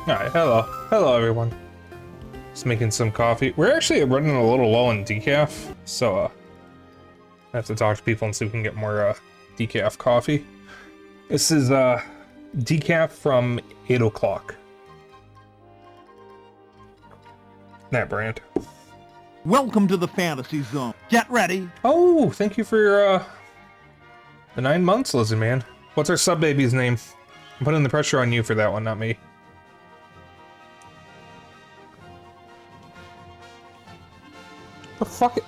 Alright, hello everyone. Just making some coffee. We're actually running a little low on decaf, so I have to talk to people and see if we can get more decaf coffee. This is decaf from 8 o'clock. That brand. Welcome to the fantasy zone. Get ready. Oh, thank you for your, the 9 months, Lizard Man. What's our sub baby's name? I'm putting the pressure on you for that one, not me. The fuck it.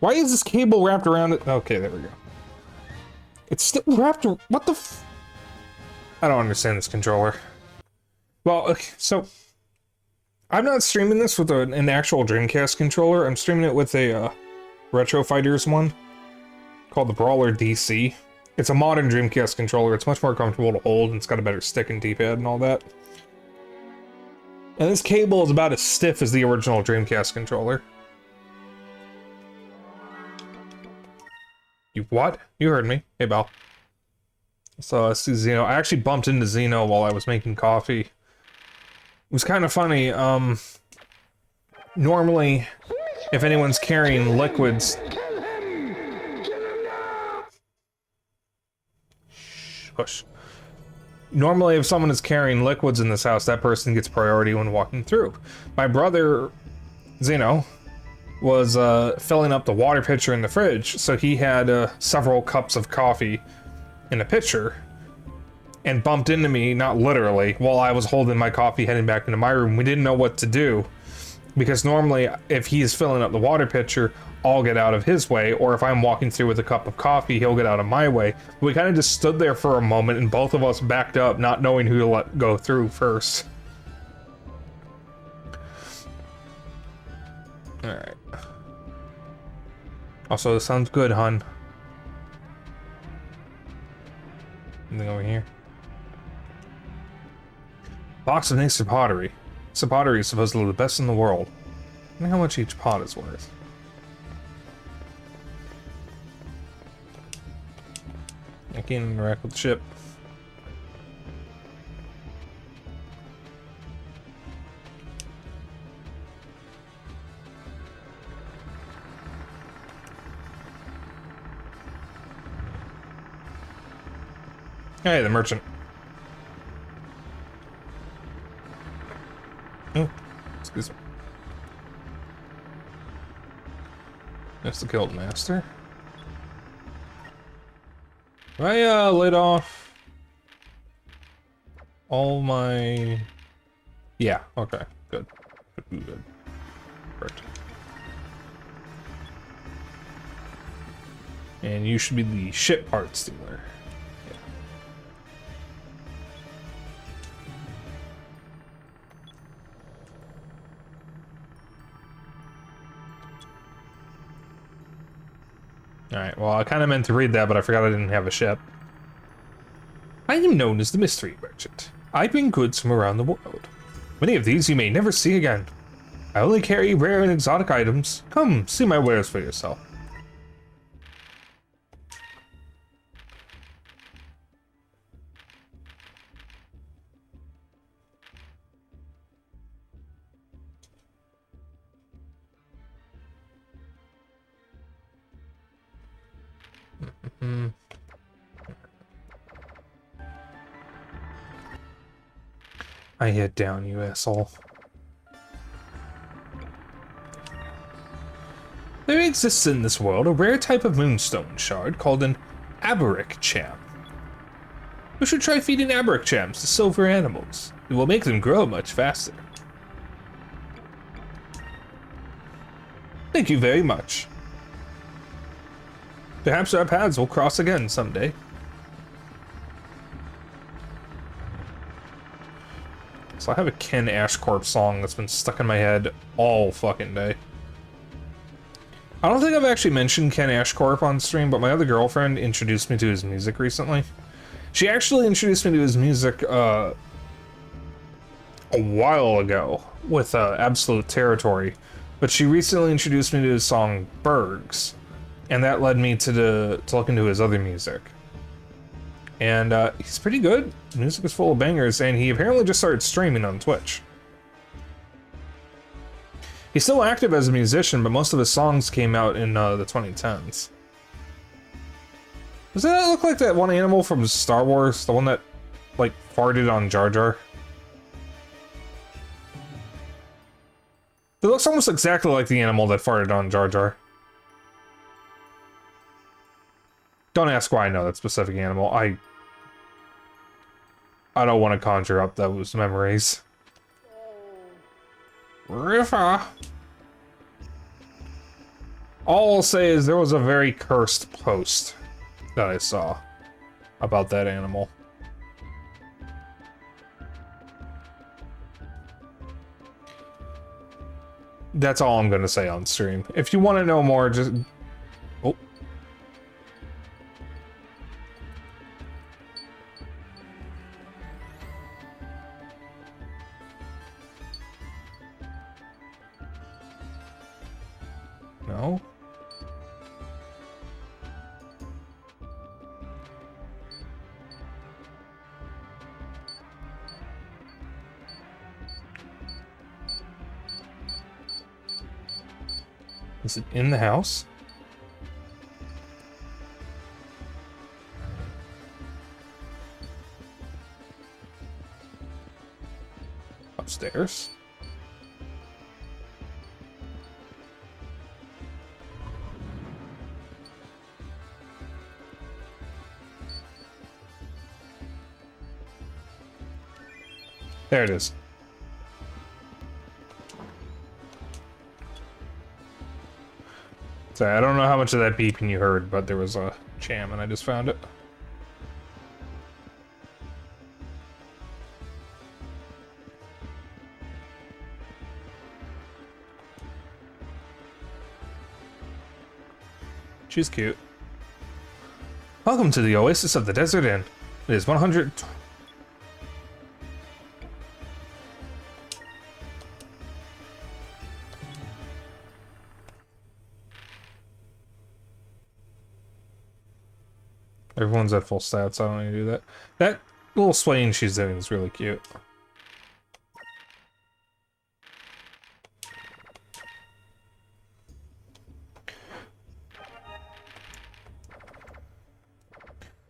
Why is this cable wrapped around it? Okay, there we go. It's still wrapped. What the f? I don't understand this controller. Well, okay, so I'm not streaming this with an actual Dreamcast controller. I'm streaming it with a Retro Fighters one called the Brawler DC. It's a modern Dreamcast controller. It's much more comfortable to hold, and it's got a better stick and D-pad and all that. And this cable is about as stiff as the original Dreamcast controller. You what? You heard me. Hey, Belle. So I see Zeno. I actually bumped into Zeno while I was making coffee. It was kind of funny. Normally, if anyone's carrying liquids... Shush. Normally, if someone is carrying liquids in this house, that person gets priority when walking through. My brother, Zeno, was filling up the water pitcher in the fridge, so he had several cups of coffee in a pitcher and bumped into me, not literally, while I was holding my coffee heading back into my room. We didn't know what to do, because normally if he is filling up the water pitcher, I'll get out of his way, or if I'm walking through with a cup of coffee, he'll get out of my way. We kind of just stood there for a moment, and both of us backed up, not knowing who to let go through first. Alright. Also, this sounds good, hun. Anything over here? Box of Nacer pottery. This pottery is supposedly the best in the world. I wonder how much each pot is worth. I can't interact with the ship. Hey, the merchant. Oh, excuse me. That's the guild master. I laid off all my... Yeah, okay, good. Good. Perfect. And you should be the ship parts dealer. Alright, well, I kind of meant to read that, but I forgot I didn't have a ship. I am known as the Mystery Merchant. I bring goods from around the world. Many of these you may never see again. I only carry rare and exotic items. Come, see my wares for yourself. I head down, you asshole. There exists in this world a rare type of moonstone shard called an Aberric Cham. We should try feeding Aberric Chams to silver animals. It will make them grow much faster. Thank you very much. Perhaps our paths will cross again someday. So I have a Ken Ashcorp song that's been stuck in my head all fucking day. I don't think I've actually mentioned Ken Ashcorp on stream, but my other girlfriend introduced me to his music recently. She actually introduced me to his music a while ago with Absolute Territory, but she recently introduced me to his song Bergs, and that led me to look into his other music. And he's pretty good. Music is full of bangers, and he apparently just started streaming on Twitch. He's still active as a musician, but most of his songs came out in the 2010s. Does that look like that one animal from Star Wars? The one that, like, farted on Jar Jar? It looks almost exactly like the animal that farted on Jar Jar. Don't ask why I know that specific animal. I don't want to conjure up those memories. Rifa. All I'll say is there was a very cursed post that I saw about that animal. That's all I'm gonna say on stream. If you want to know more, just... Oh. No? Is it in the house? Upstairs? There it is. Sorry, I don't know how much of that beeping you heard, but there was a jam and I just found it. She's cute. Welcome to the Oasis of the Desert Inn. It is 100... Everyone's at full stats, I don't need to do that. That little swaying she's doing is really cute.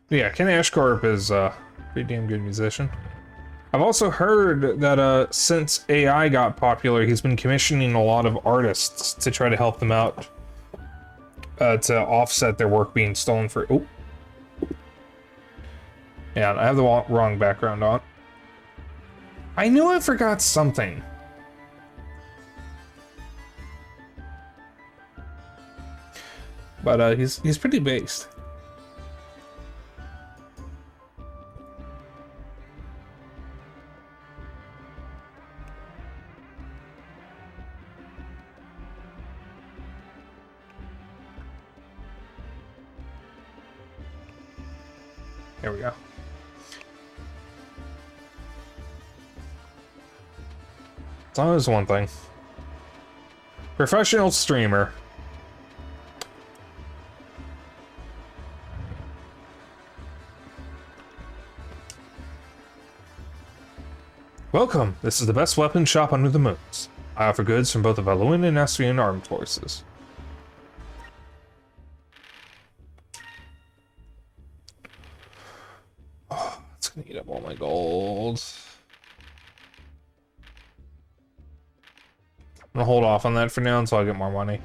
Yeah, Ken Ashcorp is a pretty damn good musician. I've also heard that since AI got popular, he's been commissioning a lot of artists to try to help them out to offset their work being stolen for... Oh. Yeah, I have the wrong background on. I knew I forgot something. But he's pretty based. There we go. It's always one thing. Professional streamer. Welcome. This is the best weapon shop under the moons. I offer goods from both the Valuan and Austrian armed forces. Oh, it's gonna eat up all my gold. I'm gonna hold off on that for now until I get more money.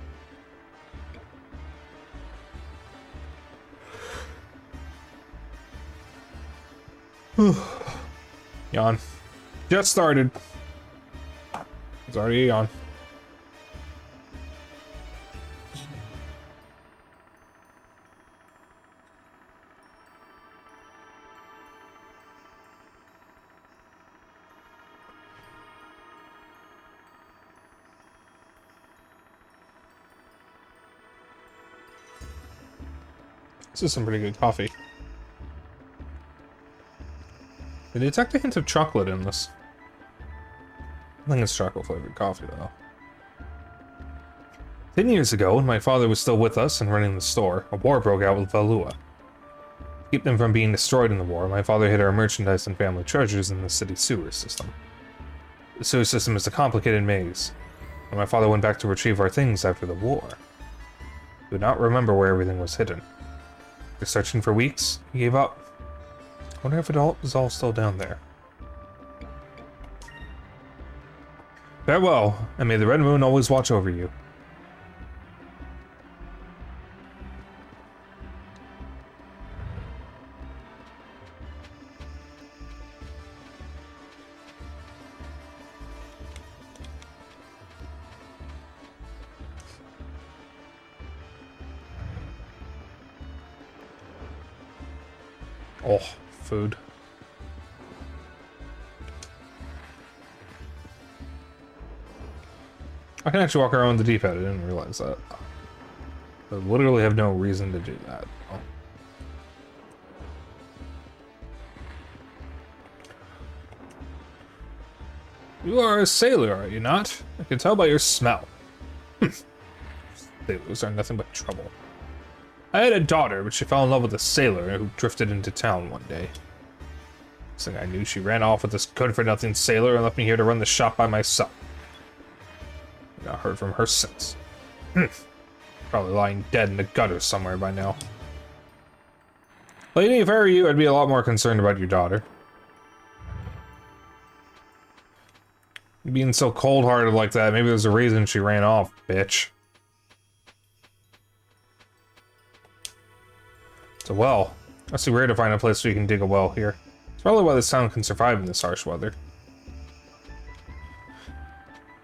Yawn. Just started. It's already a yawn. This is some pretty good coffee. I detect a hint of chocolate in this. I think it's chocolate-flavored coffee, though. 10 years ago, when my father was still with us and running the store, a war broke out with Valua. keep them from being destroyed in the war, my father hid our merchandise and family treasures in the city sewer system. The sewer system is a complicated maze. When my father went back to retrieve our things after the war, he would not remember where everything was hidden. After searching for weeks, he gave up. I wonder if it is all still down there. Farewell, and may the Red Moon always watch over you. Oh, food. I can actually walk around the D-pad. I didn't realize that. I literally have no reason to do that. Oh. You are a sailor, are you not? I can tell by your smell. Sailors are nothing but trouble. I had a daughter, but she fell in love with a sailor who drifted into town one day. Next thing I knew, she ran off with this good-for-nothing sailor and left me here to run the shop by myself. I've not heard from her since. Probably lying dead in the gutter somewhere by now. Lady, if I were you, I'd be a lot more concerned about your daughter. Being so cold-hearted like that, maybe there's a reason she ran off, bitch. It's a well. Must be rare to find a place where you can dig a well here. It's probably why this town can survive in this harsh weather.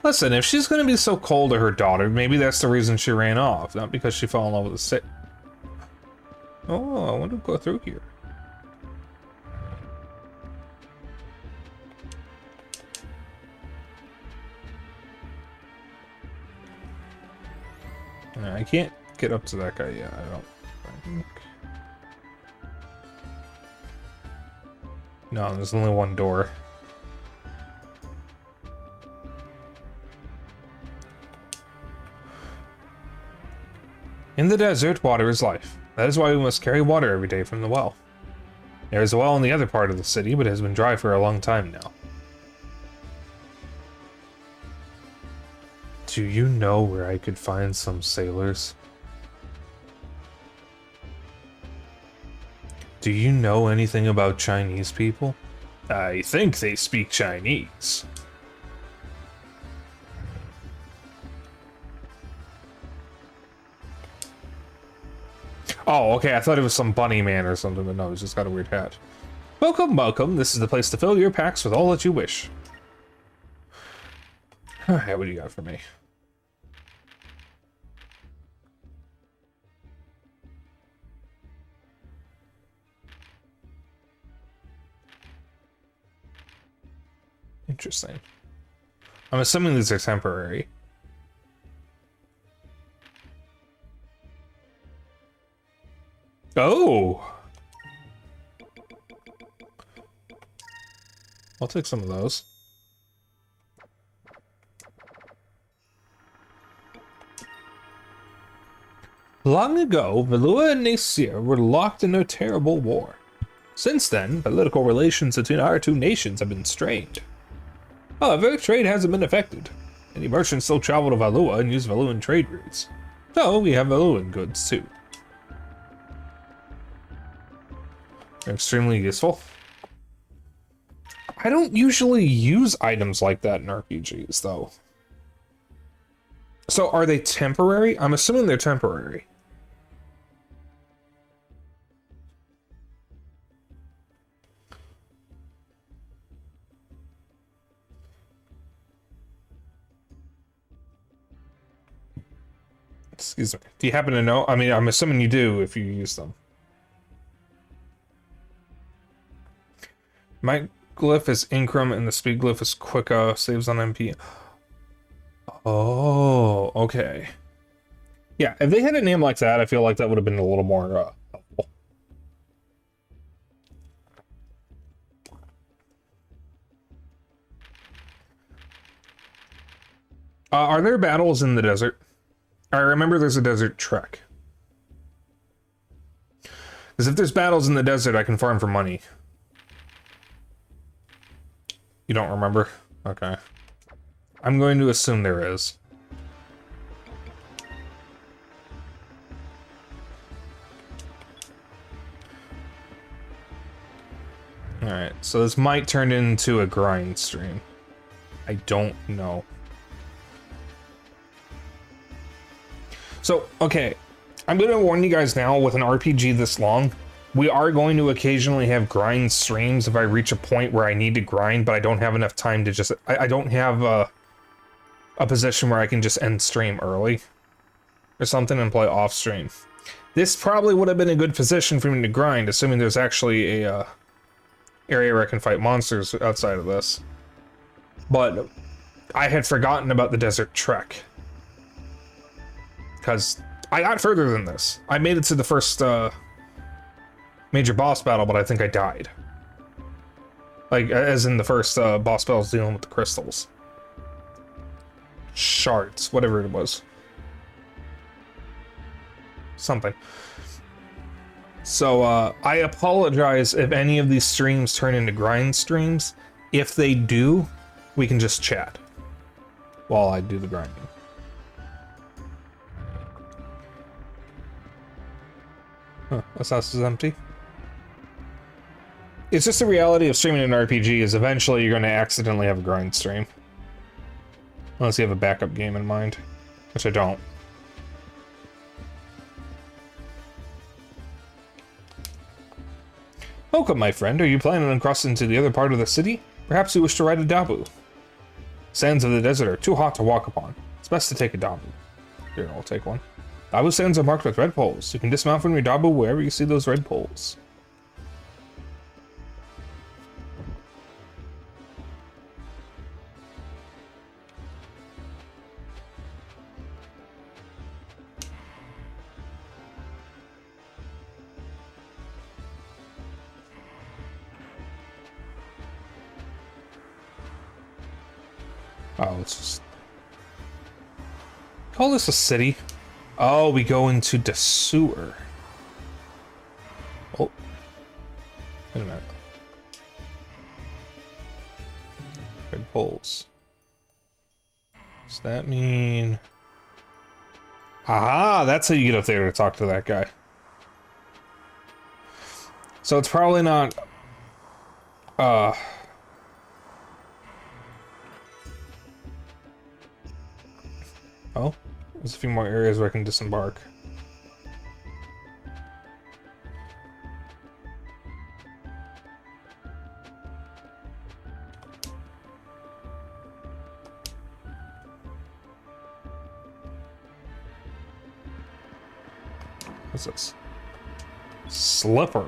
Listen, if she's gonna be so cold to her daughter, maybe that's the reason she ran off, not because she fell in love with a sick. Oh, I want to go through here. I can't get up to that guy yet, I don't think. No, there's only one door. In the desert, water is life. That is why we must carry water every day from the well. There is a well in the other part of the city, but it has been dry for a long time now. Do you know where I could find some sailors? Do you know anything about Chinese people? I think they speak Chinese. Oh, okay, I thought it was some bunny man or something, but no, he's just got a weird hat. Welcome, welcome. This is the place to fill your packs with all that you wish. Alright, what do you got for me? Interesting. I'm assuming these are temporary. Oh! I'll take some of those. Long ago, Valua and Nasir were locked in a terrible war. Since then, political relations between our two nations have been strained. However, trade hasn't been affected. Many merchants still travel to Valua and use Valuan trade routes. So, we have Valuan goods too. They're extremely useful. I don't usually use items like that in RPGs, though. So, are they temporary? I'm assuming they're temporary. Excuse me. Do you happen to know? I mean, I'm assuming you do if you use them. My glyph is Incrum and the speed glyph is Quicka. Saves on MP. Oh, okay. Yeah, if they had a name like that, I feel like that would have been a little more helpful. Are there battles in the desert? I remember there's a desert trek. Because Because if there's battles in the desert, I can farm for money. You don't remember? Okay. I'm going to assume there is. Alright, so this might turn into a grind stream. I don't know. So, okay. I'm going to warn you guys now, with an RPG this long, we are going to occasionally have grind streams if I reach a point where I need to grind, but I don't have enough time to just... I don't have a position where I can just end stream early or something and play off stream. This probably would have been a good position for me to grind, assuming there's actually a area where I can fight monsters outside of this. But I had forgotten about the desert trek. Because I got further than this. I made it to the first major boss battle, but I think I died. Like, as in the first boss battles dealing with the crystals. Shards, whatever it was. Something. So, I apologize if any of these streams turn into grind streams. If they do, we can just chat while I do the grinding. Huh, this house is empty. It's just the reality of streaming an RPG is eventually you're going to accidentally have a grind stream. Unless you have a backup game in mind, which I don't. Welcome, my friend. Are you planning on crossing to the other part of the city? Perhaps you wish to ride a dabu. Sands of the desert are too hot to walk upon. It's best to take a dabu. Here, I'll take one. Dabu sands are marked with red poles. You can dismount from your dabu wherever you see those red poles. Oh, it's just... Call this a city? Oh, we go into the sewer. Oh. Wait a minute. Red poles. Does that mean... Aha! That's how you get up there to talk to that guy. So it's probably not... Oh, there's a few more areas where I can disembark. What's this? Slipper.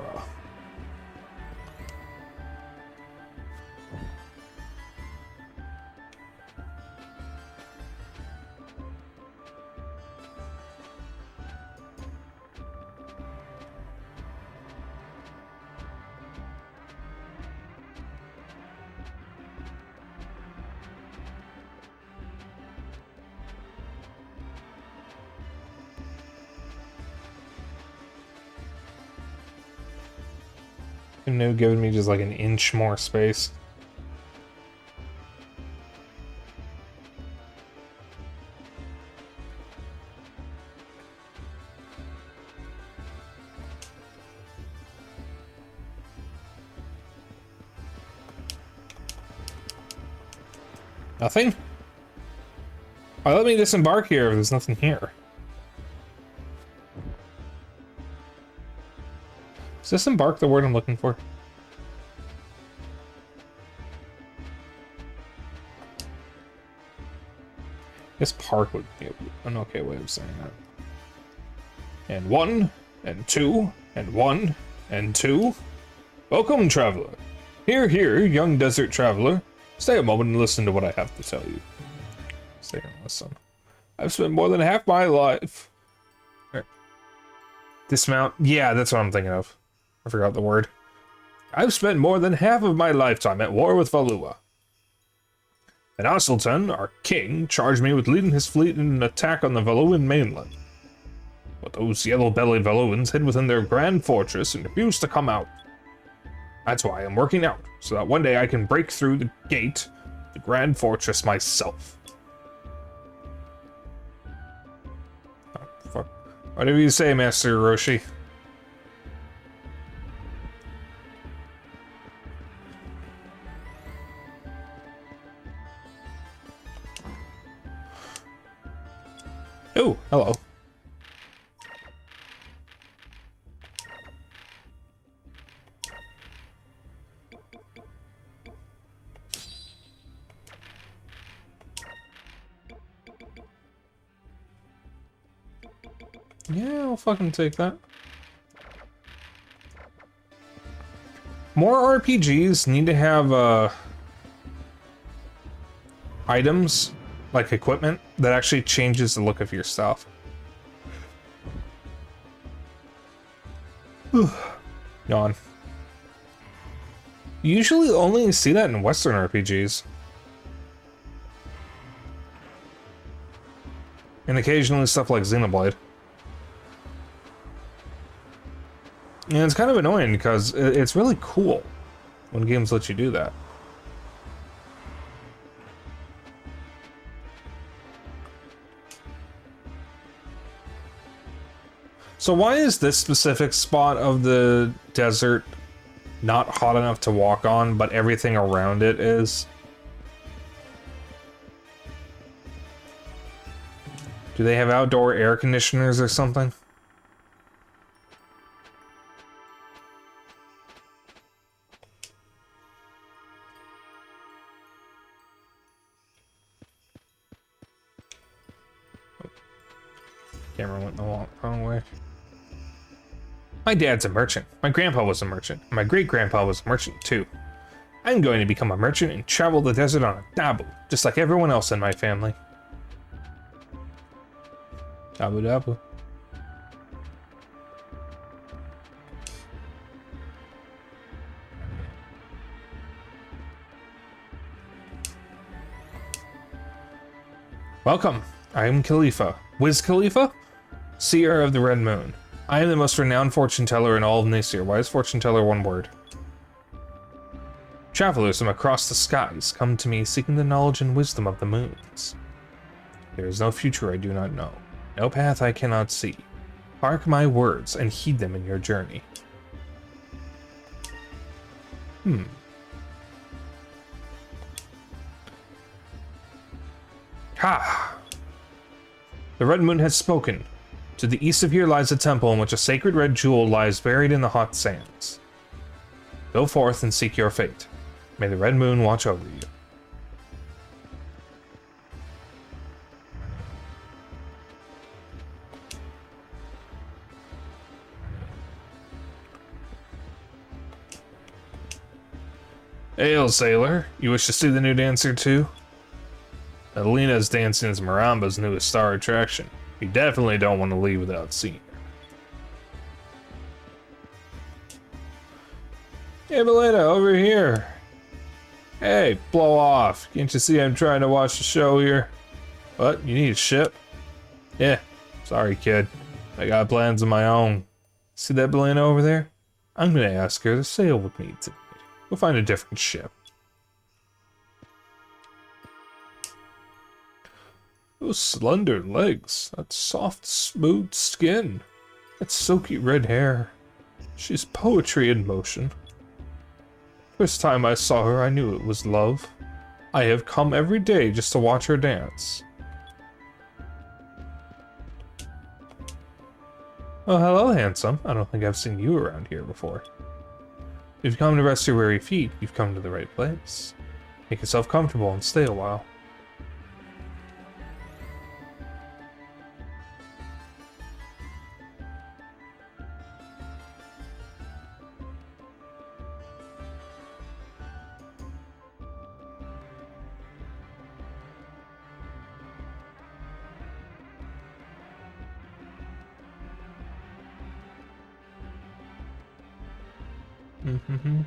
No, giving me just like an inch more space. Nothing? Why let me disembark here if there's nothing here? Is disembark the word I'm looking for? I guess park would be an okay way of saying that. And 1, and 2, and 1, and 2. Welcome, traveler. Here, young desert traveler. Stay a moment and listen to what I have to tell you. Stay and listen. I've spent more than half my life... Dismount? Yeah, that's what I'm thinking of. I forgot the word. I've spent more than half of my lifetime at war with Valua. And Asilton, our king, charged me with leading his fleet in an attack on the Valuan mainland. But those yellow-bellied Valuans hid within their grand fortress and refused to come out. That's why I'm working out, so that one day I can break through the gate, the grand fortress myself. Oh, fuck. Whatever you say, Master Roshi. Oh, hello. Yeah, I'll fucking take that. More RPGs need to have items, like equipment, that actually changes the look of your stuff. Yawn. You usually only see that in Western RPGs. And occasionally stuff like Xenoblade. And it's kind of annoying because it's really cool when games let you do that. So why is this specific spot of the desert not hot enough to walk on, but everything around it is? Do they have outdoor air conditioners or something? Camera went the wrong way. My dad's a merchant. My grandpa was a merchant. My great-grandpa was a merchant too. I'm going to become a merchant and travel the desert on a dabu, just like everyone else in my family. Dabu dabu. Welcome. I am Khalifa. Wiz Khalifa? Seer of the Red Moon. I am the most renowned fortune teller in all of Nasir. Why is fortune teller one word? Travelers from across the skies come to me seeking the knowledge and wisdom of the moons. There is no future I do not know, no path I cannot see. Hark my words and heed them in your journey. Ha! The Red Moon has spoken. To the east of here lies a temple in which a sacred red jewel lies buried in the hot sands. Go forth and seek your fate. May the Red Moon watch over you. Hail, sailor. You wish to see the new dancer too? Adelina's dancing is Miramba's newest star attraction. You definitely don't want to leave without seeing her. Hey, Belena, over here. Hey, blow off. Can't you see I'm trying to watch the show here? What? You need a ship? Yeah, sorry, kid. I got plans of my own. See that Belena over there? I'm gonna ask her to sail with me tonight. We'll find a different ship. Those slender legs, that soft, smooth skin, that silky red hair. She's poetry in motion. First time I saw her, I knew it was love. I have come every day just to watch her dance. Oh, hello, handsome. I don't think I've seen you around here before. If you've come to rest your weary feet, you've come to the right place. Make yourself comfortable and stay a while. Mm-hmm.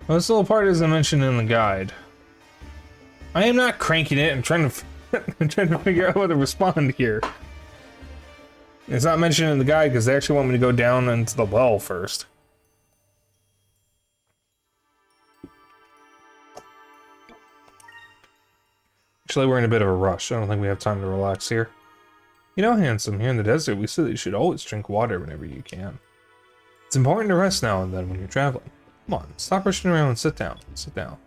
Well, this little part isn't mentioned in the guide. I am not cranking it. I'm trying to, I'm trying to figure out how to respond here. It's not mentioned in the guide because they actually want me to go down into the well first. Actually, we're in a bit of a rush. I don't think we have time to relax here. You know, handsome, here in the desert, we say that you should always drink water whenever you can. It's important to rest now and then when you're traveling. Come on, stop rushing around and sit down. Sit down.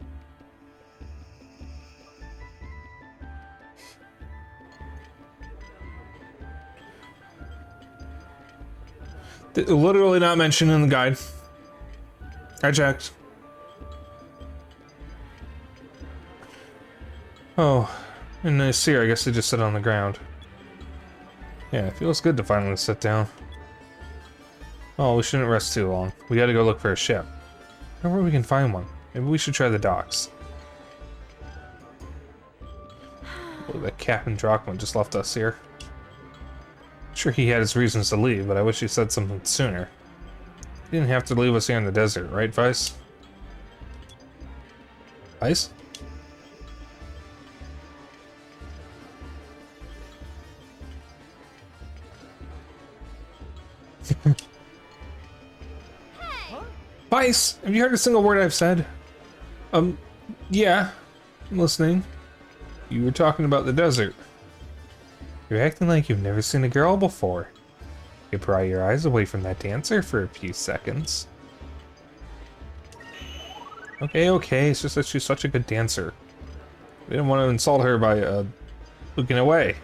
Literally not mentioned in the guide. I checked. Oh, and I see her. I guess they just sit on the ground. Yeah, it feels good to finally sit down. Oh, we shouldn't rest too long. We gotta go look for a ship. I wonder where we can find one. Maybe we should try the docks. Oh, that Captain Drachma just left us here. Sure, he had his reasons to leave, but I wish he said something sooner. He didn't have to leave us here in the desert, right, Vice? Vice? Vice, have you heard a single word I've said? Yeah, I'm listening. You were talking about the desert. You're acting like you've never seen a girl before. You pry your eyes away from that dancer for a few seconds. Okay, it's just that she's such a good dancer. We didn't want to insult her by, looking away.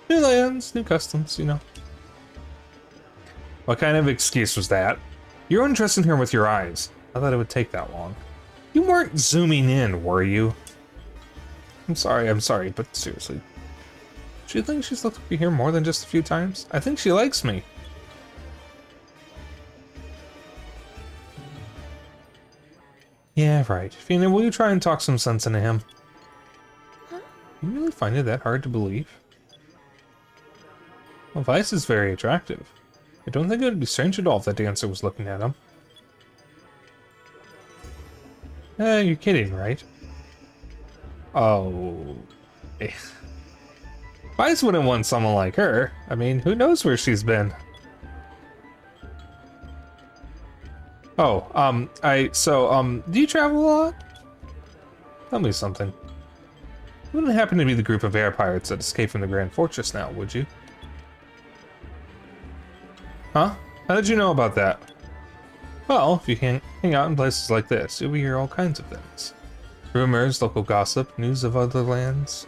New lands, new customs, you know. What kind of excuse was that? You're undressing her with your eyes. I thought it would take that long. You weren't zooming in, were you? I'm sorry, but seriously. Do you think she's looked over here more than just a few times? I think she likes me. Yeah, right. Fina, will you try and talk some sense into him? Huh? You really find it that hard to believe? Well, Vice is very attractive. I don't think it would be strange at all if that dancer was looking at him. You're kidding, right? Oh. Vice wouldn't want someone like her. I mean, who knows where she's been? Oh, do you travel a lot? Tell me something. You wouldn't happen to be the group of air pirates that escaped from the Grand Fortress now, would you? Huh? How did you know about that? Well, if you can hang out in places like this, you'll hear all kinds of things. Rumors, local gossip, news of other lands.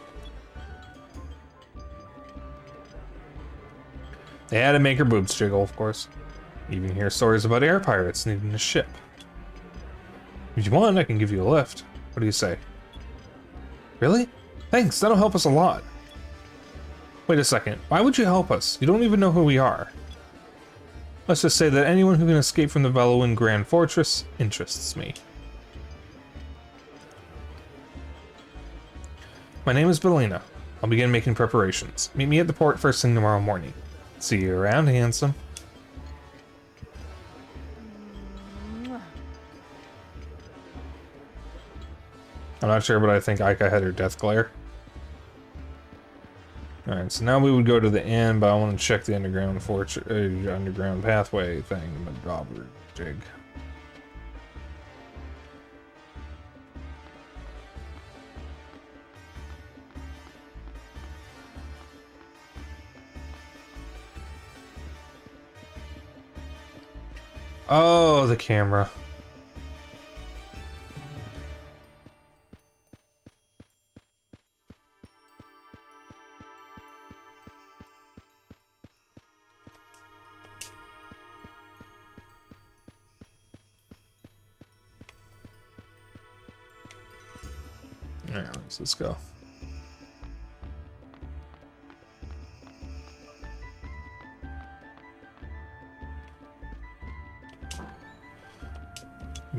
They had to make her boobs jiggle, of course. You even hear stories about air pirates needing a ship. If you want, I can give you a lift. What do you say? Really? Thanks, that'll help us a lot. Wait a second, why would you help us? You don't even know who we are. Let's just say that anyone who can escape from the Veloan Grand Fortress interests me. My name is Belina. I'll begin making preparations. Meet me at the port first thing tomorrow morning. See you around, handsome. I'm not sure, but I think Aika had her death glare. Alright, so now we would go to the inn, but I want to check the underground underground pathway thing, the Robber jig. Oh, the camera. Alright, let's go.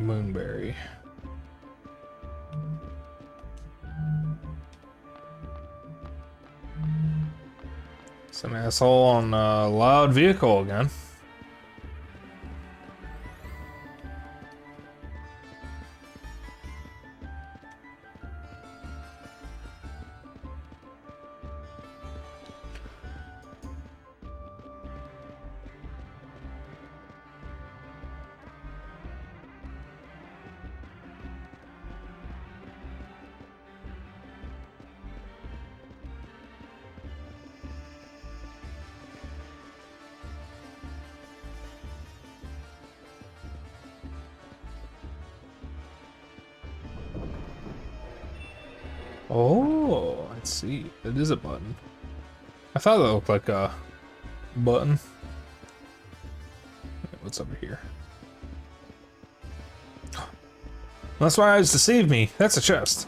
Moonberry. Some asshole on a loud vehicle again. Oh, I see. It is a button. I thought that looked like a button. What's over here? That's why eyes deceived me. That's a chest.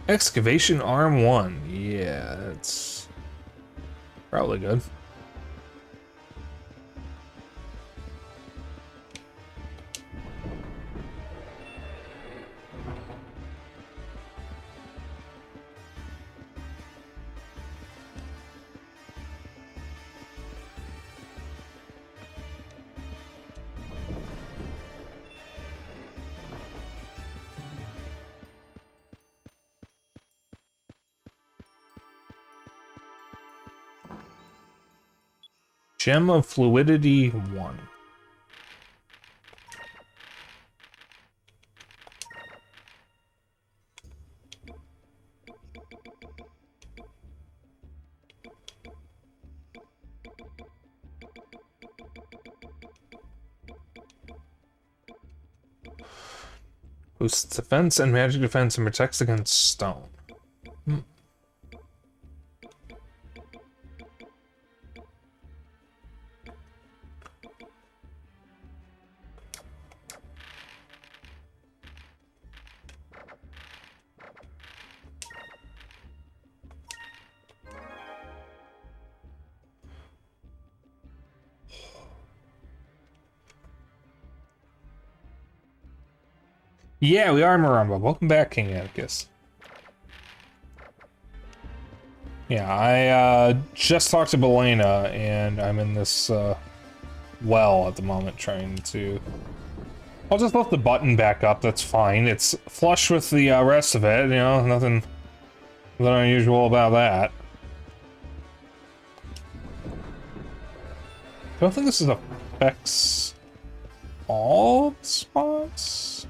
Excavation arm 1. Yeah, that's probably good. Gem of Fluidity 1. Boosts defense and magic defense and protects against stone. Yeah, we are Marumba. Welcome back, King Atticus. Yeah, I just talked to Belena, and I'm in this well at the moment trying to... I'll just lift the button back up, that's fine. It's flush with the rest of it, you know, nothing unusual about that. I don't think this affects all spots.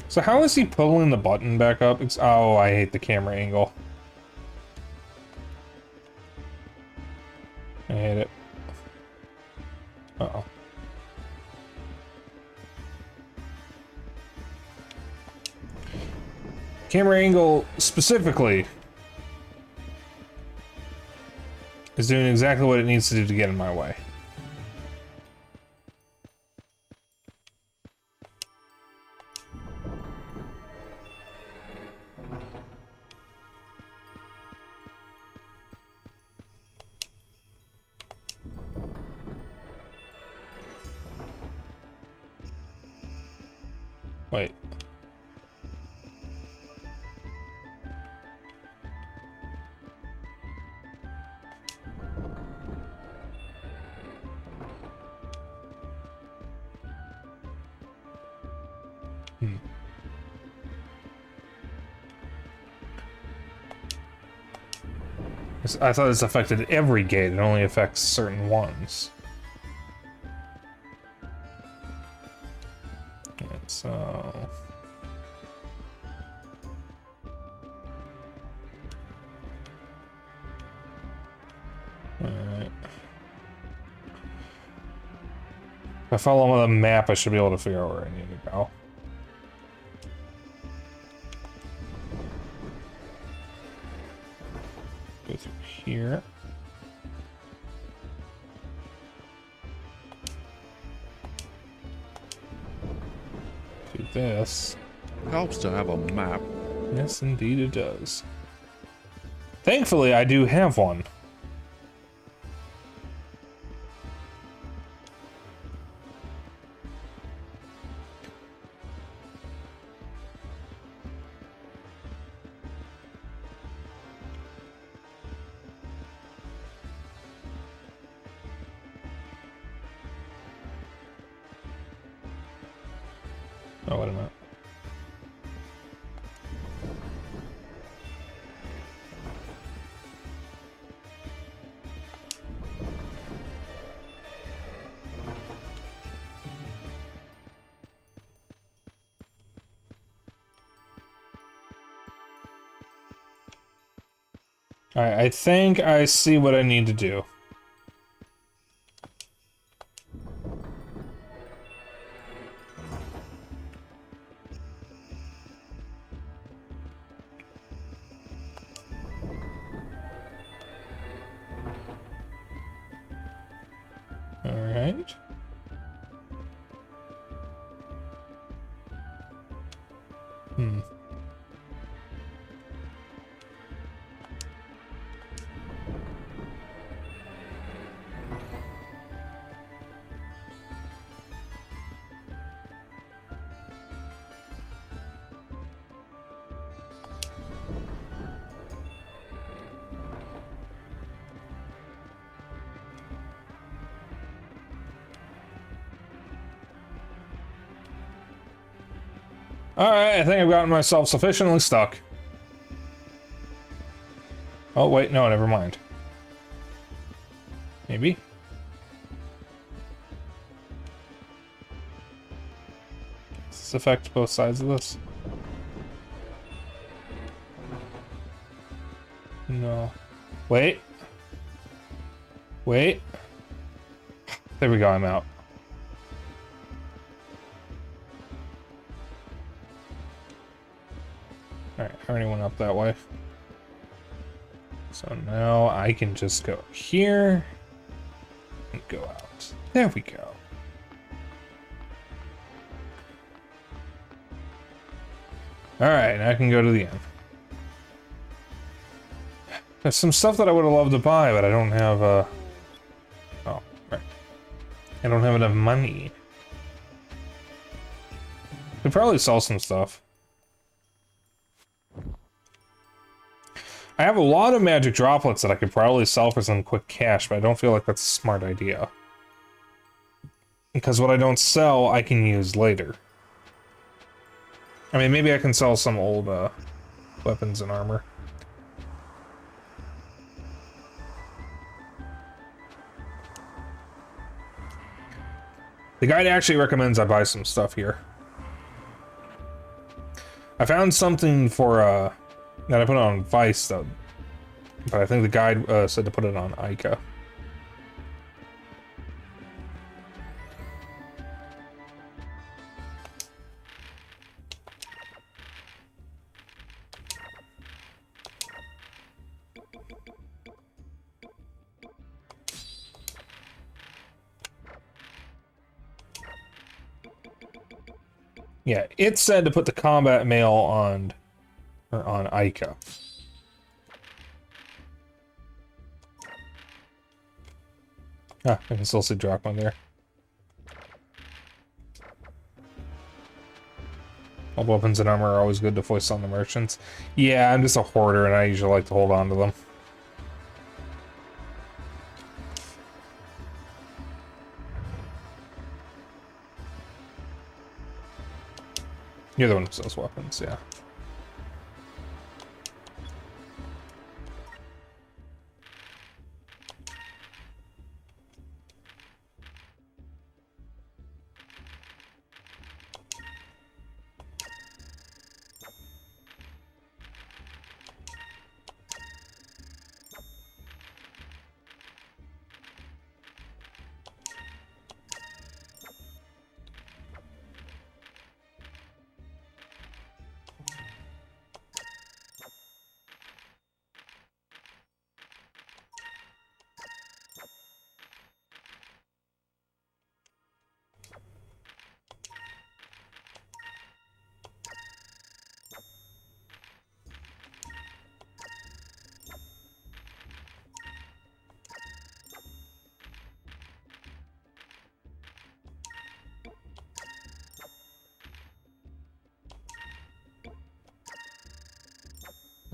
So how is he pulling the button back up? Oh, I hate the camera angle. I hate it. Uh-oh. Camera angle, specifically, is doing exactly what it needs to do to get in my way. Wait. I thought this affected every gate, it only affects certain ones. Okay, so... Alright. If I follow the map, I should be able to figure out where I need to go. Go through here. Do this. Helps to have a map. Yes, indeed it does. Thankfully, I do have one. Oh, wait a minute. Alright, I think I see what I need to do. Alright. Alright, I think I've gotten myself sufficiently stuck. Oh, wait, no, never mind. Maybe? Does this affect both sides of this? No. Wait. Wait. There we go, I'm out. Alright, I already went up that way. So now I can just go here and go out. There we go. Alright, now I can go to the end. There's some stuff that I would have loved to buy, but I don't have, oh, right. I don't have enough money. Could probably sell some stuff. I have a lot of magic droplets that I could probably sell for some quick cash, but I don't feel like that's a smart idea. Because what I don't sell, I can use later. I mean, maybe I can sell some old, weapons and armor. The guide actually recommends I buy some stuff here. I found something for, that I put on Vice, though. But I think the guide said to put it on Ica. Yeah, it said to put the combat mail on Ica. Ah, I can still see Drachma there. All weapons and armor are always good to foist on the merchants. Yeah, I'm just a hoarder and I usually like to hold on to them. You're the one who sells weapons, yeah.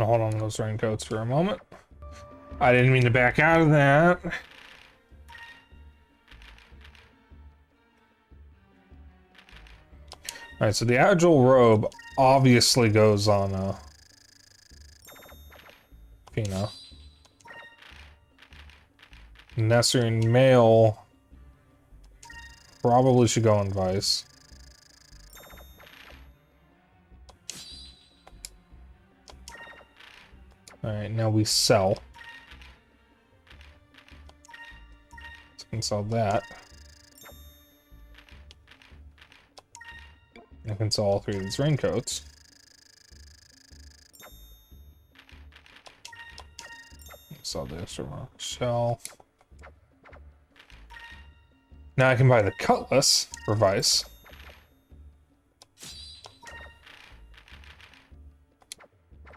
Now hold on to those raincoats for a moment. I didn't mean to back out of that. Alright, so the Agile robe obviously goes on, Fina. Nesserine male probably should go on Vice. Alright, now we sell. So we can sell that. I can sell all 3 of these raincoats. Sell the extra rock shell. Now I can buy the cutlass for Vice.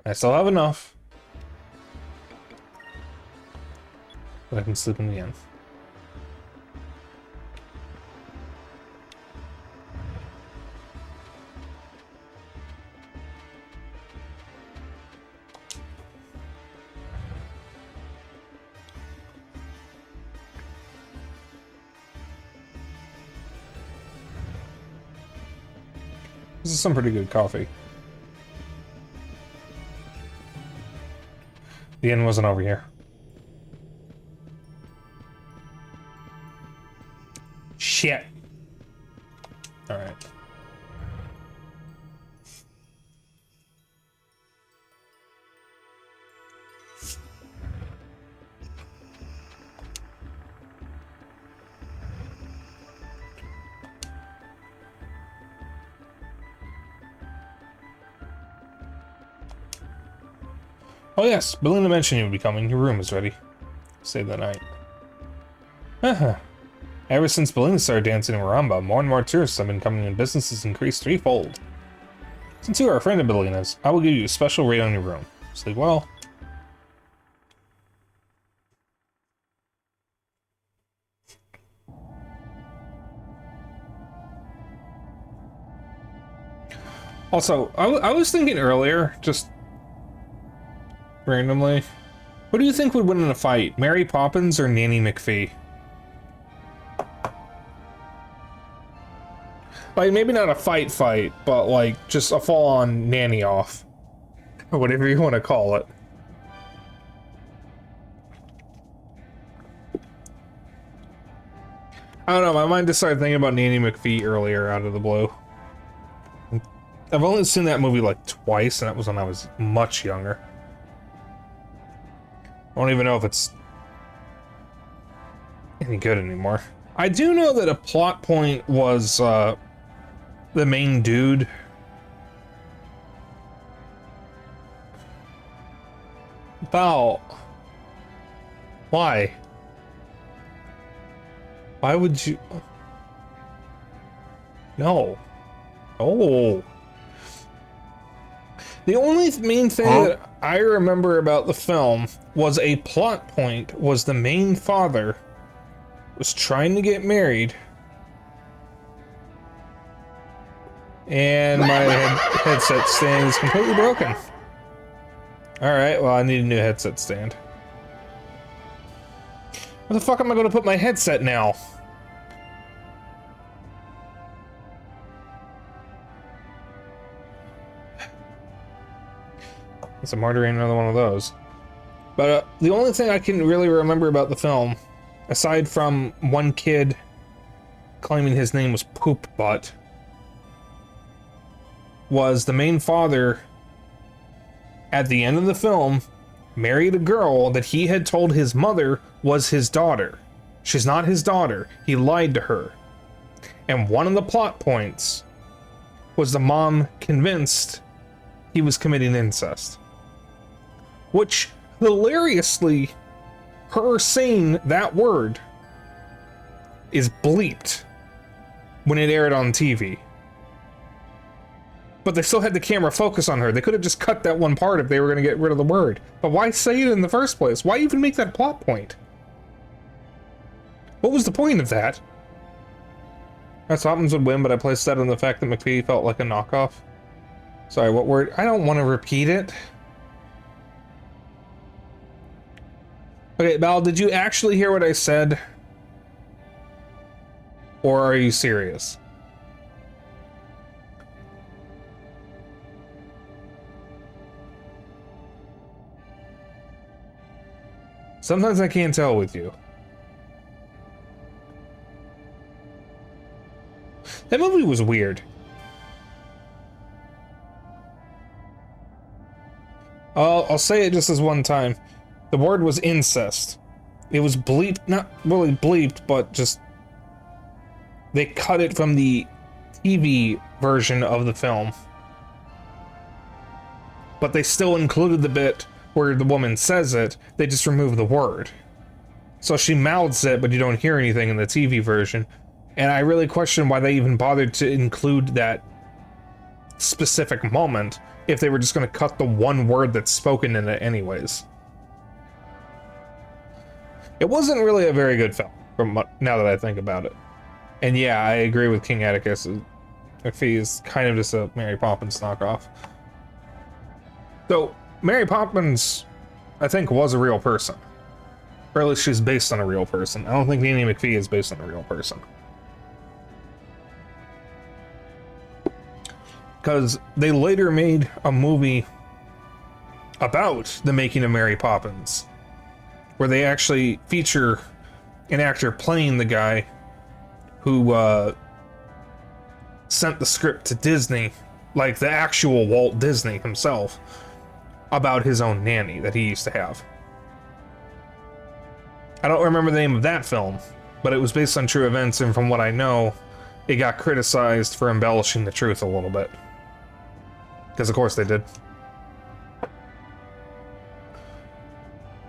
I still have enough. But I can sleep in the inn. This is some pretty good coffee. The inn wasn't over here. Shit. All right. Oh yes, Belinda mentioned you would be coming. Your room is ready. Save the night. Haha. Ever since Belinda started dancing in Maramba, more and more tourists have been coming and business has increased 3-fold. Since you are a friend of Belinda's, I will give you a special rate on your room. Sleep well. Also, I was thinking earlier, just randomly, who do you think would win in a fight, Mary Poppins or Nanny McPhee? Like, maybe not a fight, but like just a full-on nanny off, or whatever you want to call it. I don't know, my mind just started thinking about Nanny McPhee earlier out of the blue. I've only seen that movie like twice, and that was when I was much younger. I don't even know if it's any good anymore. I do know that a plot point was the main dude. Val. Why? Why would you? No. Oh. The only main thing that I remember about the film was a plot point was the main father was trying to get married, and my headset stand is completely broken. Alright, well I need a new headset stand. Where the fuck am I going to put my headset now? I'm ordering another one of those. But the only thing I can really remember about the film, aside from one kid claiming his name was Poop Butt, was the main father at the end of the film married a girl that he had told his mother was his daughter. She's not his daughter. He lied to her. And one of the plot points was the mom convinced he was committing incest. Which, hilariously, her saying that word is bleeped when it aired on TV. But they still had the camera focus on her. They could have just cut that one part if they were going to get rid of the word. But why say it in the first place? Why even make that a plot point? What was the point of that? I thought Hopkins would win, but I placed that on the fact that McPhee felt like a knockoff. Sorry, what word? I don't want to repeat it. Okay, Val, did you actually hear what I said? Or are you serious? Sometimes I can't tell with you. That movie was weird. I'll say it just as one time. The word was incest. It was bleeped, not really bleeped, but just... They cut it from the TV version of the film. But they still included the bit where the woman says it, they just removed the word. So she mouths it, but you don't hear anything in the TV version. And I really question why they even bothered to include that specific moment if they were just going to cut the one word that's spoken in it anyways. It wasn't really a very good film, now that I think about it. And yeah, I agree with King Atticus. McPhee is kind of just a Mary Poppins knockoff. So, Mary Poppins, I think, was a real person. Or at least she's based on a real person. I don't think Nanny McPhee is based on a real person. Because they later made a movie about the making of Mary Poppins, where they actually feature an actor playing the guy who sent the script to Disney, like the actual Walt Disney himself, about his own nanny that he used to have. I don't remember the name of that film, but it was based on true events, and from what I know, it got criticized for embellishing the truth a little bit. Because of course they did.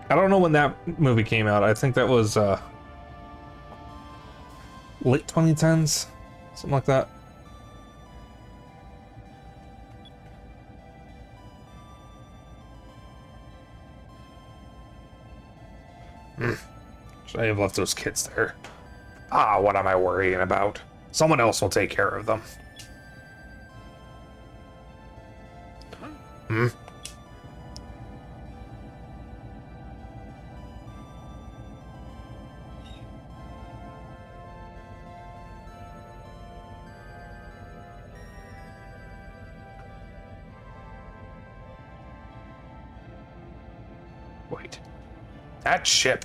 I don't know when that movie came out. I think that was late 2010s, something like that. Should I have left those kids there? Ah, what am I worrying about? Someone else will take care of them. Wait. That ship.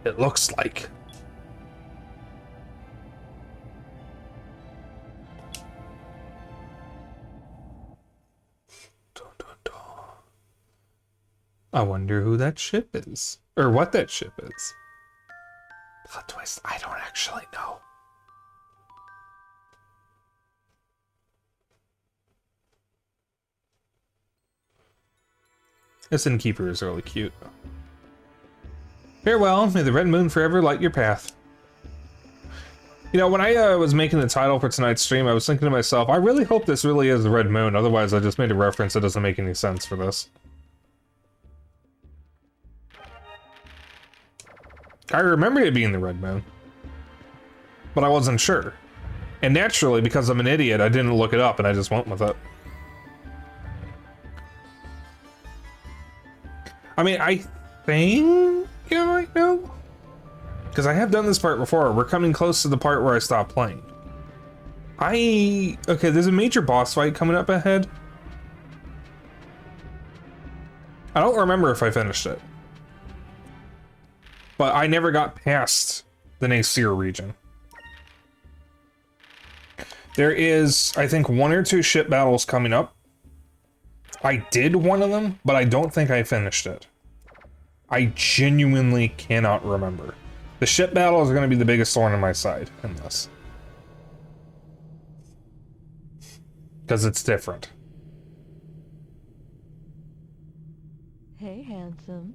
It looks like. Dun, dun, dun. I wonder who that ship is. Or what that ship is. Plot twist, I don't actually know. This innkeeper is really cute. Farewell, may the red moon forever light your path. You know, when I was making the title for tonight's stream, I was thinking to myself, I really hope this really is the red moon, otherwise I just made a reference that doesn't make any sense for this. I remembered it being the red moon, but I wasn't sure. And naturally, because I'm an idiot, I didn't look it up and I just went with it. I mean, I think you might know, because I have done this part before. We're coming close to the part where I stop playing. Okay, there's a major boss fight coming up ahead. I don't remember if I finished it, but I never got past the Nasir region. There is, I think, 1 or 2 ship battles coming up. I did one of them, but I don't think I finished it. I genuinely cannot remember. The ship battle is going to be the biggest thorn in my side in this. Because it's different. Hey, handsome.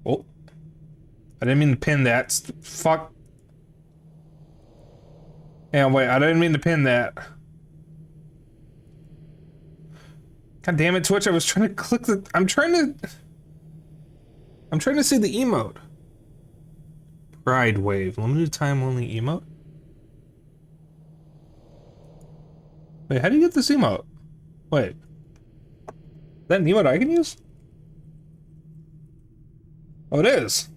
Oh. I didn't mean to pin that. Fuck. Yeah, wait, I didn't mean to pin that. God damn it, Twitch, I was trying to click the... I'm trying to see the emote. Pride Wave. Limited time only emote? Wait, how do you get this emote? Wait. Is that an emote I can use? Oh, it is.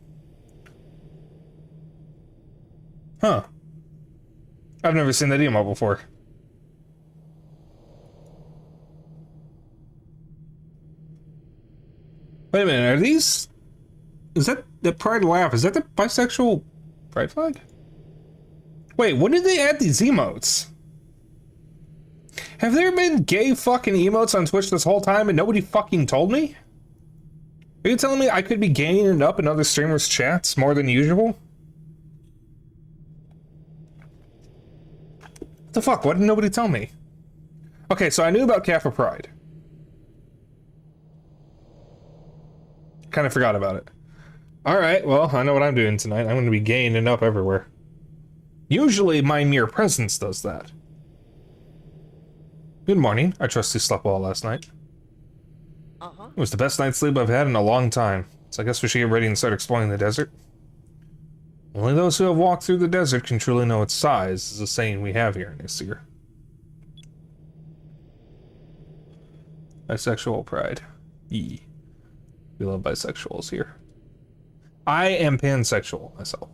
Huh. I've never seen that emote before. Wait a minute, are these... Is that the pride laugh? Is that the bisexual pride flag? Wait, when did they add these emotes? Have there been gay fucking emotes on Twitch this whole time and nobody fucking told me? Are you telling me I could be ganging up in other streamers' chats more than usual? What the fuck? Why didn't nobody tell me? Okay, so I knew about Kappa Pride. Kind of forgot about it. Alright, well, I know what I'm doing tonight. I'm going to be ganging up everywhere. Usually, my mere presence does that. Good morning. I trust you slept well last night. Uh-huh. It was the best night's sleep I've had in a long time. So I guess we should get ready and start exploring the desert. Only those who have walked through the desert can truly know its size, is a saying we have here in Isir. Bisexual pride. Yee. We love bisexuals here. I am pansexual myself.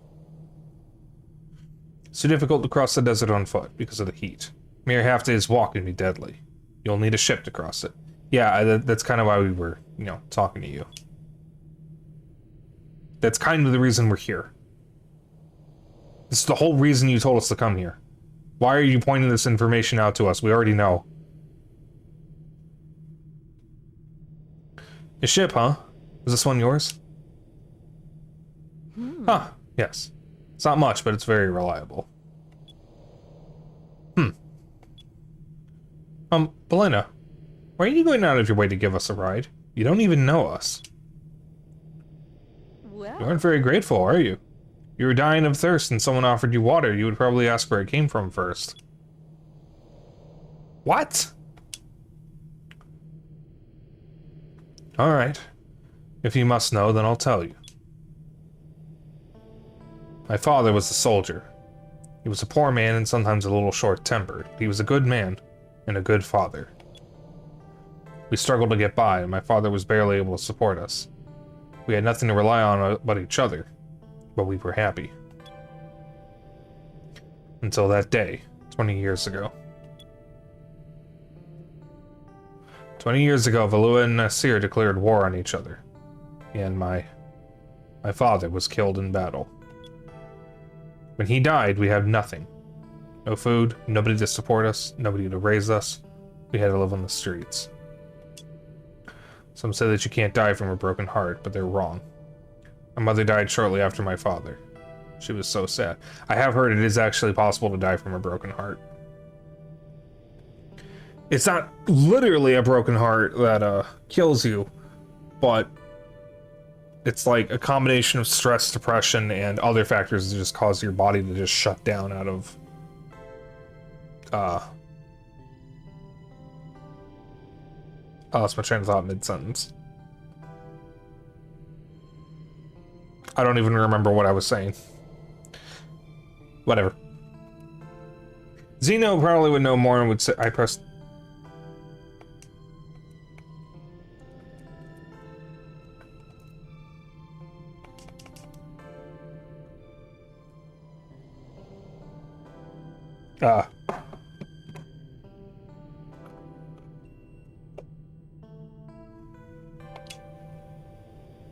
It's too difficult to cross the desert on foot because of the heat. Mere half day's walk can be deadly. You'll need a ship to cross it. Yeah, that's kind of why we were, you know, talking to you. That's kind of the reason we're here. This is the whole reason you told us to come here. Why are you pointing this information out to us? We already know. A ship, huh? Is this one yours? Huh, yes. It's not much, but it's very reliable. Belena, why are you going out of your way to give us a ride? You don't even know us. Well, You aren't very grateful, are you? You were dying of thirst and someone offered you water, you would probably ask where it came from first. What? Alright. If you must know, then I'll tell you. My father was a soldier. He was a poor man and sometimes a little short-tempered. He was a good man and a good father. We struggled to get by, and my father was barely able to support us. We had nothing to rely on but each other, but we were happy. Until that day, 20 years ago. 20 years ago, Valua and Nasir declared war on each other, and my father was killed in battle. When he died, we had nothing. No food, nobody to support us, nobody to raise us. We had to live on the streets. Some say that you can't die from a broken heart, but they're wrong. My mother died shortly after my father. She was so sad. I have heard it is actually possible to die from a broken heart. It's not literally a broken heart that kills you, but it's like a combination of stress, depression, and other factors that just cause your body to just shut down out of I lost my train of thought mid-sentence. I don't even remember what I was saying. Whatever. Zeno probably would know more and would say I pressed.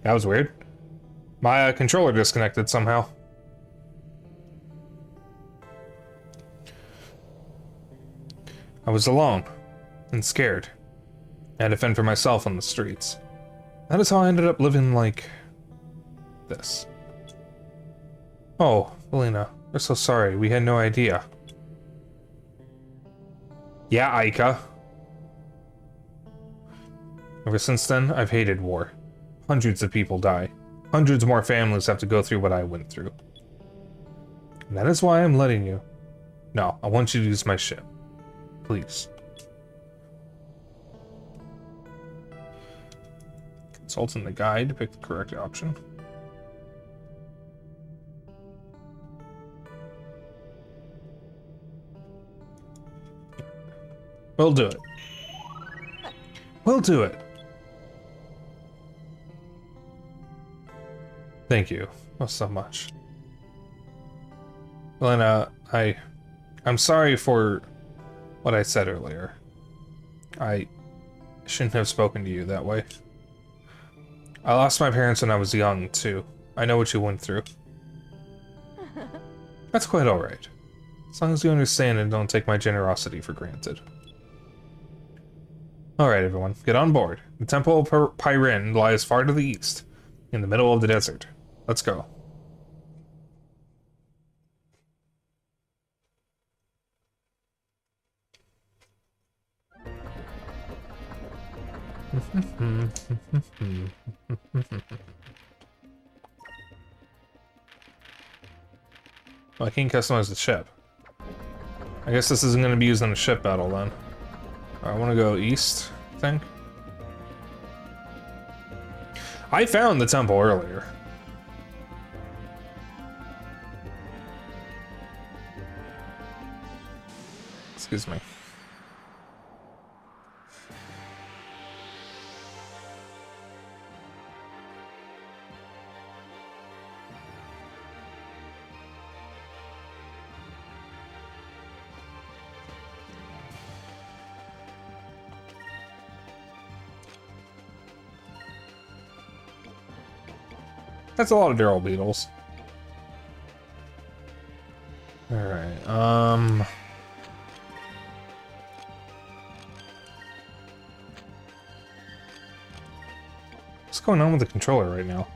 That was weird. My controller disconnected somehow. I was alone and scared. I had to fend for myself on the streets. That is how I ended up living like this. Oh, Elena, we're so sorry. We had no idea. Yeah, Aika. Ever since then, I've hated war. Hundreds of people die. Hundreds more families have to go through what I went through. And that is why I'm letting you. No, I want you to use my ship. Please. Consulting the guide to pick the correct option. We'll do it. We'll do it. Thank you so much. Lena, I'm sorry for what I said earlier. I shouldn't have spoken to you that way. I lost my parents when I was young, too. I know what you went through. That's quite alright. As long as you understand and don't take my generosity for granted. Alright, everyone, get on board. The Temple of Pyrin lies far to the east, in the middle of the desert. Let's go. Well, I can't customize the ship. I guess this isn't going to be used in a ship battle then. I want to go east, I think. I found the temple earlier. Excuse me. That's a lot of Daryl Beetles. Alright, what's going on with the controller right now?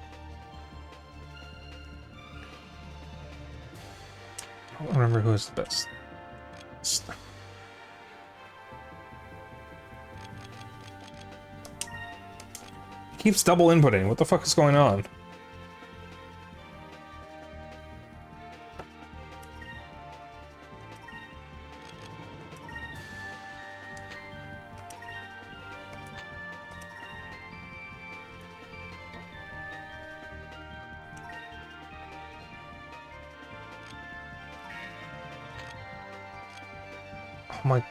I don't remember who is the best. He keeps double inputting. What the fuck is going on? Oh my...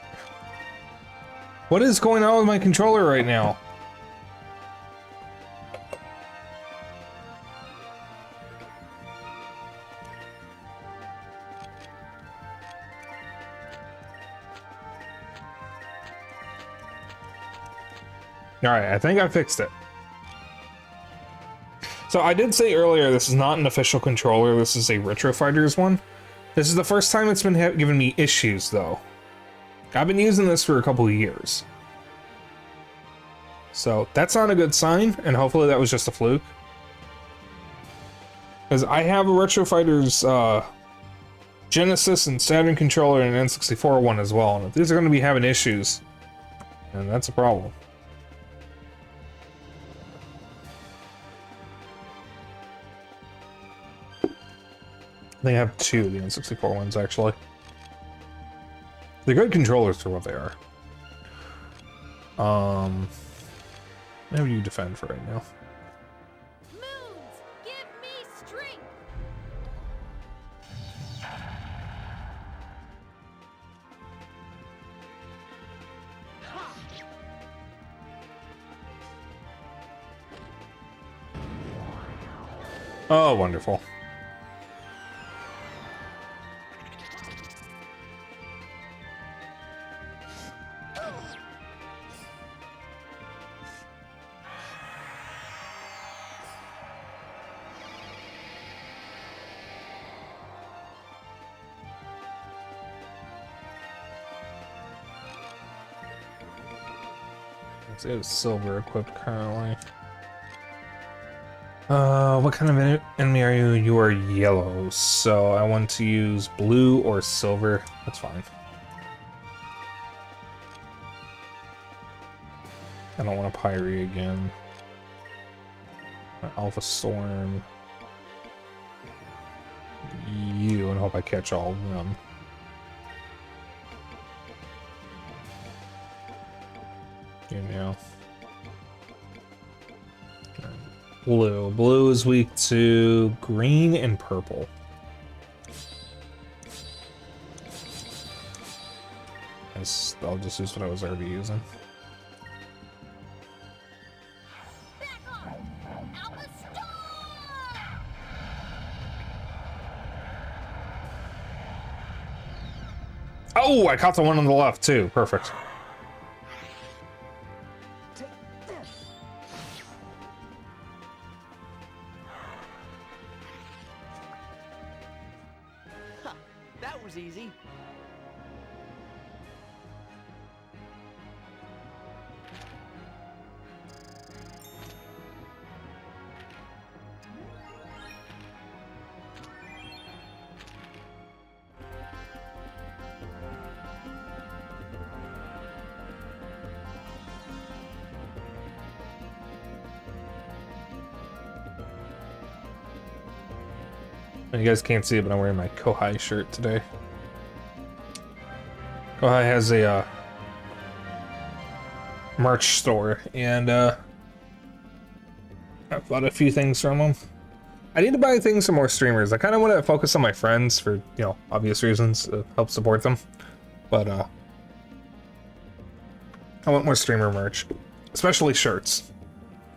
What is going on with my controller right now? Alright, I think I fixed it. So I did say earlier, this is not an official controller, this is a Retro Fighters one. This is the first time it's been giving me issues, though. I've been using this for a couple of years. So that's not a good sign, and hopefully that was just a fluke. Because I have a Retro Fighters Genesis and Saturn controller and an N64 one as well, and if these are going to be having issues, then that's a problem. They have two, the N64 ones, actually. They're good controllers for what they are. Maybe you defend for right now. Moons, give me strength. Oh, wonderful. It is silver equipped currently. What kind of enemy are you? You are yellow, so I want to use blue or silver. That's fine. I don't want a Pyrie again. An Alpha Storm. You, and hope I catch all of them. You know. Blue. Blue is weak to green and purple. I'll just use what I was already using. Back off. Alpha Storm! Oh, I caught the one on the left too. Perfect. That was easy. You guys can't see it, but I'm wearing my Kohai shirt today. Kohai has a merch store, and I've bought a few things from them. I need to buy things from more streamers. I kind of want to focus on my friends for, you know, obvious reasons, to help support them. But I want more streamer merch, especially shirts.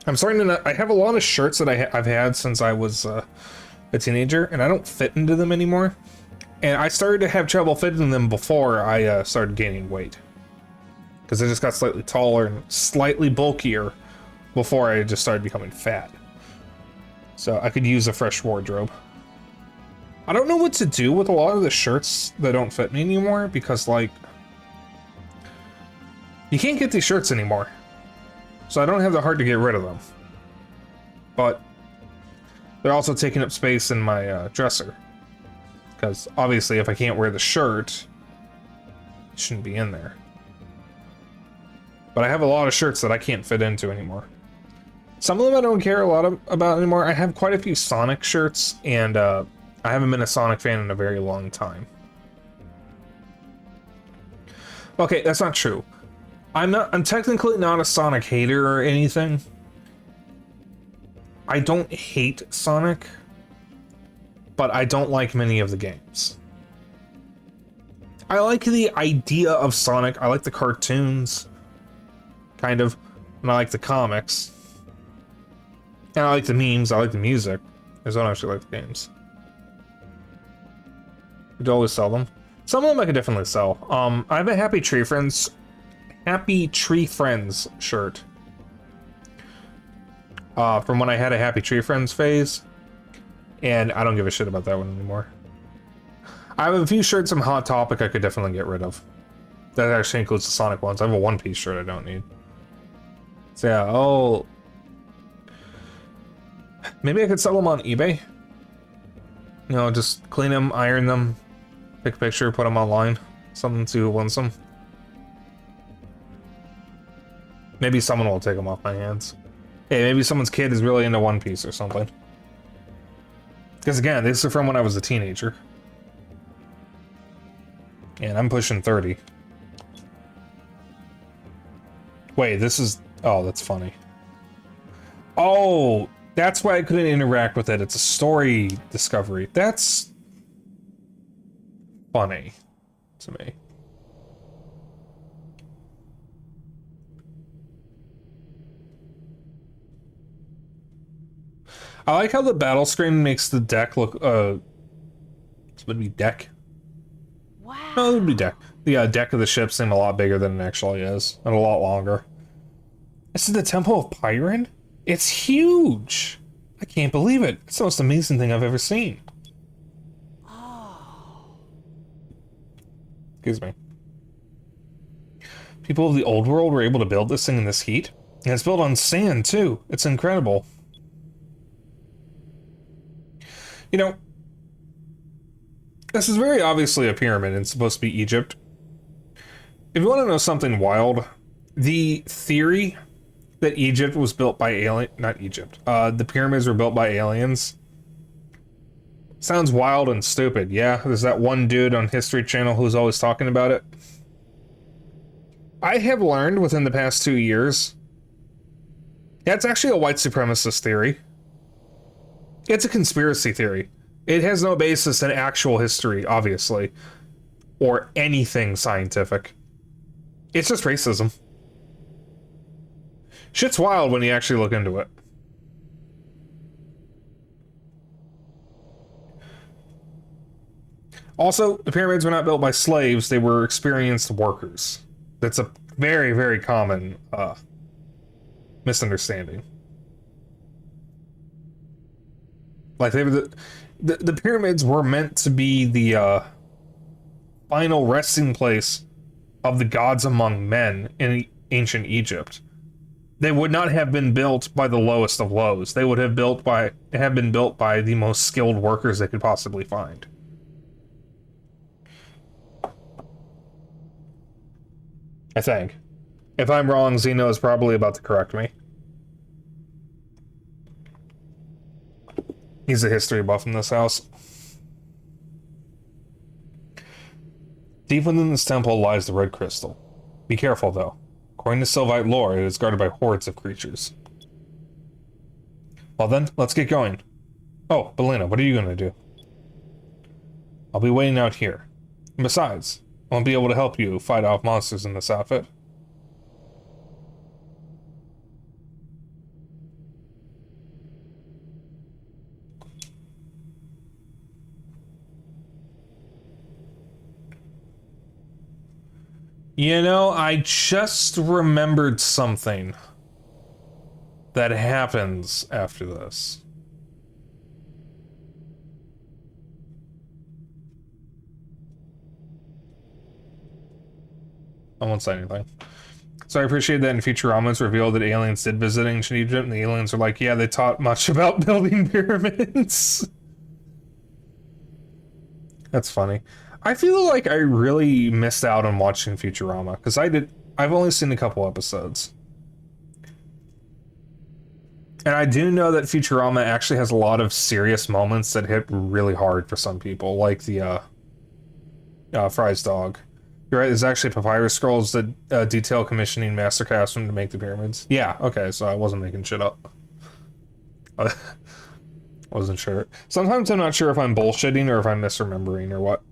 I'm starting to. I have a lot of shirts that I've had since I was a teenager, and I don't fit into them anymore. And I started to have trouble fitting in them before I started gaining weight, because I just got slightly taller and slightly bulkier before I just started becoming fat. So I could use a fresh wardrobe. I don't know what to do with a lot of the shirts that don't fit me anymore, because, like, you can't get these shirts anymore. So I don't have the heart to get rid of them. But they're also taking up space in my dresser. Because obviously if I can't wear the shirt, it shouldn't be in there. But I have a lot of shirts that I can't fit into anymore. Some of them I don't care a lot about anymore. I have quite a few Sonic shirts, and I haven't been a Sonic fan in a very long time. Okay, that's not true. I'm technically not a Sonic hater or anything. I don't hate Sonic, but I don't like many of the games. I like the idea of Sonic. I like the cartoons, kind of, and I like the comics. And I like the memes, I like the music. I don't actually like the games. You'd always sell them. Some of them I could definitely sell. I have a Happy Tree Friends shirt. From when I had a Happy Tree Friends phase. And I don't give a shit about that one anymore. I have a few shirts from Hot Topic I could definitely get rid of. That actually includes the Sonic ones. I have a One Piece shirt I don't need. So yeah, oh... maybe I could sell them on eBay. You know, just clean them, iron them, take a picture, put them online. Something to who wants them. Maybe someone will take them off my hands. Hey, maybe someone's kid is really into One Piece or something. Because again, this is from when I was a teenager. And I'm pushing 30. Wait, this is... oh, that's funny. Oh, that's why I couldn't interact with it. It's a story discovery. That's... funny to me. I like how the battle screen makes the deck look, this would be deck? Wow. No, it would be deck. The deck of the ship seem a lot bigger than it actually is, and a lot longer. This is the Temple of Pyron? It's huge! I can't believe it. It's the most amazing thing I've ever seen. Oh. Excuse me. People of the old world were able to build this thing in this heat. And it's built on sand, too. It's incredible. You know, this is very obviously a pyramid and it's supposed to be Egypt. If you want to know something wild, the theory that Egypt was built by the pyramids were built by aliens sounds wild and stupid. Yeah, there's that one dude on History Channel who's always talking about it. I have learned within the past 2 years, yeah, it's actually a white supremacist theory. It's a conspiracy theory. It has no basis in actual history, obviously, or anything scientific. It's just racism. Shit's wild when you actually look into it. Also, the pyramids were not built by slaves, they were experienced workers. That's a very, very common misunderstanding. Like, they were the pyramids were meant to be the final resting place of the gods among men in ancient Egypt. They would not have been built by the lowest of lows. They would have been built by the most skilled workers they could possibly find. I think. If I'm wrong, Zeno is probably about to correct me. He's a history buff in this house. Deep within this temple lies the red crystal. Be careful, though. According to Sylvite lore, it is guarded by hordes of creatures. Well then, let's get going. Oh, Belina, what are you gonna do? I'll be waiting out here. And besides, I won't be able to help you fight off monsters in this outfit. You know, I just remembered something that happens after this. I won't say anything. So I appreciate that in Futurama it's revealed that aliens did visit ancient Egypt, and the aliens are like, yeah, they taught much about building pyramids. That's funny. I feel like I really missed out on watching Futurama, because I've only seen a couple episodes. And I do know that Futurama actually has a lot of serious moments that hit really hard for some people, like the, Fry's dog. You're right, there's actually papyrus scrolls that detail commissioning Master Craftsmen to make the pyramids. Yeah, okay, so I wasn't making shit up. I wasn't sure. Sometimes I'm not sure if I'm bullshitting or if I'm misremembering or what.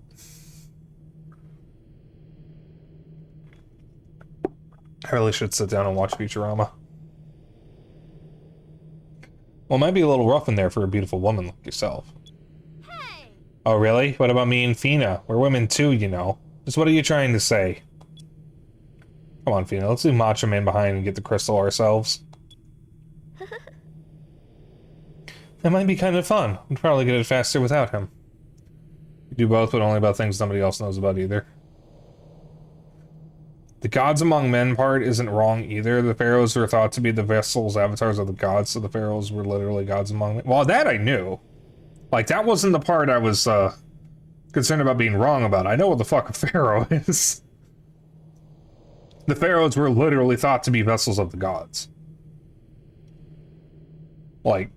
I really should sit down and watch Futurama. Well, it might be a little rough in there for a beautiful woman like yourself. Hey! Oh, really? What about me and Fina? We're women too, you know. Just what are you trying to say? Come on, Fina, let's leave Macho Man behind and get the crystal ourselves. That might be kind of fun. We'd probably get it faster without him. We do both, but only about things nobody else knows about either. The gods among men part isn't wrong either. The pharaohs were thought to be the vessels, avatars of the gods, so the pharaohs were literally gods among men. Well, that I knew. Like, that wasn't the part I was, concerned about being wrong about. I know what the fuck a pharaoh is. The pharaohs were literally thought to be vessels of the gods. Like,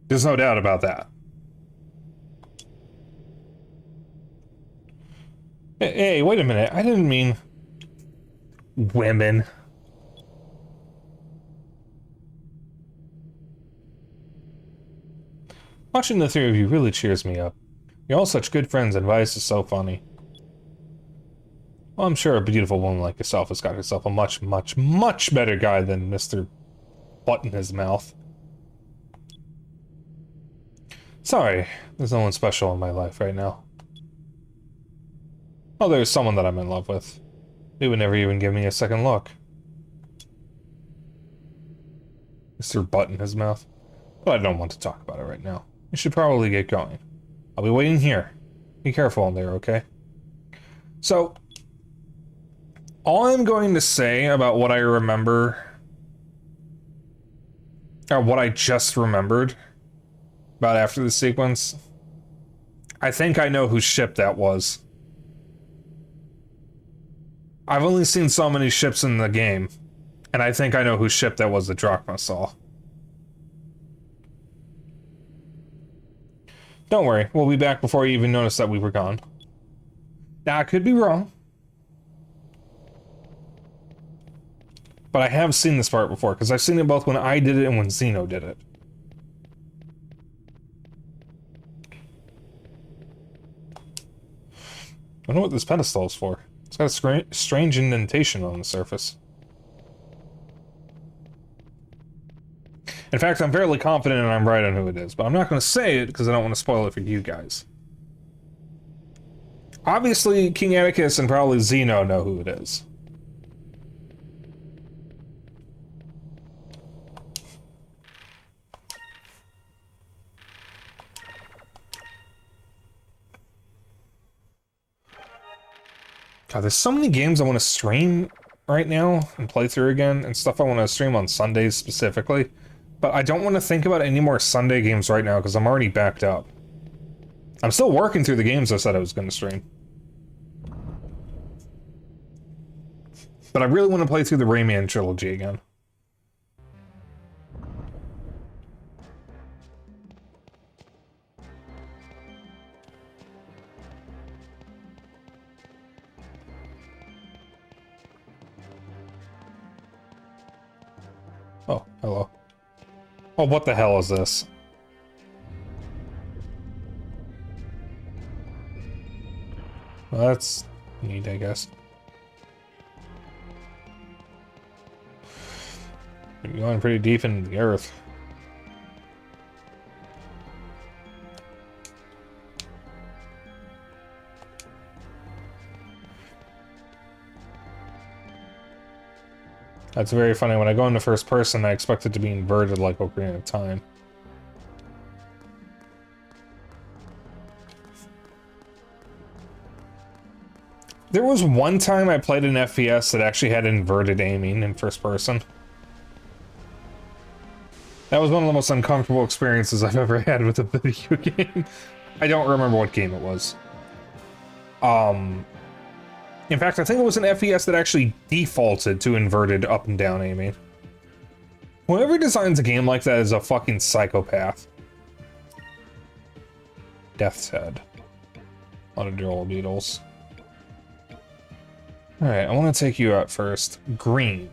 there's no doubt about that. Hey, wait a minute. I didn't mean... women. Watching the three of you really cheers me up. You're all such good friends and Vice is so funny. Well, I'm sure a beautiful woman like yourself has got herself a much, much, much better guy than Mr. Butt in his mouth. Sorry, there's no one special in my life right now. Oh, there's someone that I'm in love with. They would never even give me a second look. Mr. Butt in his mouth. But I don't want to talk about it right now. We should probably get going. I'll be waiting here. Be careful in there, okay? So, all I'm going to say about what I remember, or what I just remembered about after the sequence, I think I know whose ship that was. I've only seen so many ships in the game, and I think I know whose ship that was that Drachma saw. Don't worry, we'll be back before you even notice that we were gone. Now, I could be wrong, but I have seen this part before, because I've seen it both when I did it and when Zeno did it. I wonder what this pedestal is for. It's got a strange indentation on the surface. In fact, I'm fairly confident I'm right on who it is, but I'm not going to say it because I don't want to spoil it for you guys. Obviously, King Atticus and probably Zeno know who it is. God, there's so many games I want to stream right now and play through again, and stuff I want to stream on Sundays specifically. But I don't want to think about any more Sunday games right now because I'm already backed up. I'm still working through the games I said I was going to stream. But I really want to play through the Rayman trilogy again. Oh, hello. Oh, what the hell is this? Well, that's neat, I guess. You're going pretty deep into the earth. That's very funny. When I go into first person, I expect it to be inverted like Ocarina of Time. There was one time I played an FPS that actually had inverted aiming in first person. That was one of the most uncomfortable experiences I've ever had with a video game. I don't remember what game it was. In fact, I think it was an FPS that actually defaulted to inverted up and down aiming. Whoever designs a game like that is a fucking psychopath. Death's Head. A lot of drill beetles. Alright, I want to take you out first. Green.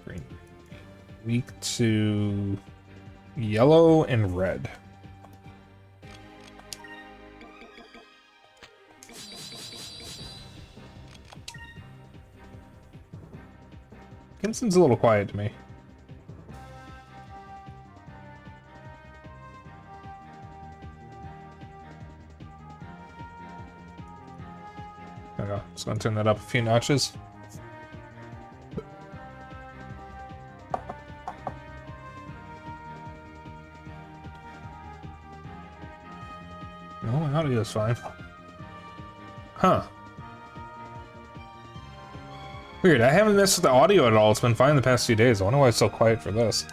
Green. Weak to yellow and red. Kinson's a little quiet to me. Okay, just gonna turn that up a few notches. No, my audio is fine. Huh. Weird, I haven't messed with the audio at all. It's been fine the past few days. I wonder why it's so quiet for this.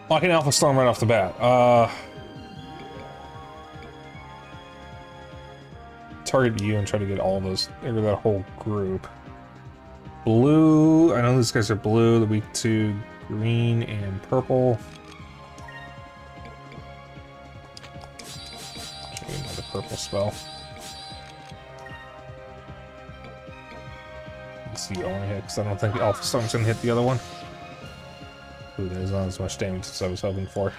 Locking Alpha Storm right off the bat. Target you and try to get all those, or that whole group. Blue, I know these guys are blue, the weak to green and purple. Try to get another purple spell. The only hit, because I don't think the Alpha Storm's gonna hit the other one. Ooh, there's not as much damage as I was hoping for.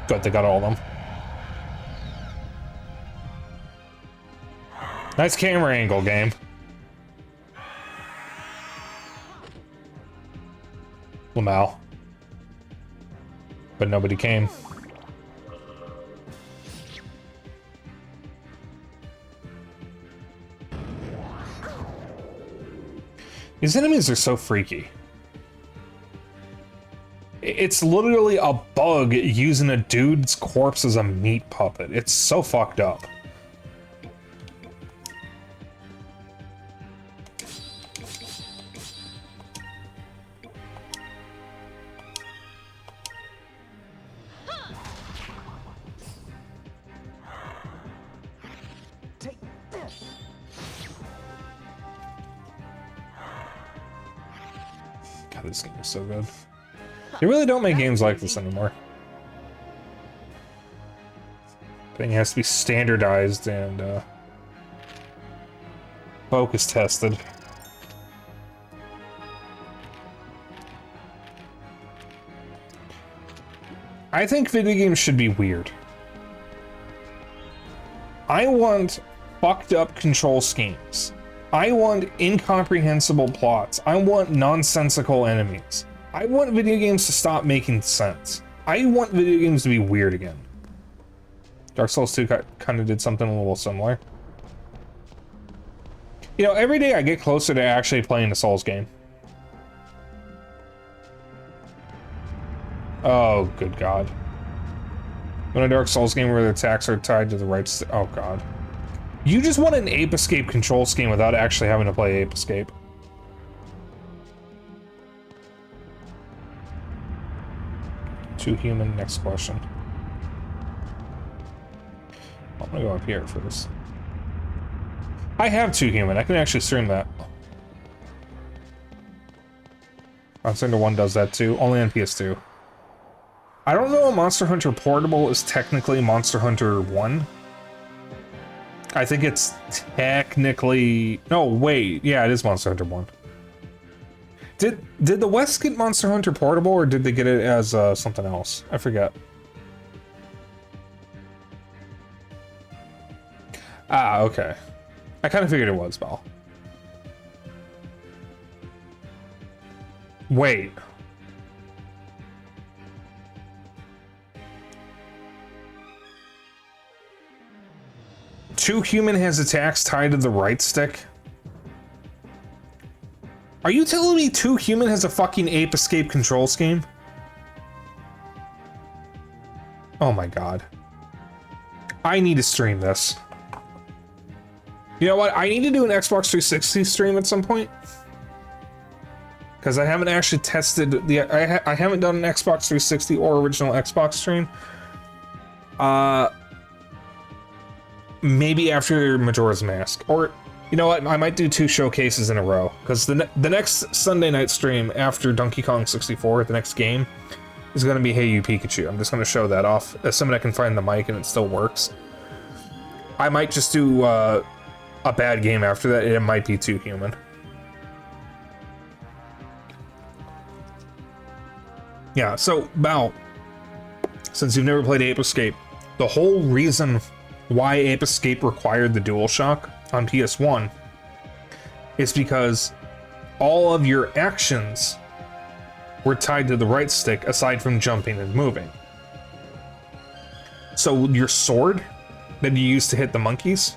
Good, they got all of them. Nice camera angle, game. Lamau. But nobody came. These enemies are so freaky. It's literally a bug using a dude's corpse as a meat puppet. It's so fucked up. This game is so good. They really don't make games like this anymore. Thing has to be standardized and focus tested. I think video games should be weird. I want fucked up control schemes. I want incomprehensible plots. I want nonsensical enemies. I want video games to stop making sense. I want video games to be weird again. Dark Souls 2 kind of did something a little similar. You know, every day I get closer to actually playing a Souls game. Oh, good God. When a Dark Souls game where the attacks are tied to the right oh God. You just want an Ape Escape control scheme without actually having to play Ape Escape. Too human, next question. I'm gonna go up here first. I have Too Human, I can actually stream that. Monster Hunter 1 does that too, only on PS2. I don't know if Monster Hunter Portable is technically Monster Hunter 1. I think it's technically... No, wait. Yeah, it is Monster Hunter 1. Did the West get Monster Hunter Portable, or did they get it as something else? I forget. Ah, okay. I kind of figured it was, Val. Wait. Too Human has attacks tied to the right stick? Are you telling me Too Human has a fucking Ape Escape control scheme? Oh my God. I need to stream this. You know what? I need to do an Xbox 360 stream at some point. Because I haven't actually tested the... I haven't done an Xbox 360 or original Xbox stream. Maybe after Majora's Mask. Or, you know what? I might do 2 showcases in a row. Because the next Sunday night stream after Donkey Kong 64, the next game, is going to be Hey You Pikachu. I'm just going to show that off. Assuming I can find the mic and it still works. I might just do a bad game after that. It might be Too Human. Yeah, so, Bao, since you've never played Ape Escape, the whole reason why Ape Escape required the DualShock on PS1 is because all of your actions were tied to the right stick aside from jumping and moving. So your sword that you used to hit the monkeys,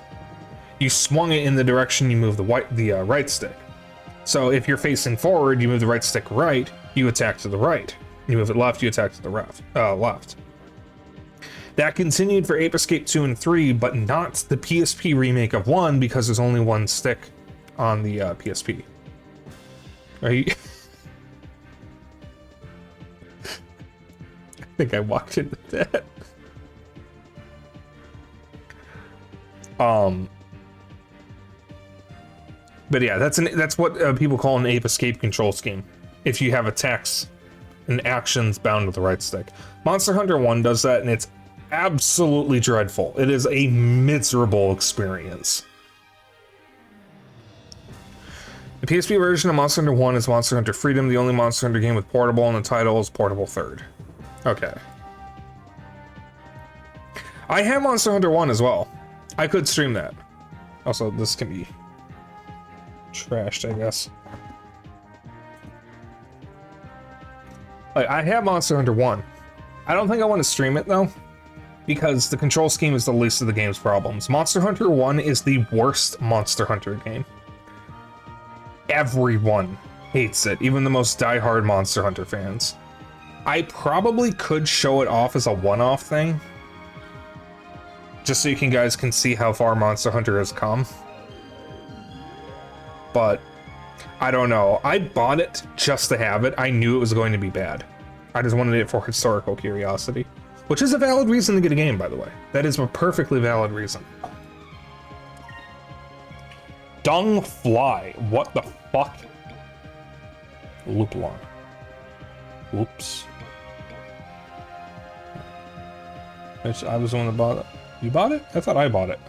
you swung it in the direction you move the right stick. So if you're facing forward, you move the right stick right, you attack to the right. You move it left, you attack to the left. That continued for Ape Escape 2 and 3, but not the PSP remake of 1 because there's only one stick on the PSP. Right? I think I walked into that. But yeah, that's what people call an Ape Escape control scheme. If you have attacks and actions bound to the right stick. Monster Hunter 1 does that, and it's absolutely dreadful. It is a miserable experience. The PSP version of Monster Hunter 1 is Monster Hunter Freedom, the only Monster Hunter game with portable, and the title is Portable Third. Okay. I have Monster Hunter 1 as well. I could stream that. Also, this can be trashed, I guess. Like, I have Monster Hunter 1. I don't think I want to stream it, though, because the control scheme is the least of the game's problems. Monster Hunter 1 is the worst Monster Hunter game. Everyone hates it, even the most diehard Monster Hunter fans. I probably could show it off as a one-off thing, just so you guys can see how far Monster Hunter has come. But I don't know. I bought it just to have it. I knew it was going to be bad. I just wanted it for historical curiosity. Which is a valid reason to get a game, by the way. That is a perfectly valid reason. Dung Fly. What the fuck? Loopalon. Whoops. I was the one that bought it. You bought it? I thought I bought it.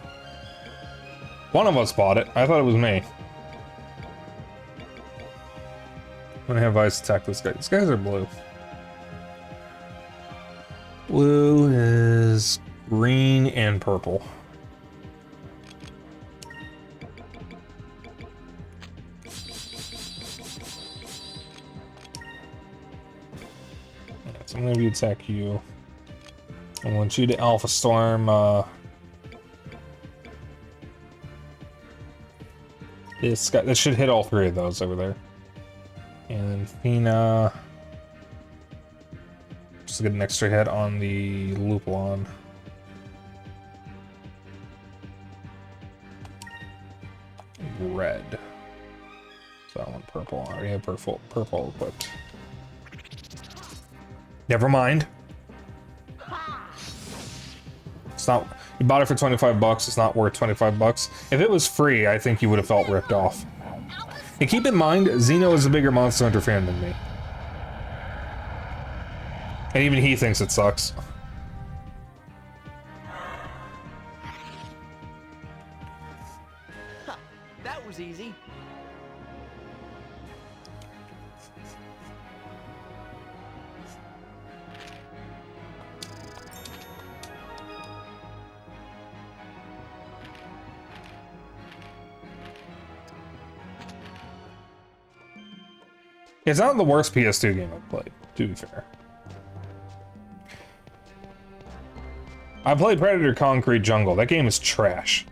One of us bought it. I thought it was me. I'm gonna have Ice attack this guy. These guys are blue. Blue is green and purple. I'm gonna attack you. I want you to Alpha Storm, this guy. That should hit all three of those over there. And Fina. Just get an extra hit on the Lupulon. Red. So I want purple. I already have purple equipped. Never mind. It's not. You bought it for 25 bucks. It's not worth 25 bucks. If it was free, I think you would have felt ripped off. And keep in mind, Xeno is a bigger Monster Hunter fan than me. And even he thinks it sucks. That was easy. It's not the worst PS2 game I've played, to be fair. I played Predator Concrete Jungle. That game is trash.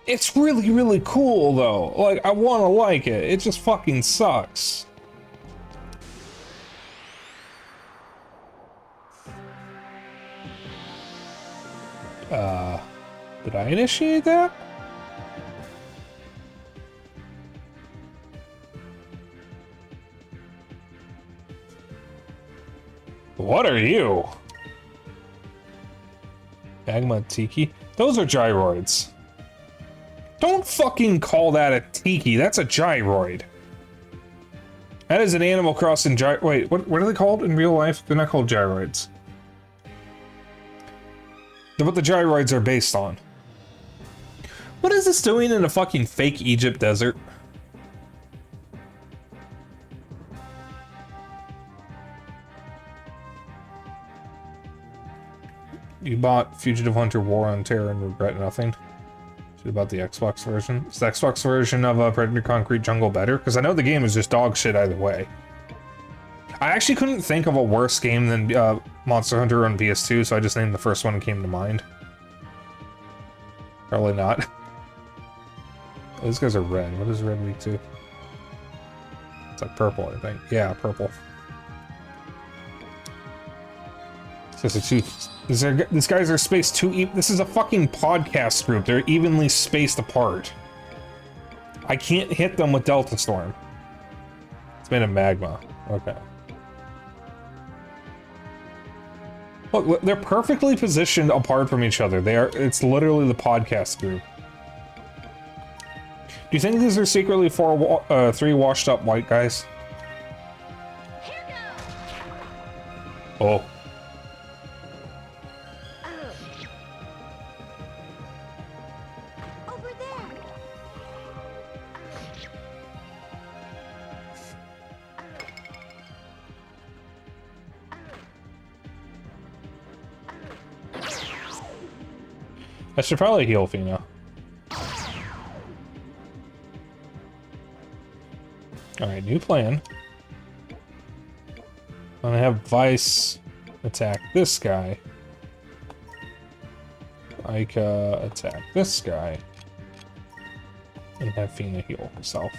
It's really, really cool, though. Like, I want to like it. It just fucking sucks. Did I initiate that? What are you? Magma Tiki? Those are gyroids. Don't fucking call that a tiki. That's a gyroid. That is an Animal Crossing wait, what are they called in real life? They're not called gyroids. They're what the gyroids are based on. What is this doing in a fucking fake Egypt desert? You bought Fugitive Hunter War on Terror and regret nothing. Should have bought the Xbox version. Is the Xbox version of Predator Concrete Jungle better? Because I know the game is just dog shit either way. I actually couldn't think of a worse game than Monster Hunter on PS2, so I just named the first one that came to mind. Probably not. Oh, these guys are red. What is red weak to? It's like purple, I think. Yeah, purple. These guys are spaced too. This is a fucking podcast group. They're evenly spaced apart. I can't hit them with Delta Storm. It's made of magma. Okay. Look, they're perfectly positioned apart from each other. They are. It's literally the podcast group. Do you think these are secretly three washed up white guys? Oh. I should probably heal Fina. Alright, new plan. I'm gonna have Vice attack this guy. Ica attack this guy. And have Fina heal herself.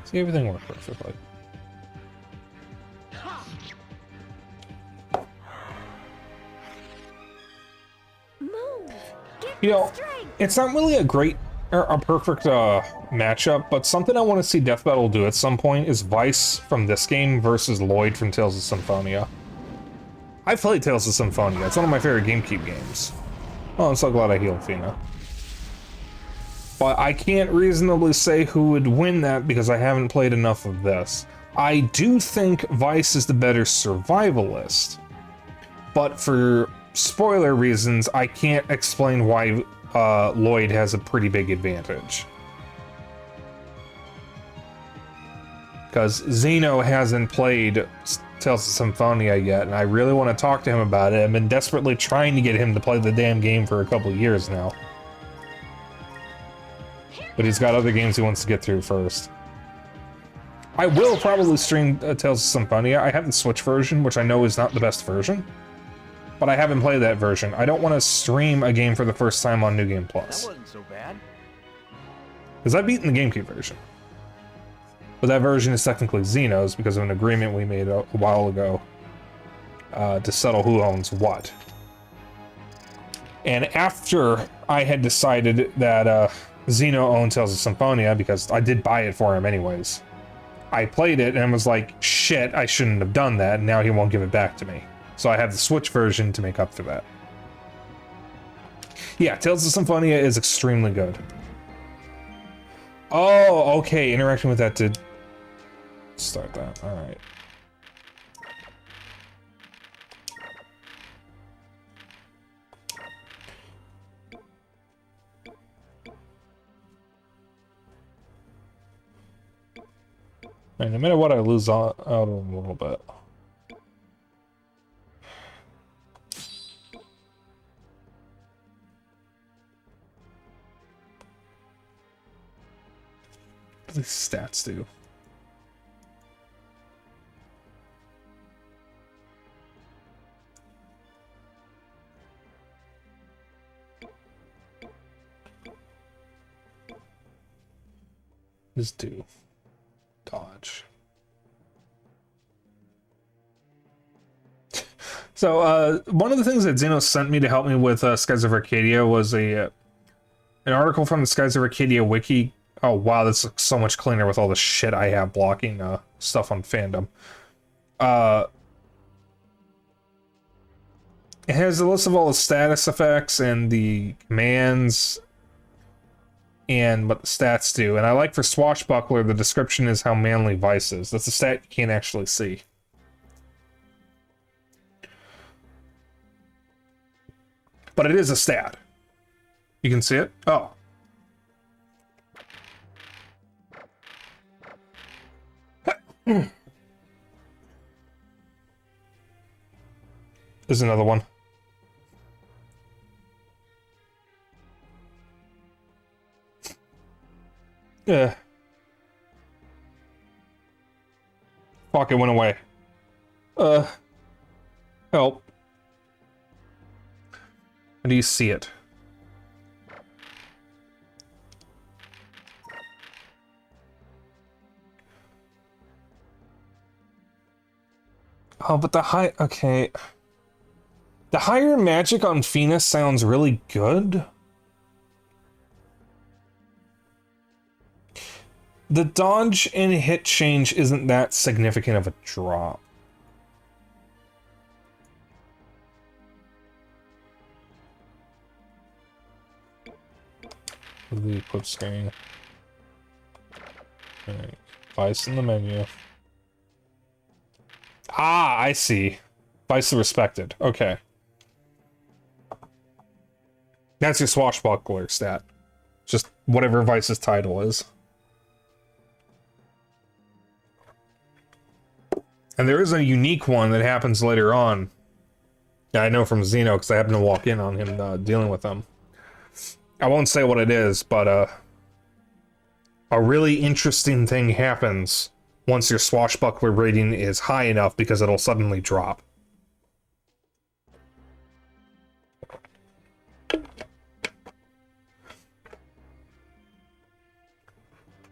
See, everything worked perfectly. You know, it's not really a great or a perfect matchup, but something I want to see Death Battle do at some point is Vice from this game versus Lloyd from Tales of Symphonia. I've played Tales of Symphonia. It's one of my favorite GameCube games. Oh, I'm so glad I healed Fina. But I can't reasonably say who would win that because I haven't played enough of this. I do think Vice is the better survivalist, but for spoiler reasons, I can't explain why Lloyd has a pretty big advantage. Because Xeno hasn't played Tales of Symphonia yet, and I really want to talk to him about it. I've been desperately trying to get him to play the damn game for a couple of years now. Here but he's got other games he wants to get through first. I will probably stream Tales of Symphonia. I have the Switch version, which I know is not the best version, but I haven't played that version. I don't want to stream a game for the first time on New Game That Plus. wasn't so bad. Because I've beaten the GameCube version. But that version is technically Xeno's because of an agreement we made a while ago to settle who owns what. And after I had decided that Xeno owned Tales of Symphonia, because I did buy it for him anyways, I played it and was like, shit, I shouldn't have done that, and now he won't give it back to me. So I have the Switch version to make up for that. Yeah, Tales of Symphonia is extremely good. Oh, okay, interacting with that did start that, alright. And no matter what, I lose out a little bit. What do these stats do? Just do dodge. So, one of the things that Xeno sent me to help me with Skies of Arcadia was an article from the Skies of Arcadia wiki. Oh wow, this looks so much cleaner with all the shit I have blocking stuff on fandom. It has a list of all the status effects and the commands and what the stats do. And I like for Swashbuckler, the description is how manly Vice is. That's a stat you can't actually see. But it is a stat. You can see it? Oh. There's another one. Yeah. Fuck, it went away. Help. How do you see it? Oh, but the high... Okay. The higher magic on Phoenix sounds really good. The dodge and hit change isn't that significant of a drop. The equip screen. Alright. Vice in the menu. Ah, I see. Vice respected. Okay. That's your Swashbuckler stat. Just whatever Vice's title is. And there is a unique one that happens later on. Yeah, I know from Xeno because I happened to walk in on him dealing with them. I won't say what it is, but a really interesting thing happens once your Swashbuckler rating is high enough because it'll suddenly drop.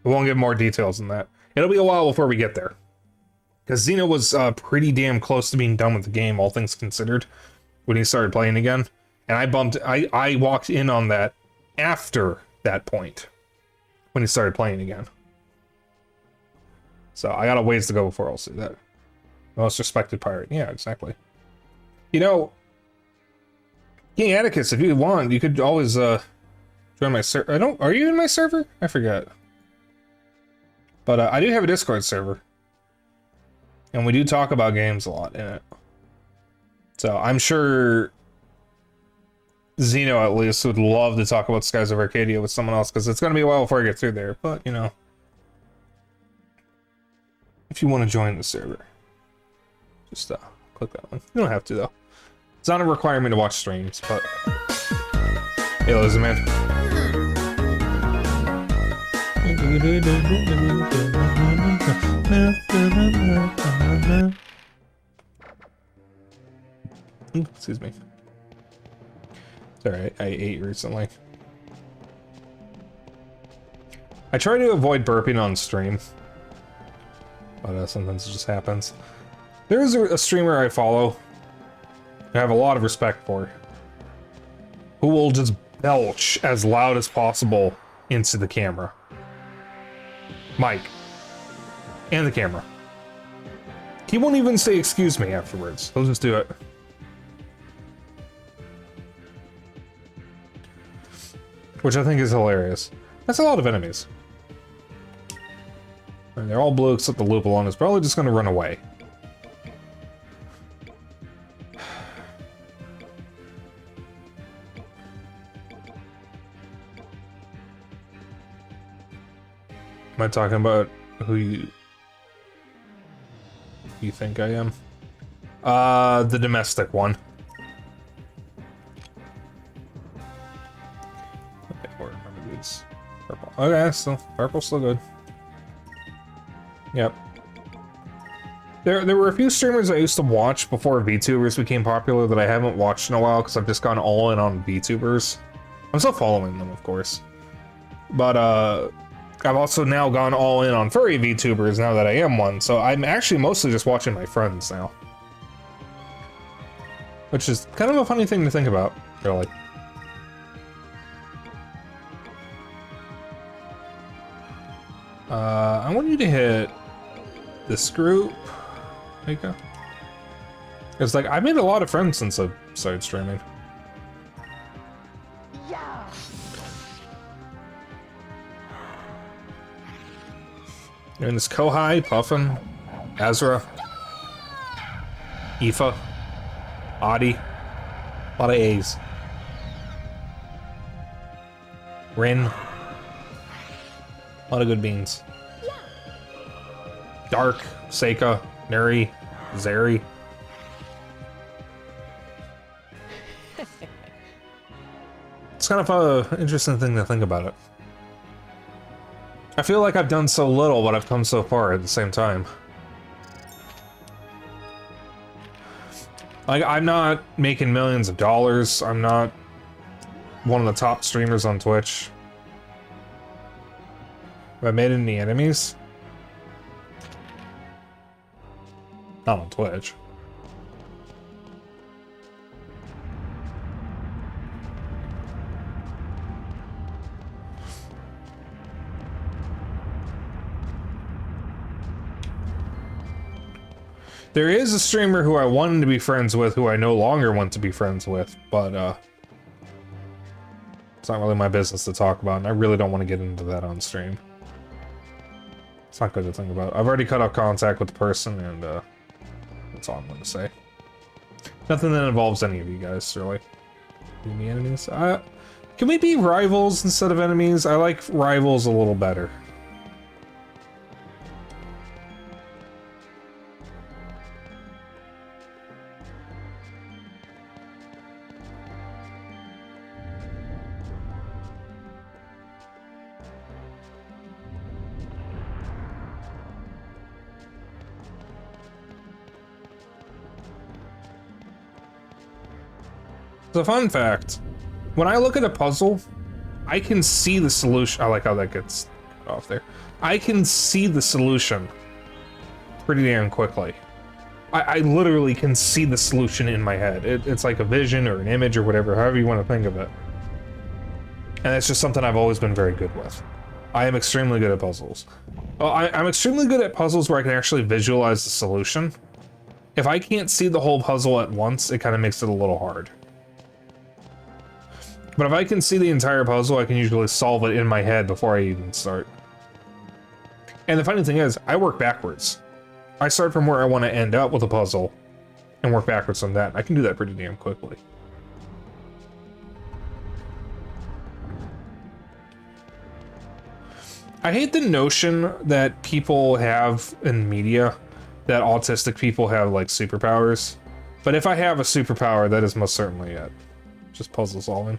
We won't give more details than that. It'll be a while before we get there. Because Xeno was pretty damn close to being done with the game, all things considered, when he started playing again. And I walked in on that after that point, when he started playing again. So I got a ways to go before I'll see that. Most respected pirate. Yeah, exactly. You know, King Atticus, if you want, you could always join my server. Are you in my server? I forget. But I do have a Discord server. And we do talk about games a lot in it. So I'm sure Xeno, at least, would love to talk about Skies of Arcadia with someone else, because it's going to be a while before I get through there. But, you know, if you want to join the server, just click that one. You don't have to, though. It's not a requirement to watch streams, but... Hey, listen, man. Excuse me. Sorry, I ate recently. I try to avoid burping on stream, but sometimes it just happens. There is a streamer I follow, I have a lot of respect for, who will just belch as loud as possible into the camera. Mike. And the camera. He won't even say excuse me afterwards. He'll just do it. Which I think is hilarious. That's a lot of enemies. And they're all blue except the Lupulon is probably just gonna run away. Am I talking about who you think I am? The domestic one. Okay, or remember these. Purple. Okay, still purple's still good. Yep. There were a few streamers I used to watch before VTubers became popular that I haven't watched in a while because I've just gone all in on VTubers. I'm still following them, of course. But I've also now gone all in on furry VTubers now that I am one, so I'm actually mostly just watching my friends now. Which is kind of a funny thing to think about, really. I want you to hit this group, Mika. It's like, I made a lot of friends since I started streaming. Yeah. And this Kohai, Puffin, Azra, Aoife, Adi, a lot of A's. Rin, a lot of good beans. Dark, Seika, Neri, Zeri. It's kind of an interesting thing to think about it. I feel like I've done so little, but I've come so far at the same time. Like, I'm not making millions of dollars. I'm not one of the top streamers on Twitch. Have I made any enemies? Not on Twitch. There is a streamer who I wanted to be friends with who I no longer want to be friends with, but it's not really my business to talk about, and I really don't want to get into that on stream. It's not good to think about. I've already cut off contact with the person, and that's all I'm going to say. Nothing that involves any of you guys, really. Any enemies? Can we be rivals instead of enemies? I like rivals a little better. The fun fact, when I look at a puzzle, I can see the solution. I like how that gets cut off there. I can see the solution pretty damn quickly. I literally can see the solution in my head. It's like a vision or an image or whatever, however you want to think of it. And it's just something I've always been very good with. I am extremely good at puzzles. Well, I'm extremely good at puzzles where I can actually visualize the solution. If I can't see the whole puzzle at once, it kind of makes it a little hard. But if I can see the entire puzzle, I can usually solve it in my head before I even start. And the funny thing is, I work backwards. I start from where I want to end up with a puzzle, and work backwards from that. I can do that pretty damn quickly. I hate the notion that people have in media that autistic people have, like, superpowers. But if I have a superpower, that is most certainly it. Just puzzle solving.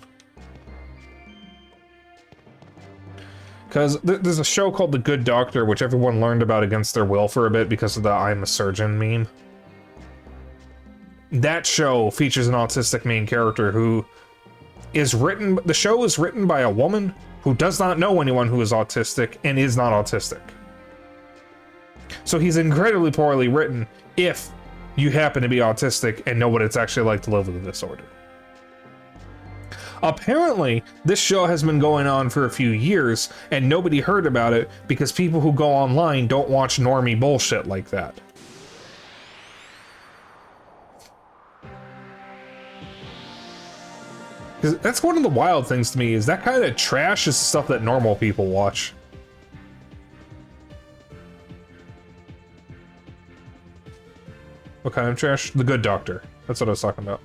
Because there's a show called The Good Doctor, which everyone learned about against their will for a bit because of the I'm a surgeon meme. That show features an autistic main character who is written... The show is written by a woman who does not know anyone who is autistic and is not autistic. So he's incredibly poorly written if you happen to be autistic and know what it's actually like to live with a disorder. Apparently, this show has been going on for a few years, and nobody heard about it because people who go online don't watch normie bullshit like that. Because that's one of the wild things to me, is that kind of trash is stuff that normal people watch. What kind of trash? The Good Doctor. That's what I was talking about.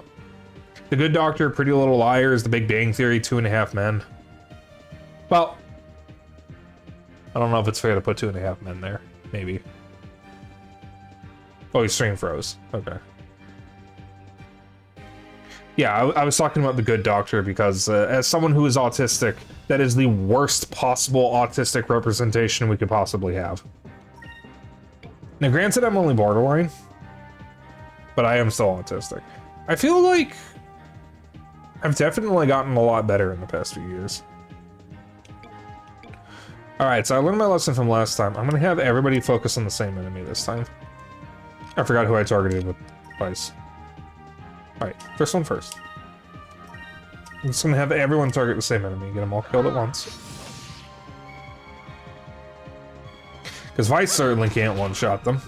The Good Doctor, Pretty Little Liars, The Big Bang Theory, 2.5 Men. Well, I don't know if it's fair to put 2.5 Men there. Maybe. Oh, your stream froze. Okay. Yeah, I was talking about The Good Doctor because as someone who is autistic, that is the worst possible autistic representation we could possibly have. Now, granted, I'm only borderline, but I am still autistic. I feel like I've definitely gotten a lot better in the past few years. Alright, so I learned my lesson from last time. I'm gonna have everybody focus on the same enemy this time. I forgot who I targeted with twice. Alright, first one first. I'm just gonna have everyone target the same enemy, get them all killed at once. Because Vice certainly can't one-shot them.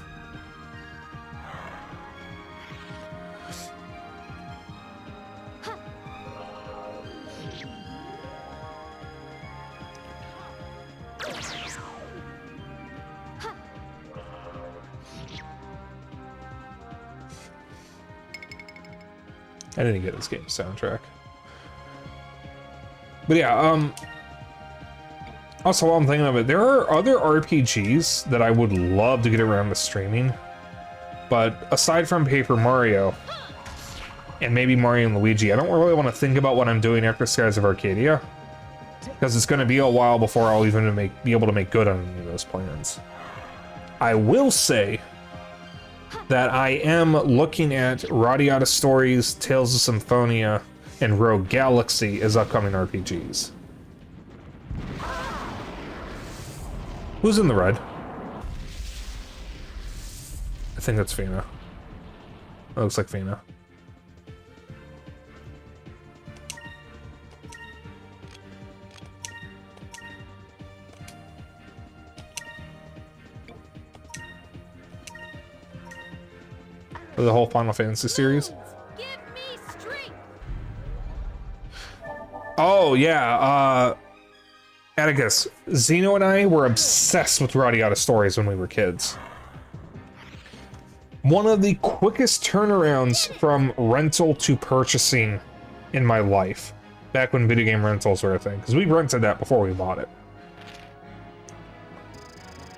I didn't get this game's soundtrack. But yeah, also while I'm thinking of it, there are other RPGs that I would love to get around to streaming. But aside from Paper Mario, and maybe Mario and Luigi, I don't really want to think about what I'm doing after Skies of Arcadia. Because it's going to be a while before I'll even be able to make good on any of those plans. I will say that I am looking at Radiata Stories, Tales of Symphonia, and Rogue Galaxy as upcoming RPGs. Who's in the red? I think that's Fina. That looks like Fina. The whole Final Fantasy series. Give me strength. Oh yeah, Atticus, Zeno and I were obsessed with Radiata Stories when we were kids. One of the quickest turnarounds from rental to purchasing in my life, back when video game rentals were a thing, because we rented that before we bought it.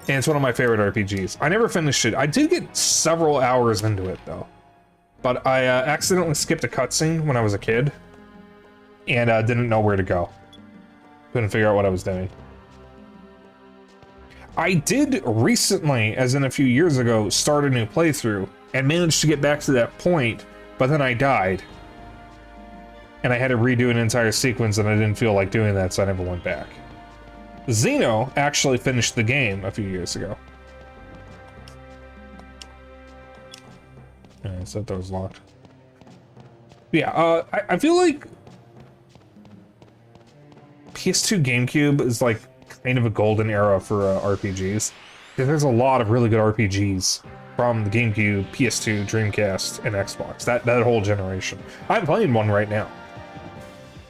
And it's one of my favorite RPGs. I never finished it. I did get several hours into it, though. But I accidentally skipped a cutscene when I was a kid. And didn't know where to go. Couldn't figure out what I was doing. I did recently, as in a few years ago, start a new playthrough. And managed to get back to that point, but then I died. And I had to redo an entire sequence, and I didn't feel like doing that, so I never went back. Zeno actually finished the game a few years ago. Yeah, so that was locked. Yeah, I feel like PS2 GameCube is like kind of a golden era for RPGs. There's a lot of really good RPGs from the GameCube, PS2, Dreamcast, and Xbox. That whole generation. I'm playing one right now.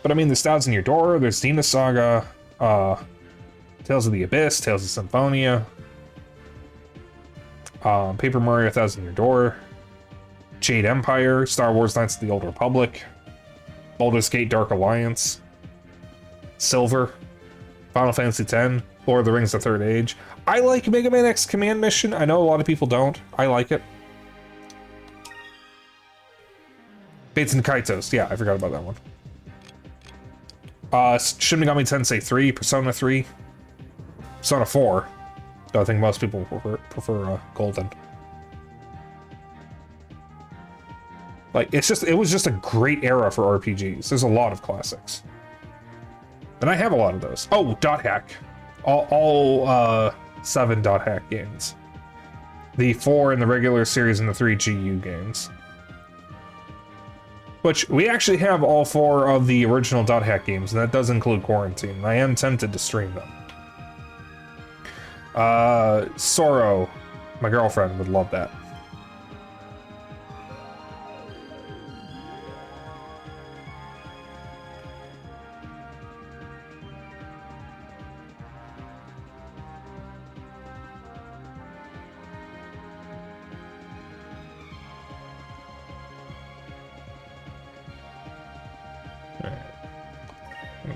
But I mean, there's Thousand Year Door, there's Xena Saga, Tales of the Abyss, Tales of Symphonia, Paper Mario Thousand Year Door, Jade Empire, Star Wars Knights of the Old Republic, Baldur's Gate Dark Alliance, Silver, Final Fantasy X, Lord of the Rings The Third Age. I like Mega Man X Command Mission. I know a lot of people don't. I like it. Bates and Kaitos. Yeah, I forgot about that one. Shin Megami Tensei 3, Persona 3. Son of 4. So I think most people prefer Golden. Like, it was just a great era for RPGs. There's a lot of classics. And I have a lot of those. Oh, Dot Hack. All 7 Dot Hack games. The 4 in the regular series and the 3 GU games. Which, we actually have all 4 of the original Dot Hack games, and that does include Quarantine. I am tempted to stream them. Sorrow, my girlfriend, would love that.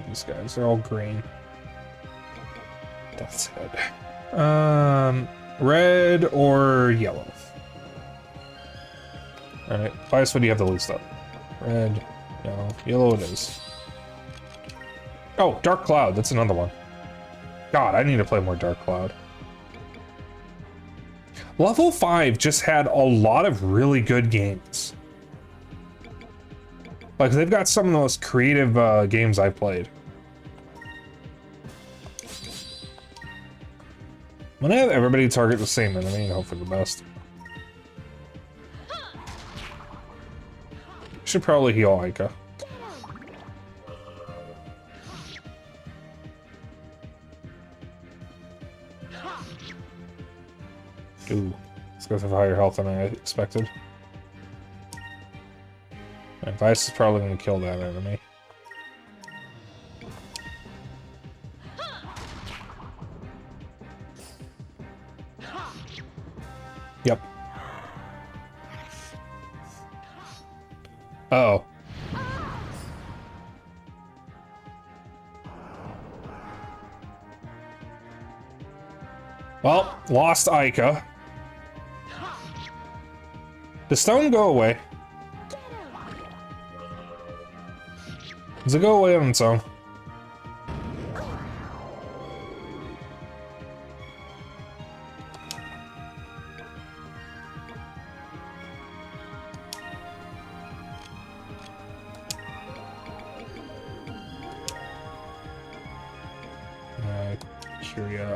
These guys are all green. That's it. Red or yellow? Alright, Vice, what do you have the least of? Red, yellow it is. Oh, Dark Cloud, that's another one. God, I need to play more Dark Cloud. Level 5 just had a lot of really good games. Like, they've got some of the most creative games I've played. I'm gonna have everybody target the same enemy and hope for the best. Should probably heal Aika. Ooh, this guy's have higher health than I expected. My Vice is probably gonna kill that enemy. Yep. Uh-oh. Well, lost Aika. The stone go away? Does it go away on its own?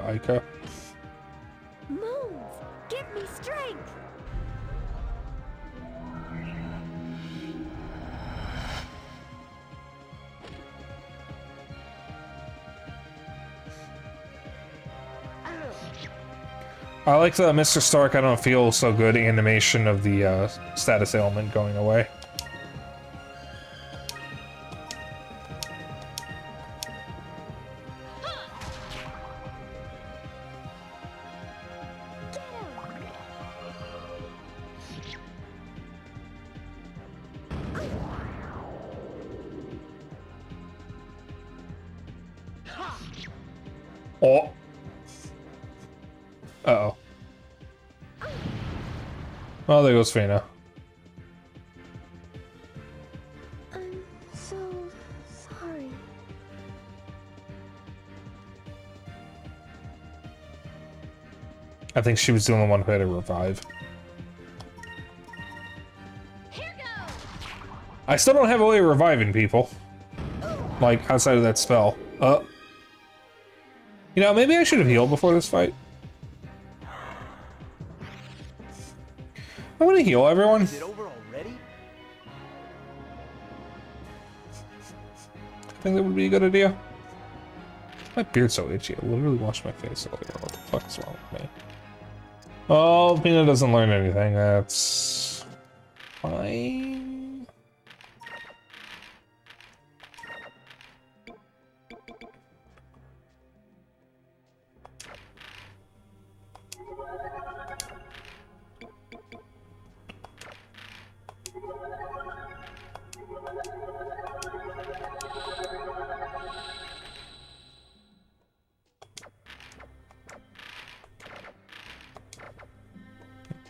Aika. Move! Give me strength! I like the Mr. Stark, I don't feel so good animation of the status ailment going away. Oh. Uh-oh. Oh, there goes Fina. I'm so sorry. I think she was the only one who had to revive. Here goes! I still don't have a way of reviving people. Like, outside of that spell. You know, maybe I should have healed before this fight. I want to heal everyone. Is it over already? I think that would be a good idea. My beard's so itchy. I literally washed my face earlier. What the fuck is wrong with me? Oh, Pina doesn't learn anything. That's fine.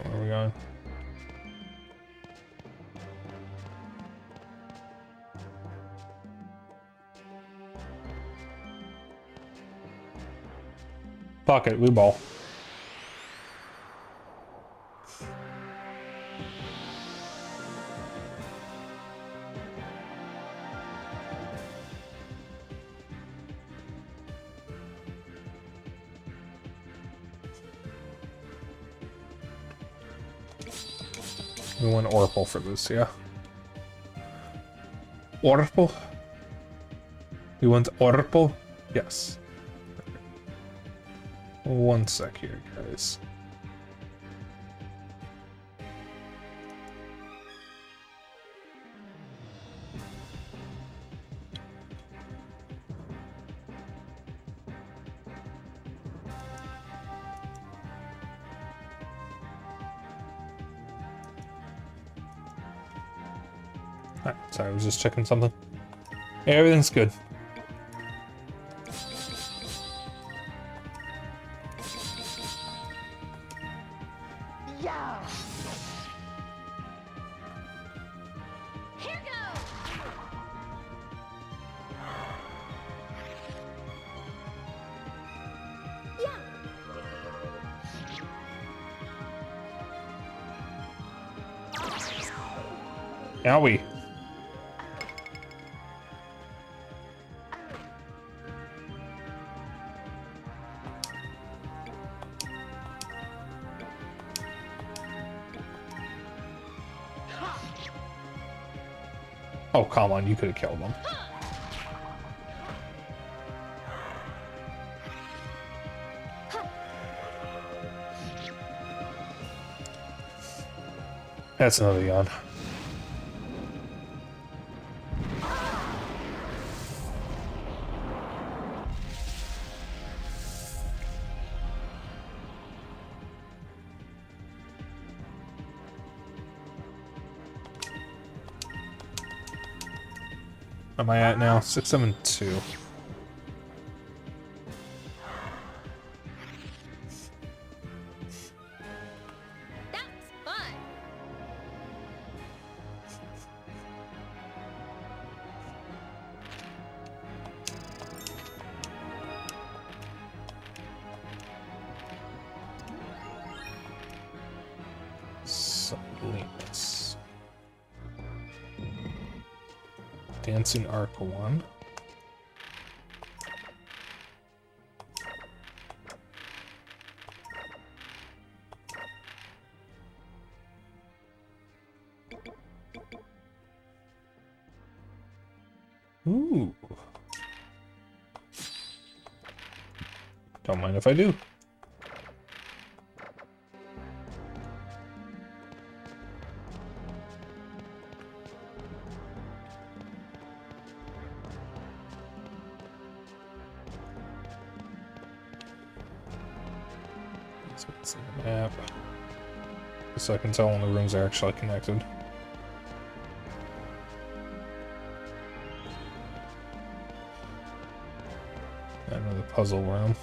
Where are we going? Fuck it, we ball. We went Oracle for this, yeah. Oracle? We went Oracle? Yes. One sec here, guys. Sorry, I was just checking something. Everything's good. Yeah. Here goes! Yeah! Owie. Oh, come on, you could have killed him. That's another yawn. Am I at now? 672. That was fun! Sublinks. Dancing Arc 1. Ooh. Don't mind if I do. So it's the map. So I can tell when the rooms are actually connected. Another puzzle room.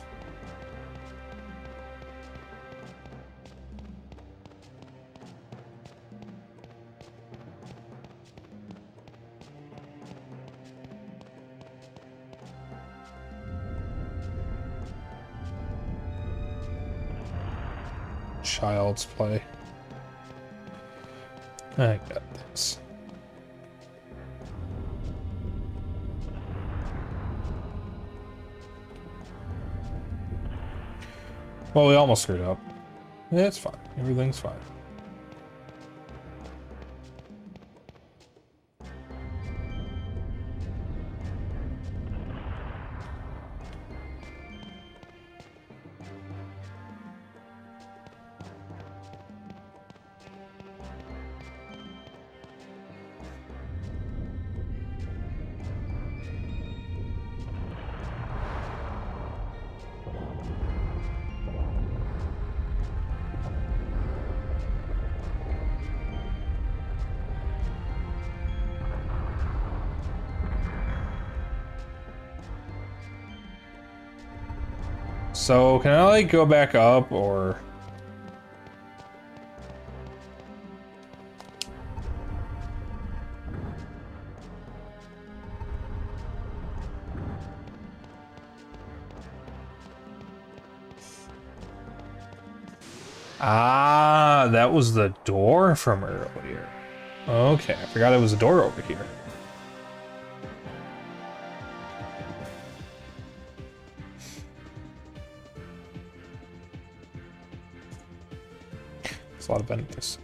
Child's Play. I got this. Well, we almost screwed up. Yeah, it's fine. Everything's fine. So, can I, like, go back up, or... Ah, that was the door from earlier. Okay, I forgot it was a door over here. There's a lot of benefits.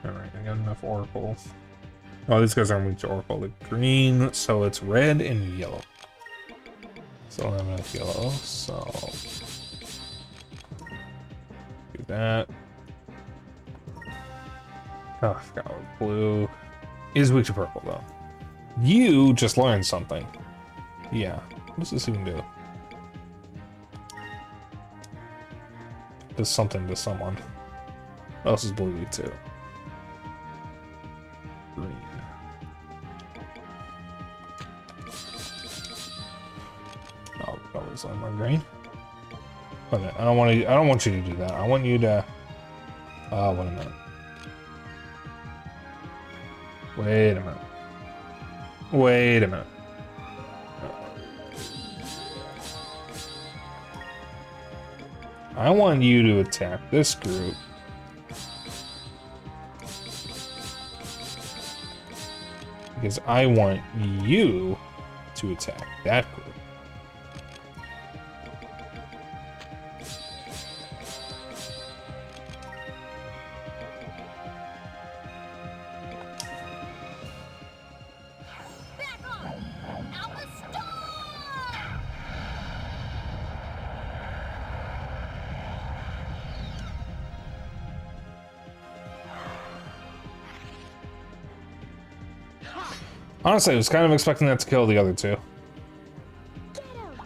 Alright, I got enough Oracle. Oh, these guys aren't weak to Oracle. They're green, so it's red and yellow. So I don't have enough yellow, so... do that. Oh, I forgot what blue is weak to purple, though. You just learned something. Yeah. What does this even do? Does something to someone. What else is blue weak to? Green. Oh, always like more green. Okay, I don't want you to do that. I want you to. Wait a minute. Wait a minute. Wait a minute. I want you to attack this group. Because I want you to attack that group. Back off! Alpha Storm! Honestly, I was kind of expecting that to kill the other two. Get him!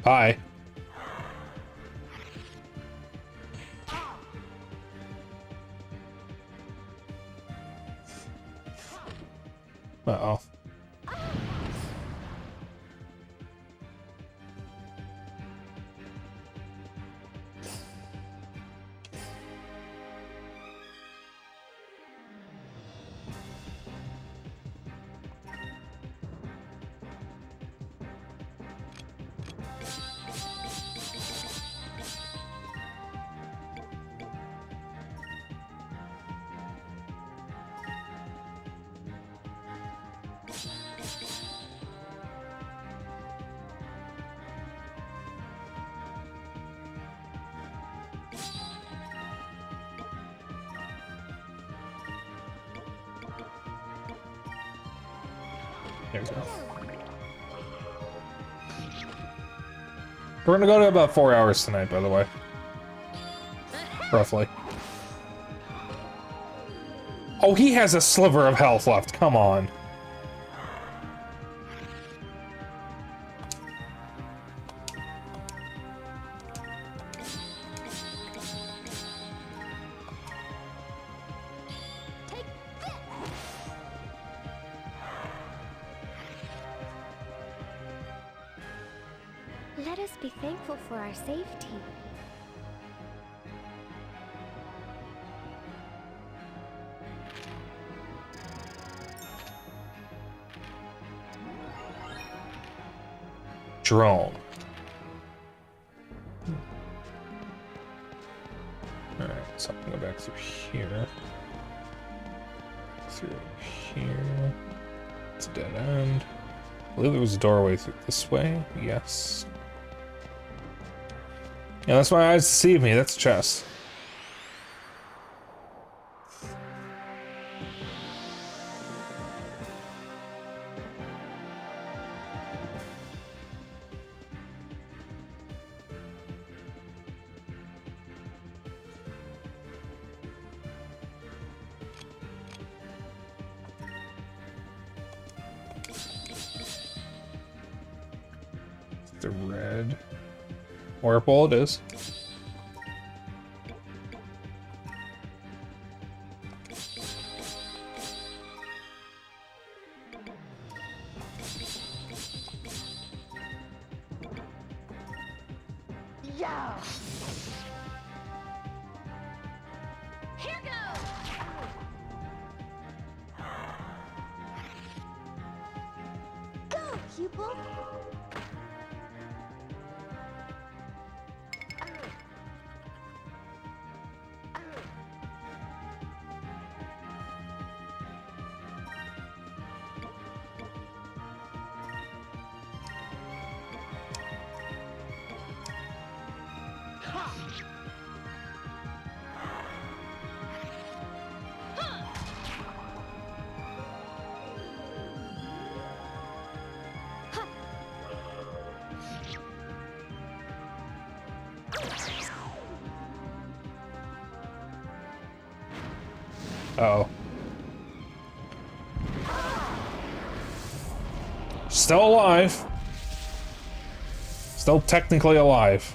Hi. Uh-oh. There we go. We're gonna go to about 4 hours tonight, by the way. Roughly. Oh, he has a sliver of health left. Come on. Let us be thankful for our safety. Drone. Alright, so I'm gonna go back through here. Through here. It's a dead end. I believe there was a doorway through this way. Yes. Yeah, that's my eyes deceive me. That's a chest. The red. Purple it is. Here goes! Go, pupil! Uh-oh. Still alive. Still technically alive.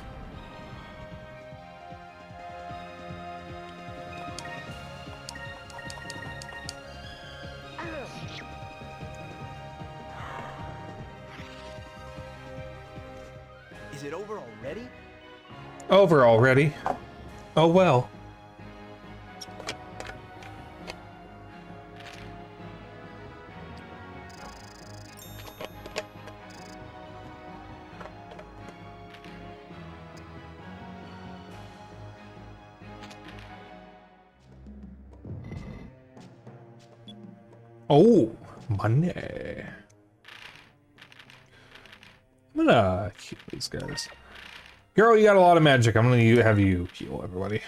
Is it over already? Over already. Oh well. Oh, money. I'm gonna heal these guys. Girl, you got a lot of magic. I'm gonna have you heal everybody.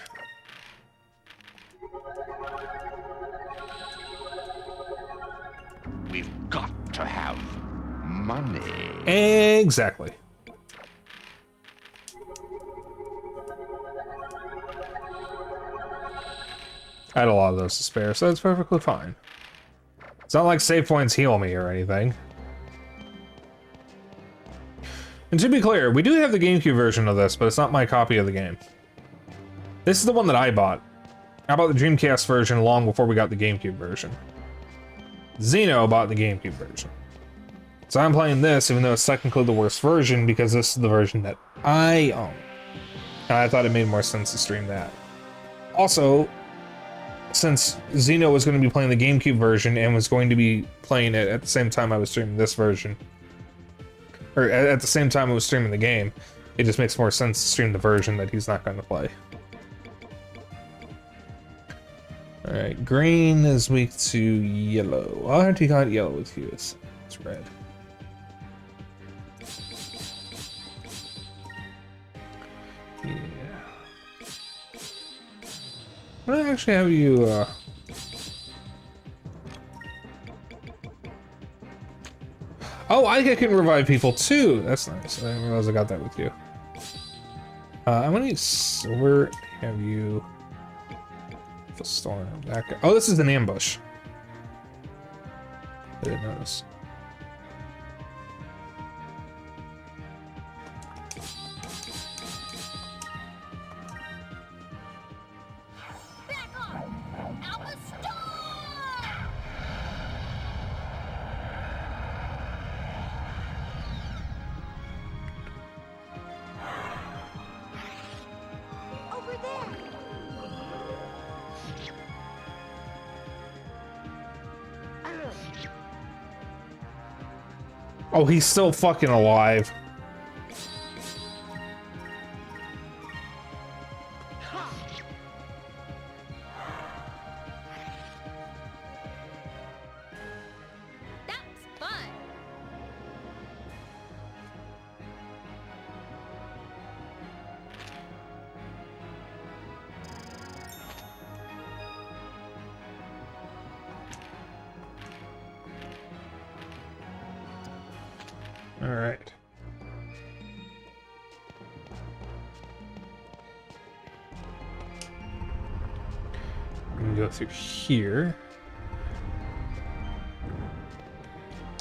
We've got to have money. Exactly. I had a lot of those to spare, so that's perfectly fine. It's not like save points heal me or anything. And to be clear, we do have the GameCube version of this, but it's not my copy of the game. This is the one that I bought. I bought the Dreamcast version long before we got the GameCube version. Zeno bought the GameCube version. So I'm playing this, even though it's technically the worst version, because this is the version that I own. And I thought it made more sense to stream that. Also, since Zeno was going to be playing the GameCube version and was going to be playing it at the same time I was streaming this version, or at the same time I was streaming the game, it just makes more sense to stream the version that he's not going to play. Alright, green is weak to yellow. I already got yellow with you. It's red. Yeah. I'm gonna actually have you, Oh, I can revive people too! That's nice. I didn't realize I got that with you. I'm gonna use silver, have you... The storm. Oh, this is an ambush. I didn't notice. Back off! Alpha Storm! Over there! Oh, he's still fucking alive. That was fun! All right. We can go through here.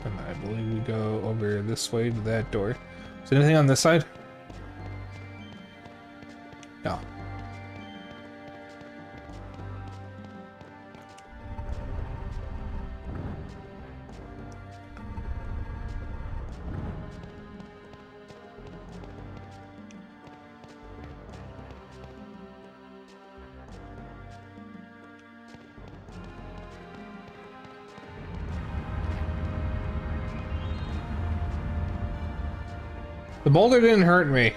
And I believe we go over this way to that door. Is there anything on this side? No. The boulder didn't hurt me.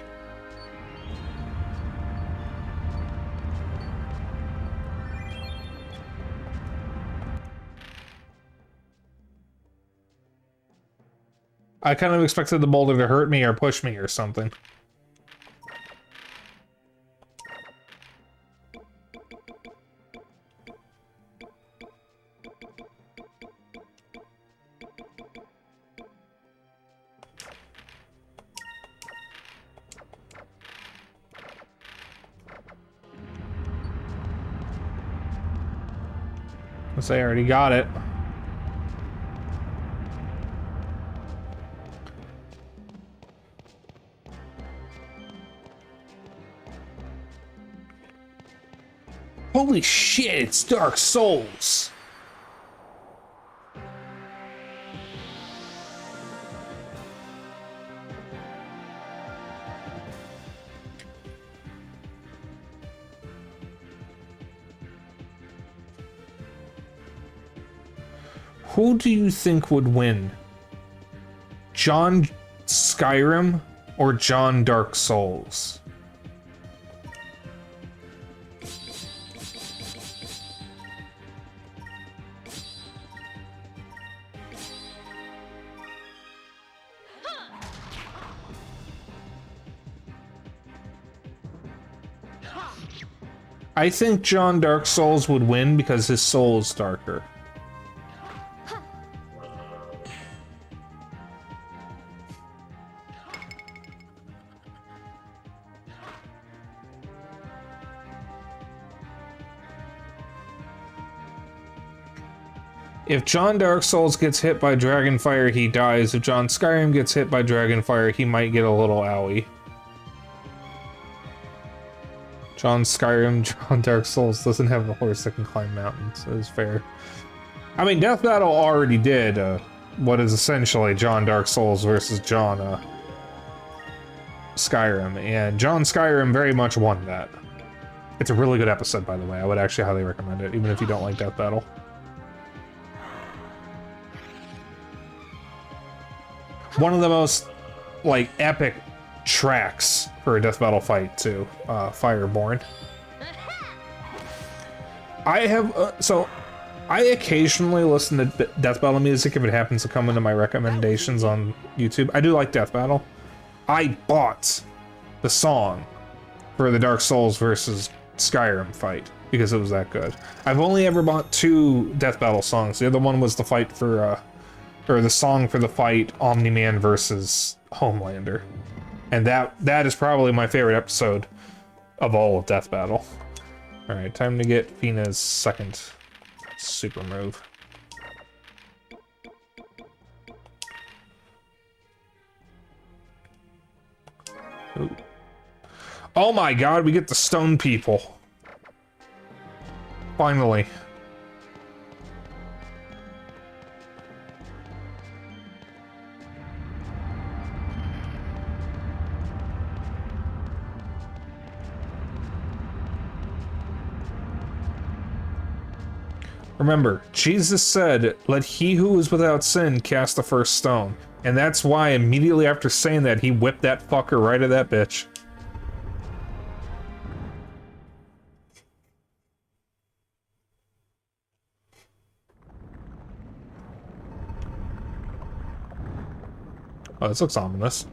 I kind of expected the boulder to hurt me or push me or something. Let's say I already got it. Holy shit, it's Dark Souls. Who do you think would win? John Skyrim or John Dark Souls? I think John Dark Souls would win because his soul is darker. If John Dark Souls gets hit by Dragonfire, he dies. If John Skyrim gets hit by Dragonfire, he might get a little owie. John Skyrim, John Dark Souls doesn't have a horse that can climb mountains. It is fair. I mean, Death Battle already did what is essentially John Dark Souls versus John Skyrim, and John Skyrim very much won that. It's a really good episode, by the way. I would actually highly recommend it, even if you don't like Death Battle. One of the most, like, epic tracks for a Death Battle fight, too. Fireborn. I have, I occasionally listen to Death Battle music if it happens to come into my recommendations on YouTube. I do like Death Battle. I bought the song for the Dark Souls versus Skyrim fight because it was that good. I've only ever bought 2 Death Battle songs. The other one was the fight for, or the song for the fight Omni-Man versus Homelander. And that is probably my favorite episode of all of Death Battle. Alright, time to get Fina's second super move. Ooh. Oh my god, we get the stone people. Finally. Remember, Jesus said, "Let he who is without sin cast the first stone." And that's why immediately after saying that, he whipped that fucker right at that bitch. Oh, this looks ominous.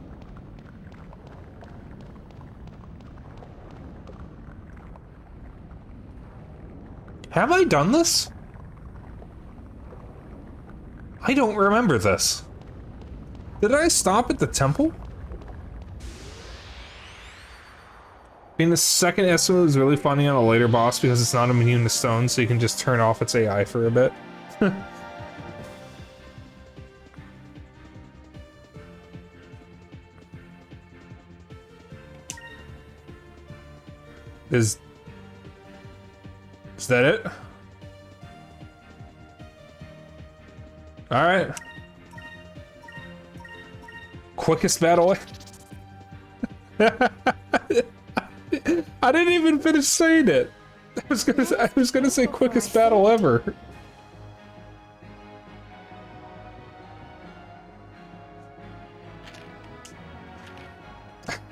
Have I done this? I don't remember this. Did I stop at the temple? Being the second S move is really funny on a later boss because it's not immune to stone, so you can just turn off its AI for a bit. Is that it? Alright. Quickest battle. I didn't even finish saying it. I was gonna say quickest battle ever.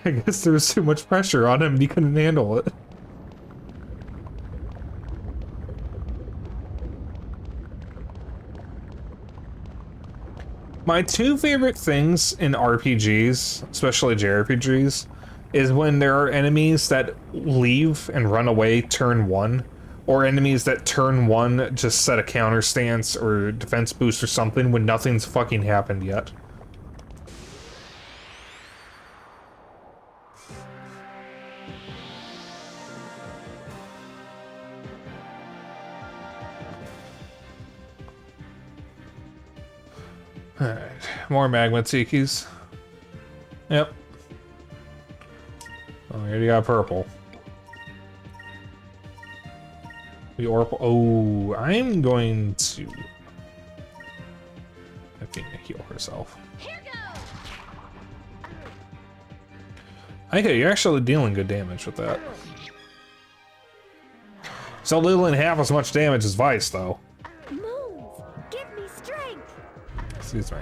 I guess there was too much pressure on him and he couldn't handle it. My two favorite things in RPGs, especially JRPGs, is when there are enemies that leave and run away turn one, or enemies that turn one just set a counter stance or defense boost or something when nothing's fucking happened yet. Alright, more magma tikis. Yep. Oh, we already got purple. The Oracle. Oh, I'm going to. I think heal herself. Here goes. Okay, you're actually dealing good damage with that. Still dealing half as much damage as Vice, though. Moons, give me strength. Excuse me.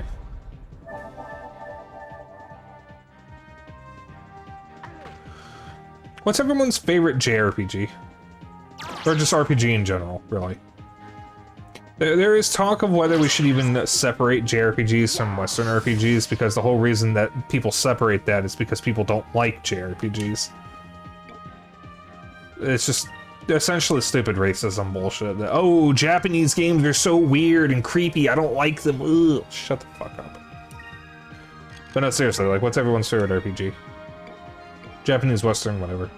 What's everyone's favorite JRPG? Or just RPG in general, really? There is talk of whether we should even separate JRPGs from Western RPGs, because the whole reason that people separate that is because people don't like JRPGs. It's just essentially stupid racism bullshit. Oh, Japanese games are so weird and creepy, I don't like them. Ugh, shut the fuck up. But no, seriously, like, what's everyone's favorite RPG? Japanese, Western, whatever.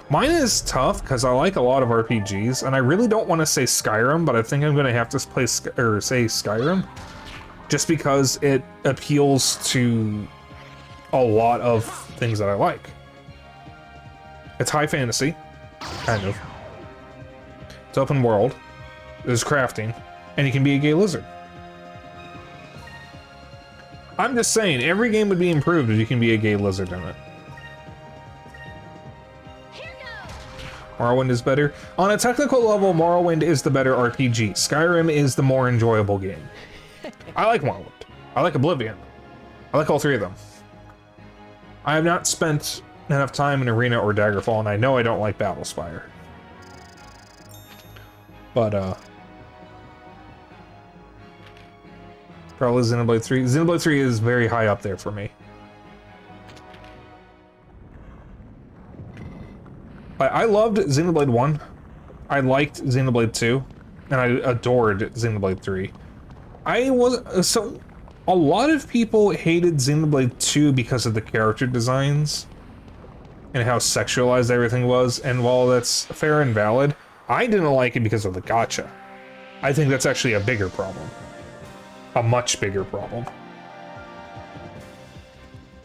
Mine is tough because I like a lot of RPGs, and I really don't want to say Skyrim, but I think I'm going to have to say Skyrim, just because it appeals to a lot of things that I like. It's high fantasy, kind of. It's open world, there's crafting, and you can be a gay lizard. I'm just saying, every game would be improved if you can be a gay lizard in it. Morrowind is better. On a technical level, Morrowind is the better RPG. Skyrim is the more enjoyable game. I like Morrowind. I like Oblivion. I like all three of them. I have not spent enough time in Arena or Daggerfall, and I know I don't like Battlespire. But, probably Xenoblade 3. Xenoblade 3 is very high up there for me. I loved Xenoblade 1, I liked Xenoblade 2, and I adored Xenoblade 3. So, a lot of people hated Xenoblade 2 because of the character designs and how sexualized everything was, and while that's fair and valid, I didn't like it because of the gacha. I think that's actually a bigger problem. A much bigger problem.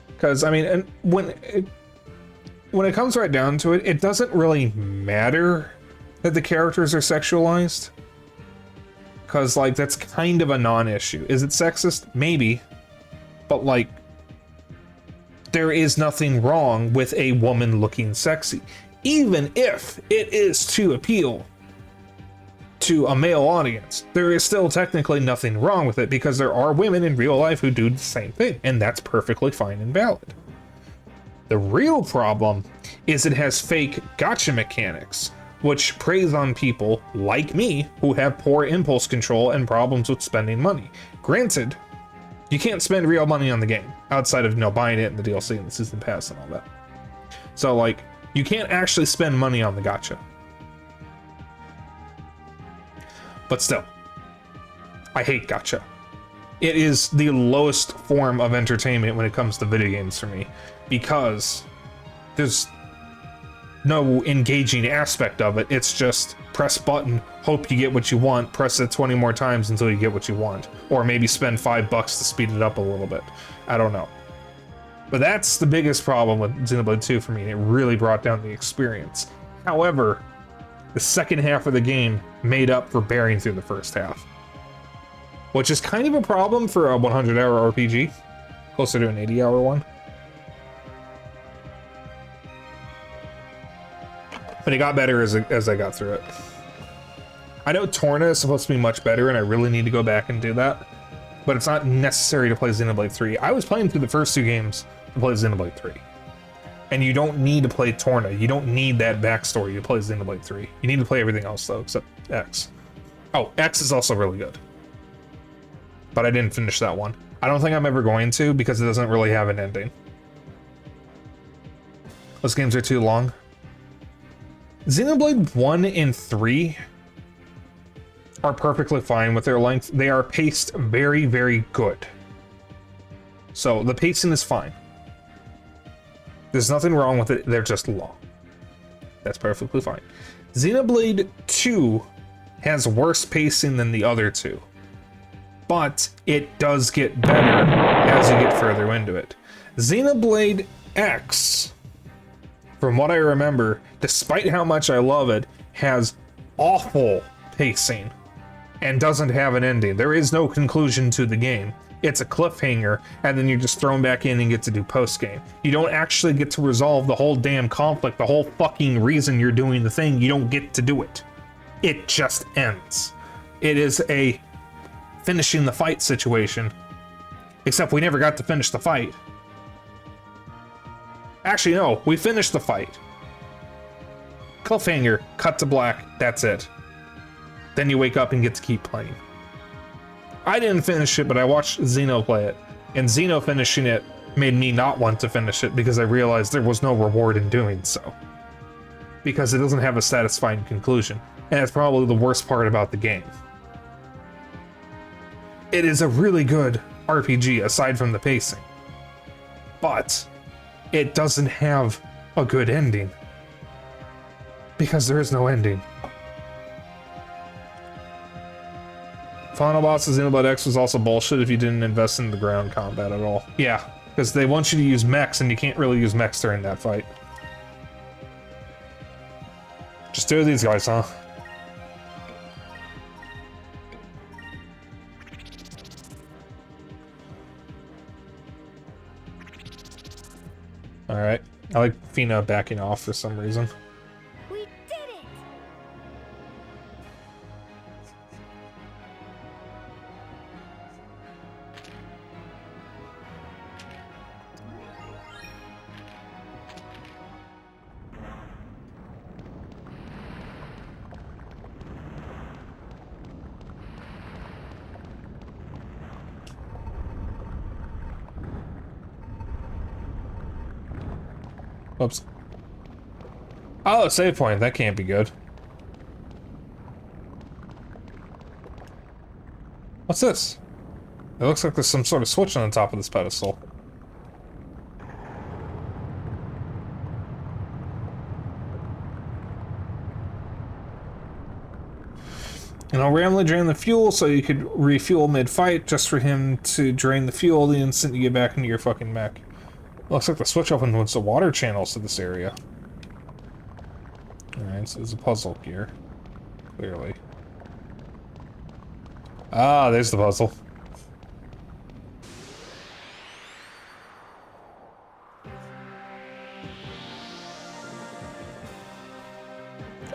Because, I mean, and when it comes right down to it, it doesn't really matter that the characters are sexualized. Because, like, that's kind of a non-issue. Is it sexist? Maybe. But, like, there is nothing wrong with a woman looking sexy. Even if it is to appeal to a male audience, there is still technically nothing wrong with it, because there are women in real life who do the same thing, and that's perfectly fine and valid. The real problem is it has fake gacha mechanics, which preys on people like me who have poor impulse control and problems with spending money. Granted, you can't spend real money on the game outside of, you know, buying it in the DLC and the season pass and all that. So, like, you can't actually spend money on the gacha. But still, I hate gacha. It is the lowest form of entertainment when it comes to video games for me, because there's no engaging aspect of it. It's just press button, hope you get what you want, press it 20 more times until you get what you want. Or maybe spend $5 to speed it up a little bit. I don't know. But that's the biggest problem with Xenoblade 2 for me, and it really brought down the experience. However, the second half of the game made up for bearing through the first half. Which is kind of a problem for a 100-hour RPG, closer to an 80-hour one. But it got better as I got through it. I know Torna is supposed to be much better, and I really need to go back and do that. but it's not necessary to play Xenoblade 3. I was playing through the first 2 games to play Xenoblade 3. And you don't need to play Torna. You don't need that backstory to play Xenoblade 3. You need to play everything else, though, except X. Oh, X is also really good. But I didn't finish that one. I don't think I'm ever going to, because it doesn't really have an ending. Those games are too long. Xenoblade 1 and 3 are perfectly fine with their length. They are paced very, very good. So the pacing is fine. There's nothing wrong with it, they're just long. That's perfectly fine. Xenoblade 2 has worse pacing than the other 2. But it does get better as you get further into it. Xenoblade X, from what I remember, despite how much I love it, has awful pacing and doesn't have an ending. There is no conclusion to the game. It's a cliffhanger, and then you're just thrown back in and get to do post-game. You don't actually get to resolve the whole damn conflict, the whole fucking reason you're doing the thing. You don't get to do it. It just ends. It is a finishing the fight situation, except we never got to finish the fight. Actually, no, we finished the fight. Cliffhanger, cut to black, that's it. Then you wake up and get to keep playing. I didn't finish it, but I watched Xeno play it, and Xeno finishing it made me not want to finish it because I realized there was no reward in doing so. Because it doesn't have a satisfying conclusion, and that's probably the worst part about the game. It is a really good RPG aside from the pacing, but it doesn't have a good ending because there is no ending. Final boss of Xenoblade X was also bullshit if you didn't invest in the ground combat at all. Yeah, because they want you to use mechs and you can't really use mechs during that fight. Just 2 of these guys, huh? Alright. I like Fina backing off for some reason. We did it! Whoops. Oh, a save point. That can't be good. What's this? It looks like there's some sort of switch on the top of this pedestal. And I'll randomly drain the fuel so you could refuel mid-fight just for him to drain the fuel the instant you get back into your fucking mech. Looks like the switch opens the water channels to this area. Alright, so there's a puzzle here. Clearly. Ah, there's the puzzle.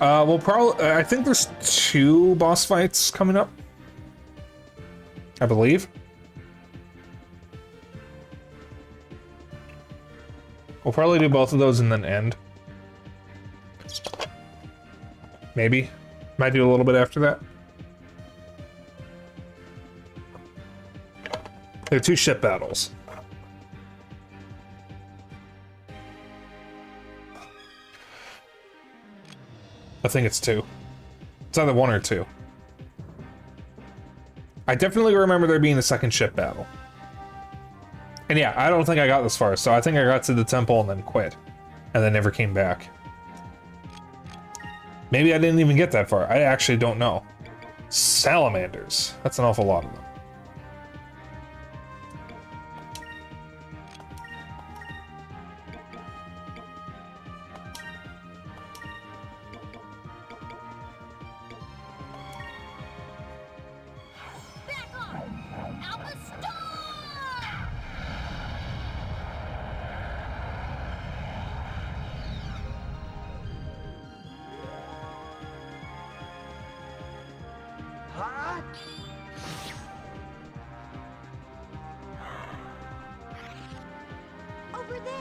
We'll probably... I think there's 2 boss fights coming up. I believe. We'll probably do both of those and then end. Maybe. Might do a little bit after that. They're 2 ship battles. I think it's 2. It's either 1 or 2. I definitely remember there being a second ship battle. And yeah, I don't think I got this far, so I think I got to the temple and then quit. And then never came back. Maybe I didn't even get that far. I actually don't know. Salamanders. That's an awful lot of them. Back off! Alpha Star! Huh?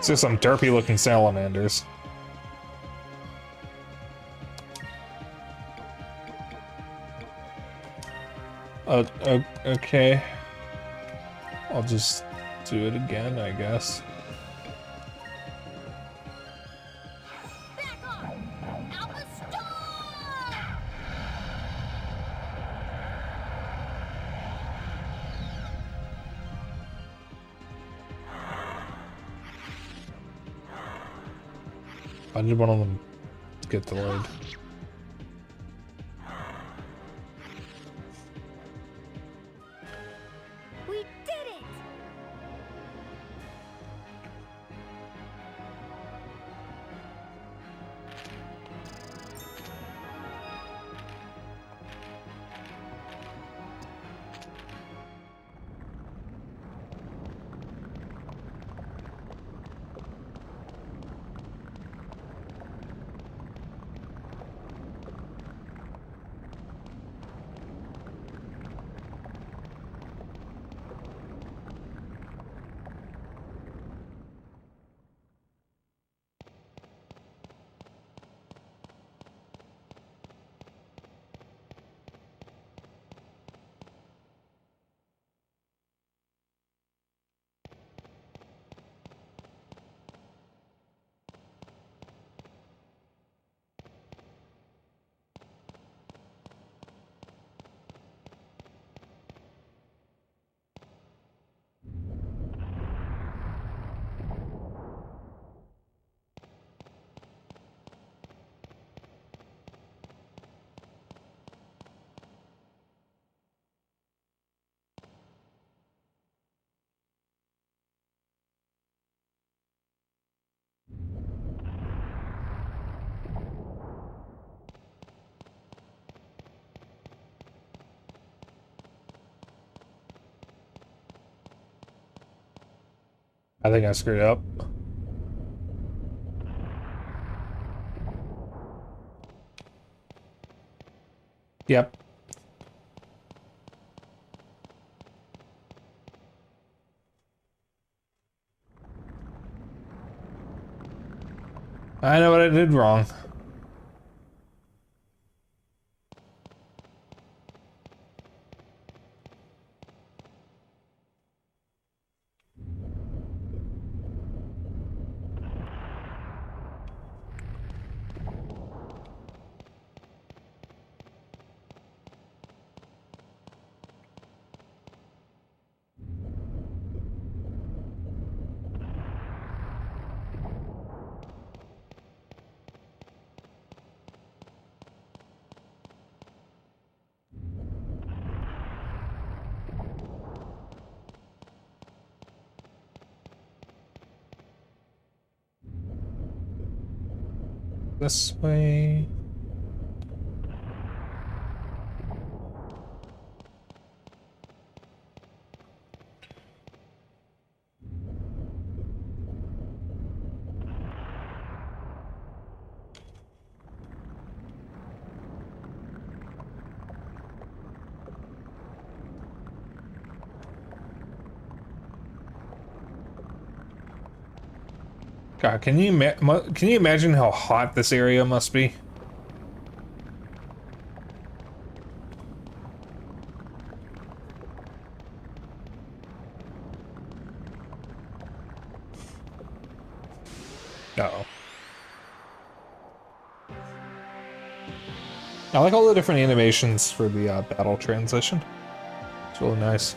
It's just some derpy looking salamanders. Okay. I'll just do it again, I guess. Back off! Alpha Storm! I did one of them get delayed. We did it! I think I screwed up. Yep. I know what I did wrong. This way. God, can you imagine how hot this area must be? Uh-oh. I like all the different animations for the battle transition. It's really nice.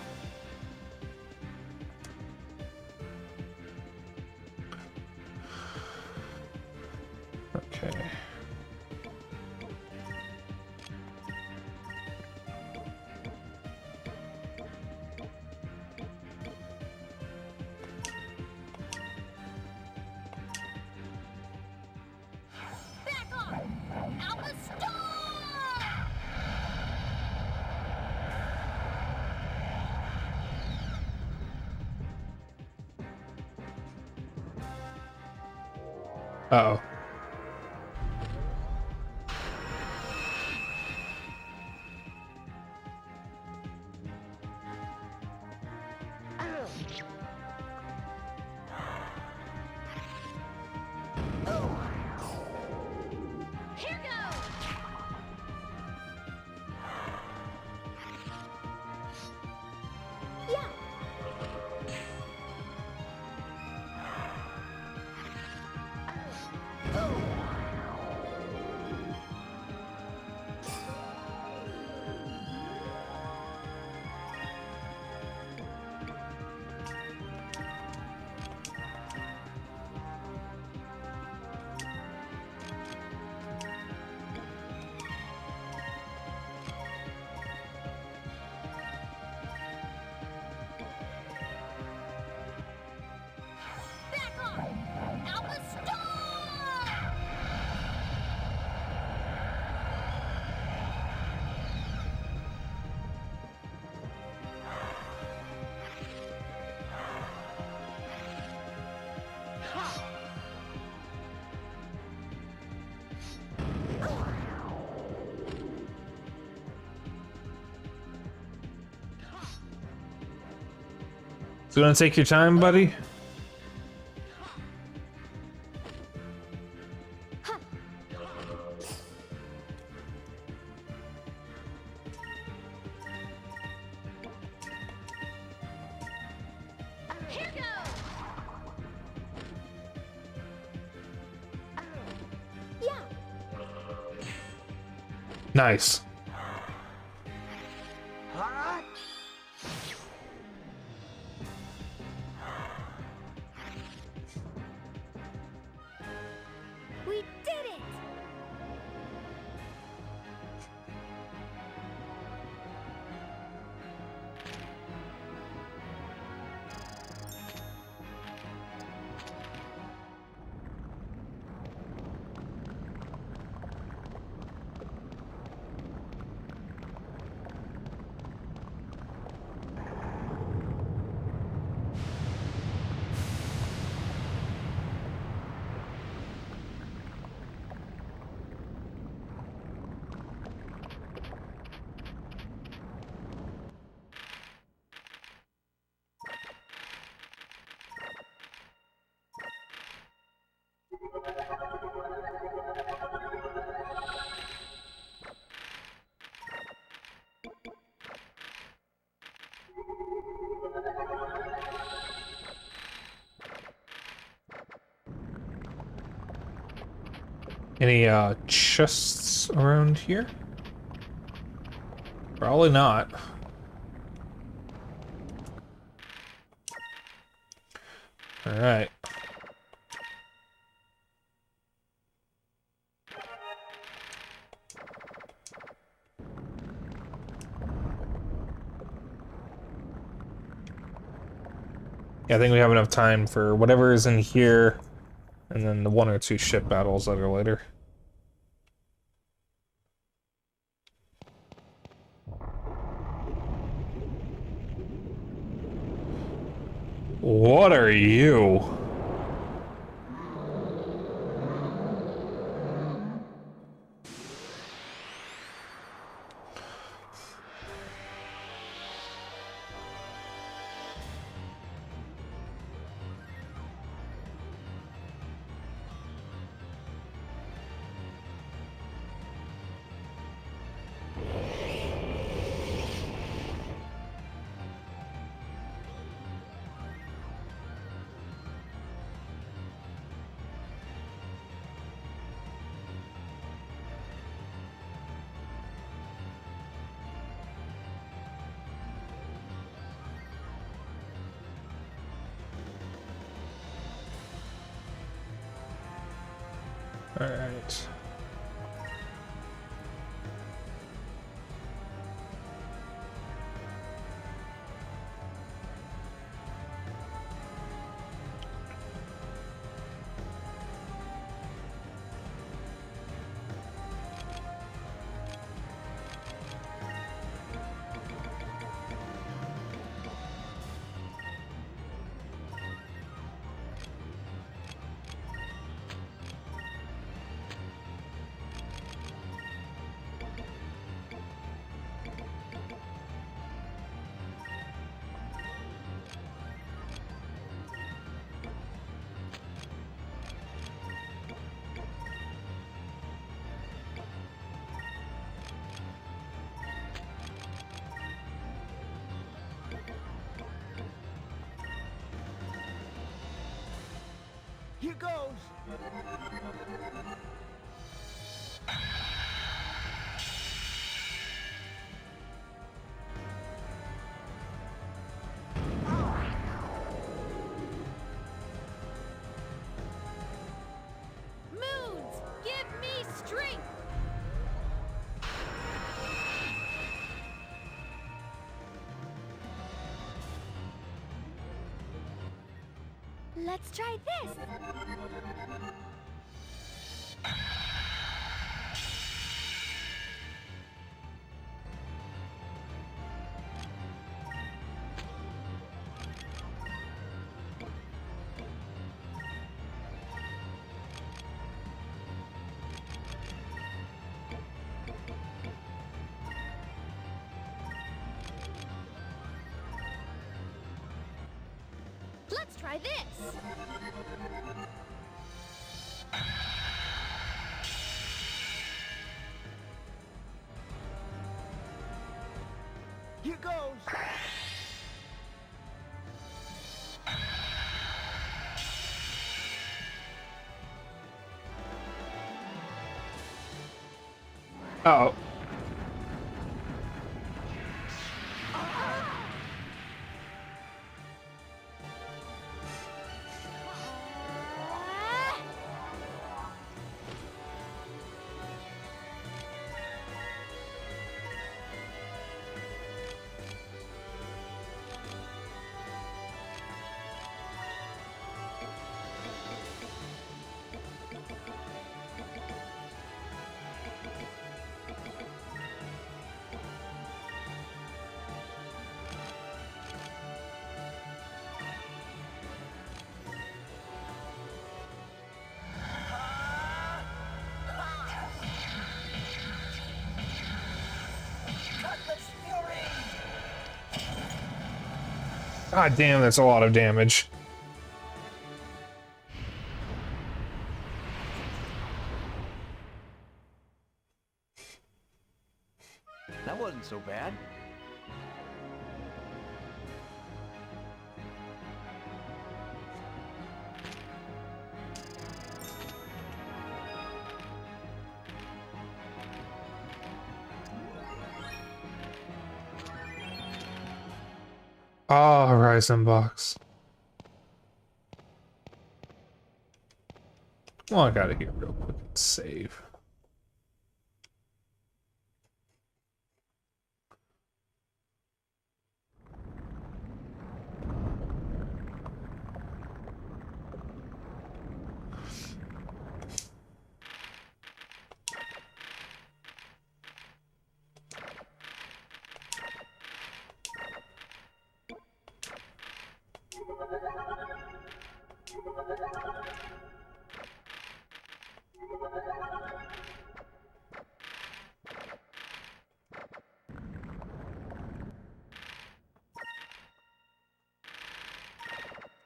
Okay. Back off! Alpha Storm! Uh-oh. Here goes! Yeah! Back off! Alpha Star! So you want to take your time, buddy? Here goes! Yeah! Nice. All right. We did it! Any chests around here? Probably not. All right. Yeah, I think we have enough time for whatever is in here, and then the 1 or 2 ship battles that are later. What are you? All right. Here goes. Moons, give me strength. Let's try this. Let's try this. Here goes. Uh-oh. God damn, that's a lot of damage. That wasn't so bad. Ah, Horizon box. Well, I gotta get real quick and save.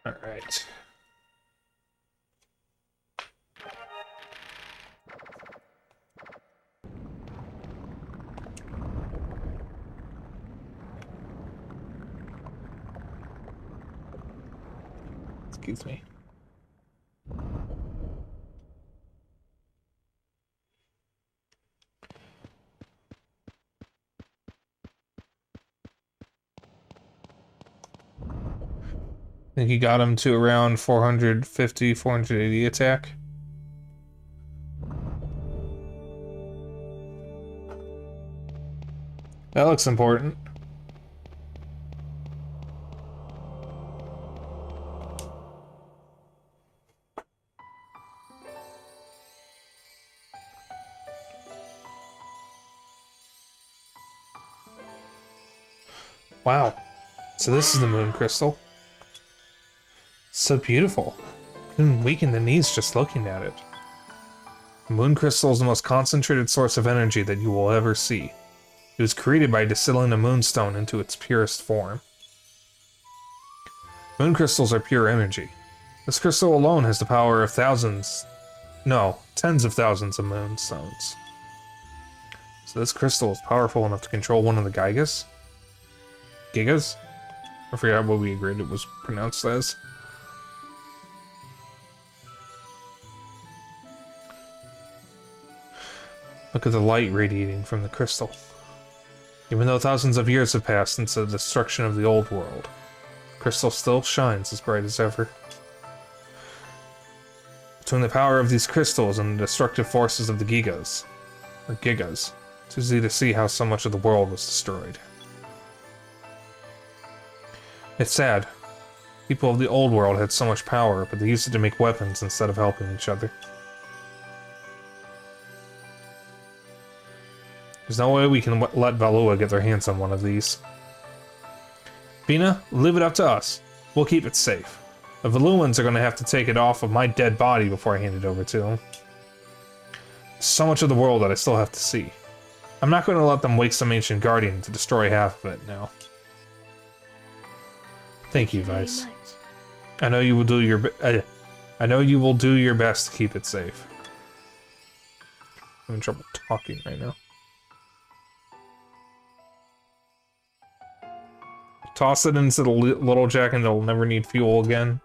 All right. Excuse me. I think he got him to around 450, 480 attack. That looks important. Wow. So this is the moon crystal. So beautiful. Can weaken the knees just looking at it. The moon crystal is the most concentrated source of energy that you will ever see. It was created by distilling a moonstone into its purest form. Moon crystals are pure energy. This crystal alone has the power of tens of thousands of moonstones. So this crystal is powerful enough to control one of the Gigas? Gigas? I forgot what we agreed it was pronounced as. Look at the light radiating from the crystal. Even though thousands of years have passed since the destruction of the old world, the crystal still shines as bright as ever. Between the power of these crystals and the destructive forces of the Gigas, it's easy to see how so much of the world was destroyed. It's sad. People of the old world had so much power, but they used it to make weapons instead of helping each other. There's no way we can let Valua get their hands on one of these. Bina, leave it up to us. We'll keep it safe. The Valuans are going to have to take it off of my dead body before I hand it over to them. There's so much of the world that I still have to see. I'm not going to let them wake some ancient guardian to destroy half of it now. Thank you, Vice. I know you will do your best to keep it safe. I'm having trouble talking right now. Toss it into the little jack and it'll never need fuel again.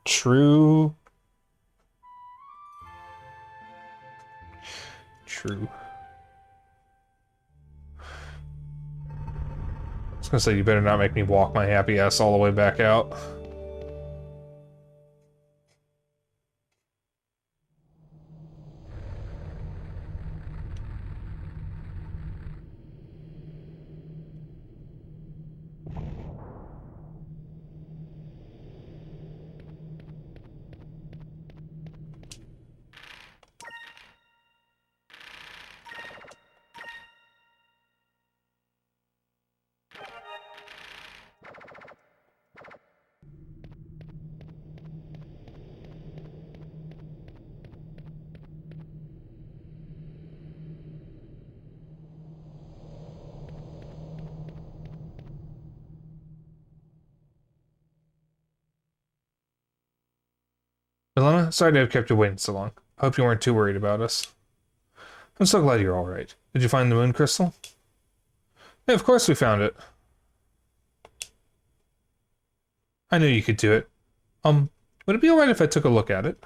True. True. I was gonna say, you better not make me walk my happy ass all the way back out. Milena, sorry to have kept you waiting so long. I hope you weren't too worried about us. I'm so glad you're alright. Did you find the moon crystal? Yeah, of course we found it. I knew you could do it. Would it be alright if I took a look at it?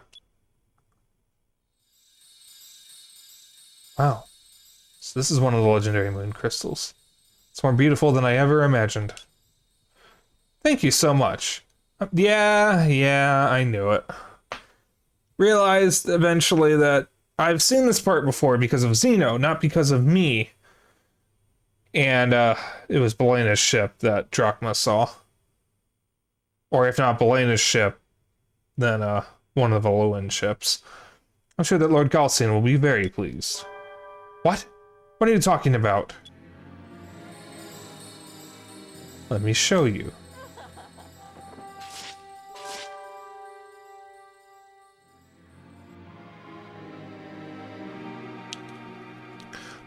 Wow. So this is one of the legendary moon crystals. It's more beautiful than I ever imagined. Thank you so much. Yeah, I knew it. Realized eventually that I've seen this part before because of Xeno, not because of me. And it was Belena's ship that Drachma saw. Or if not Belena's ship, then one of the Valuan ships. I'm sure that Lord Galcian will be very pleased. What? What are you talking about? Let me show you.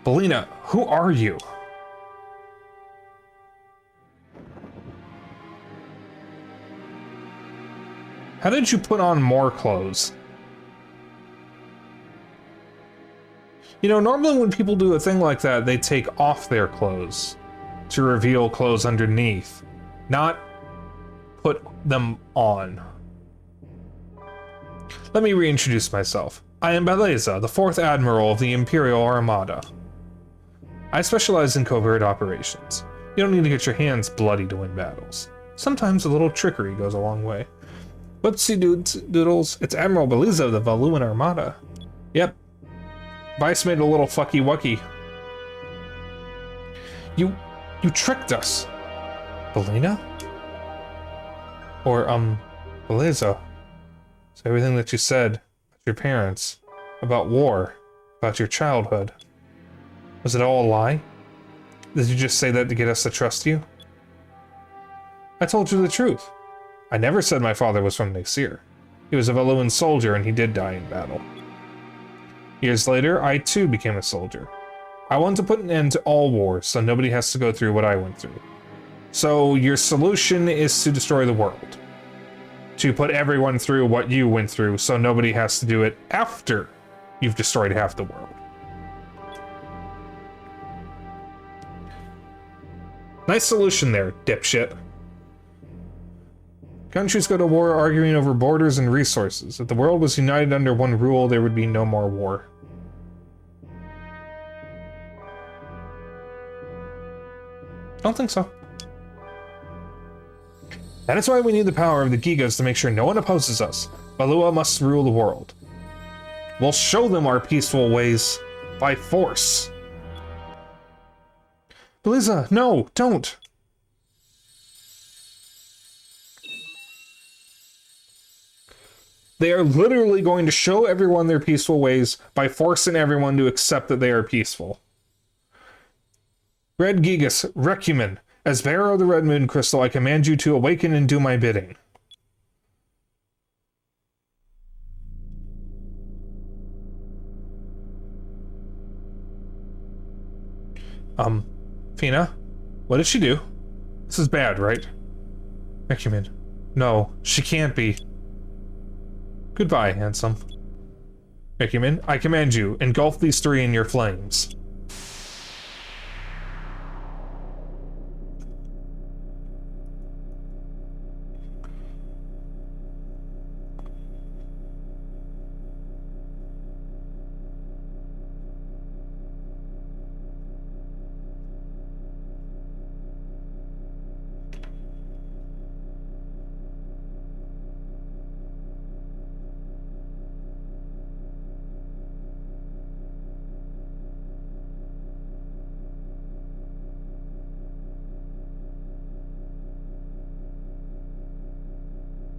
Belena, who are you? How did you put on more clothes? You know, normally when people do a thing like that, they take off their clothes to reveal clothes underneath, not put them on. Let me reintroduce myself. I am Beleza, the 4th Admiral of the Imperial Armada. I specialize in covert operations. You don't need to get your hands bloody to win battles. Sometimes a little trickery goes a long way. Whoopsie doodles, it's Admiral Beleza of the Valuan Armada. Yep. Vice made a little fucky wucky. You tricked us. Belena? Or, Beleza. So everything that you said about your parents, about war, about your childhood, was it all a lie? Did you just say that to get us to trust you? I told you the truth. I never said my father was from Nasir. He was a Valuan soldier and he did die in battle. Years later, I too became a soldier. I want to put an end to all wars so nobody has to go through what I went through. So your solution is to destroy the world. To put everyone through what you went through so nobody has to do it after you've destroyed half the world. Nice solution there, dipshit. Countries go to war arguing over borders and resources. If the world was united under one rule, there would be no more war. Don't think so. That is why we need the power of the Gigas to make sure no one opposes us. Valua must rule the world. We'll show them our peaceful ways by force. Beliza, no, don't. They are literally going to show everyone their peaceful ways by forcing everyone to accept that they are peaceful. Red Gigas, Recumen, as bearer of the Red Moon Crystal, I command you to awaken and do my bidding. Fina, what did she do? This is bad, right? Recumen, no, she can't be. Goodbye, handsome. Recumen, I command you, engulf these three in your flames.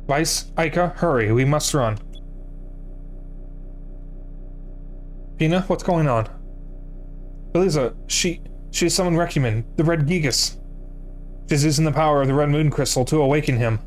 Vice, Aika, hurry, we must run. Pina, what's going on? Beliza, she summoned Recumen, the Red Gigas. She's using the power of the Red Moon Crystal to awaken him.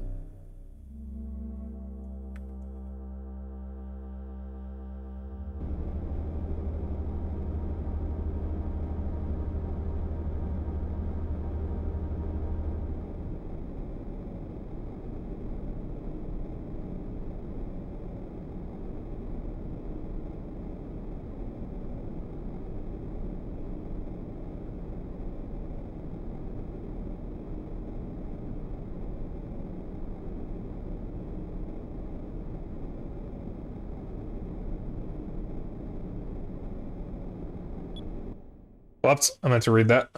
Whoops, I meant to read that.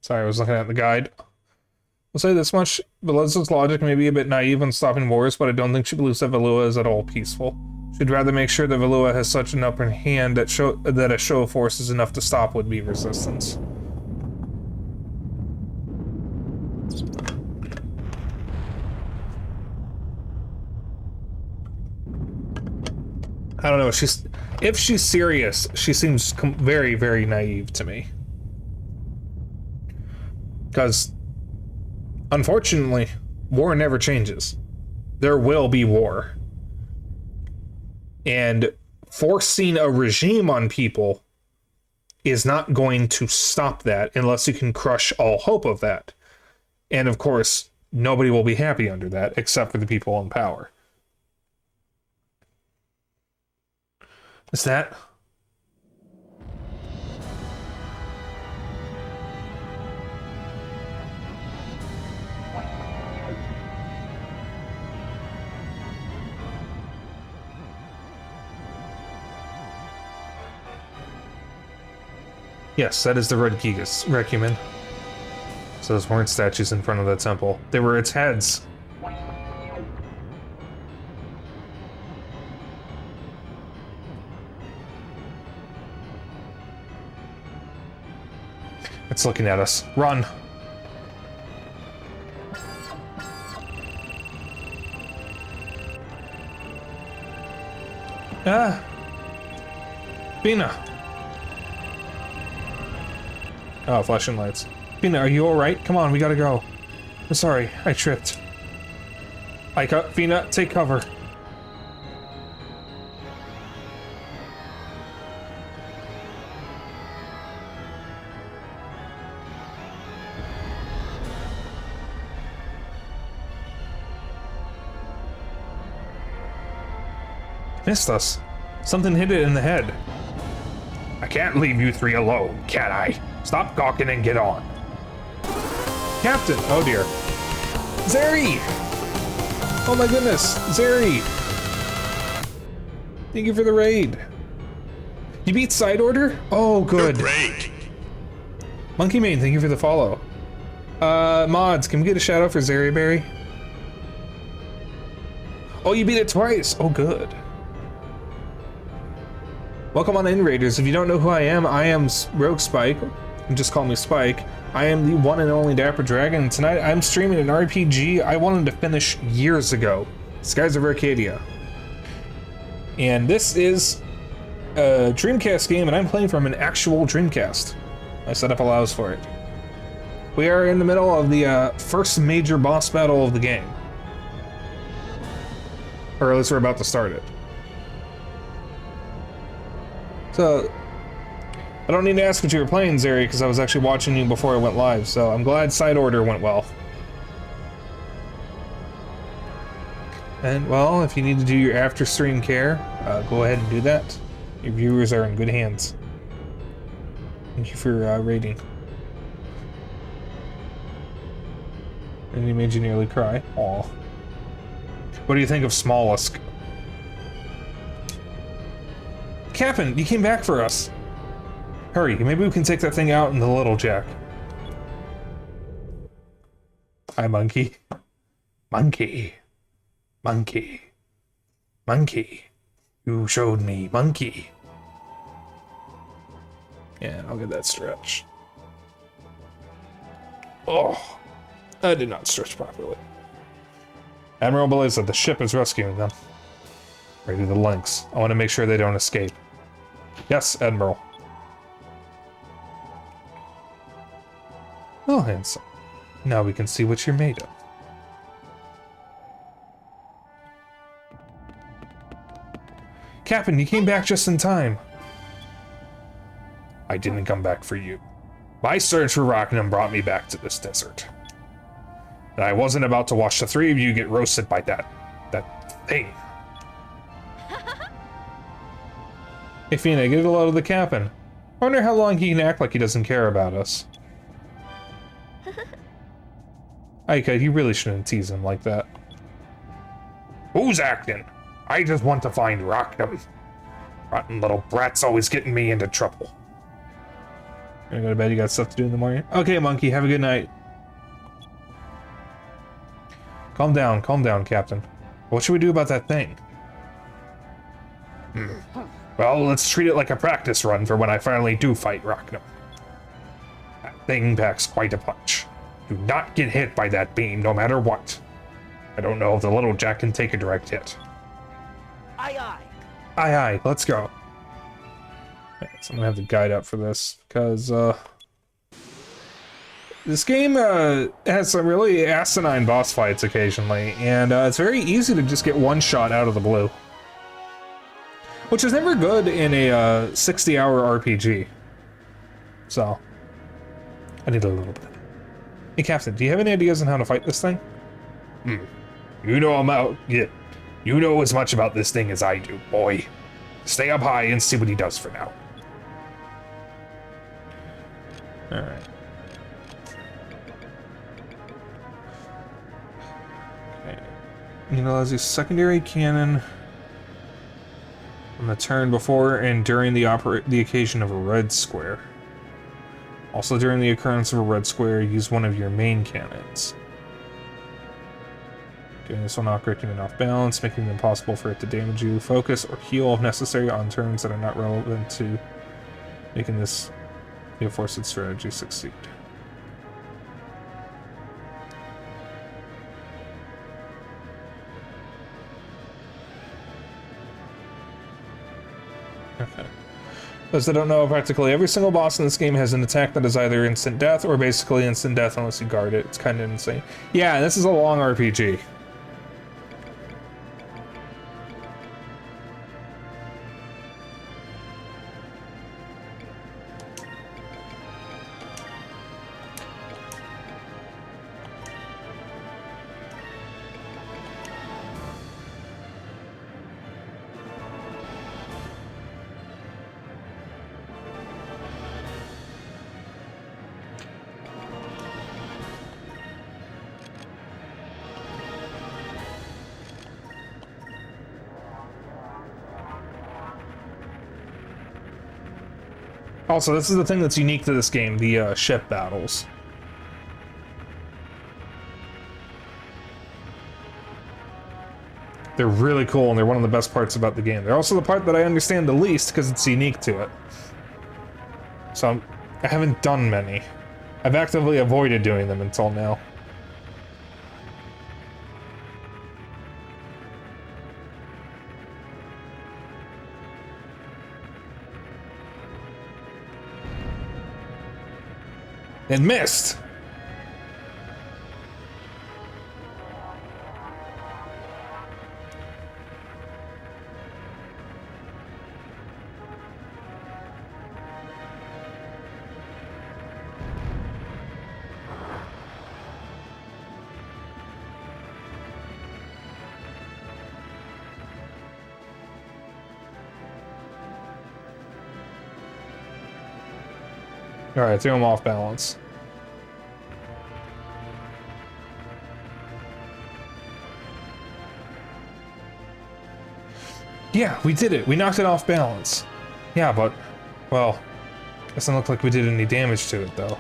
Sorry, I was looking at the guide. I'll say this much, Beliza's logic may be a bit naive on stopping wars, but I don't think she believes that Valua is at all peaceful. She'd rather make sure that Valua has such an upper hand that a show of force is enough to stop would-be resistance. I don't know, if she's serious, she seems very, very naive to me. Because, unfortunately, war never changes. There will be war. And forcing a regime on people is not going to stop that unless you can crush all hope of that. And of course, nobody will be happy under that except for the people in power. Is that? Yes, that is the Red Gigas, Recumen. So those weren't statues in front of the temple. They were its heads. It's looking at us. Run! Ah! Bina! Oh, flashing lights. Bina, are you alright? Come on, we gotta go. I'm sorry, I tripped. Aika, Bina, take cover. Missed us. Something hit it in the head. I can't leave you three alone, can I? Stop gawking and get on. Captain! Oh dear. Zeri! Oh my goodness, Zeri! Thank you for the raid. You beat Side Order? Oh, good. You're great. Monkey Mane, thank you for the follow. Mods, can we get a shout out for Zeriberry? Oh, you beat it twice. Oh, good. Welcome on in, Raiders. If you don't know who I am RogueSpyke. And just call me Spike. I am the one and only Dapper Dragon. And tonight I'm streaming an RPG I wanted to finish years ago. Skies of Arcadia. And this is a Dreamcast game, and I'm playing from an actual Dreamcast. My setup allows for it. We are in the middle of the first major boss battle of the game. Or at least we're about to start it. So, I don't need to ask what you were playing, Zeri, because I was actually watching you before I went live, so I'm glad side order went well. And, well, if you need to do your after-stream care, go ahead and do that. Your viewers are in good hands. Thank you for rating. And he made you nearly cry. Aw. What do you think of Smollusk? Captain, you came back for us. Hurry, maybe we can take that thing out in the Little Jack. Hi, monkey. Monkey. Monkey. Monkey. You showed me monkey. Yeah, I'll get that stretch. Oh, I did not stretch properly. Admiral Beleza, the ship is rescuing them. Ready to the links. I want to make sure they don't escape. Yes, Admiral. Oh, handsome. Now we can see what you're made of. Captain, you came back just in time. I didn't come back for you. My search for Rocknum brought me back to this desert. And I wasn't about to watch the three of you get roasted by that thing. Hey, Fina, get a load of the captain. I wonder how long he can act like he doesn't care about us. Aika, you really shouldn't tease him like that. Who's acting? I just want to find Rocknum. Rotten little brat's always getting me into trouble. Gonna go to bed, you got stuff to do in the morning? Okay, monkey, have a good night. Calm down, Captain. What should we do about that thing? Well, let's treat it like a practice run for when I finally do fight Rocknum. That thing packs quite a punch. Do not get hit by that beam, no matter what. I don't know if the Little Jack can take a direct hit. Aye, aye. Aye, aye, let's go. Okay, so I'm gonna have the guide up for this, because, this game, has some really asinine boss fights occasionally, and, it's very easy to just get one shot out of the blue. Which is never good in a, 60-hour RPG. So, I need a little bit. Hey, Captain, do you have any ideas on how to fight this thing? You know as much about this thing as I do, boy. Stay up high and see what he does for now. Alright. Okay. Utilize a secondary cannon on the turn before and during the occasion of a red square. Also, during the occurrence of a red square, use one of your main cannons. Doing this will knock your team off balance, making it impossible for it to damage you. Focus or heal if necessary on turns that are not relevant to making this reinforced strategy succeed. Okay. Those that don't know, practically every single boss in this game has an attack that is either instant death or basically instant death unless you guard it. It's kind of insane. Yeah, this is a long RPG. Also, this is the thing that's unique to this game, the ship battles. They're really cool, and they're one of the best parts about the game. They're also the part that I understand the least, because it's unique to it. So, I haven't done many. I've actively avoided doing them until now. It missed! Alright, threw him off balance. Yeah, we did it. We knocked it off balance. Yeah, but, well, doesn't look like we did any damage to it, though.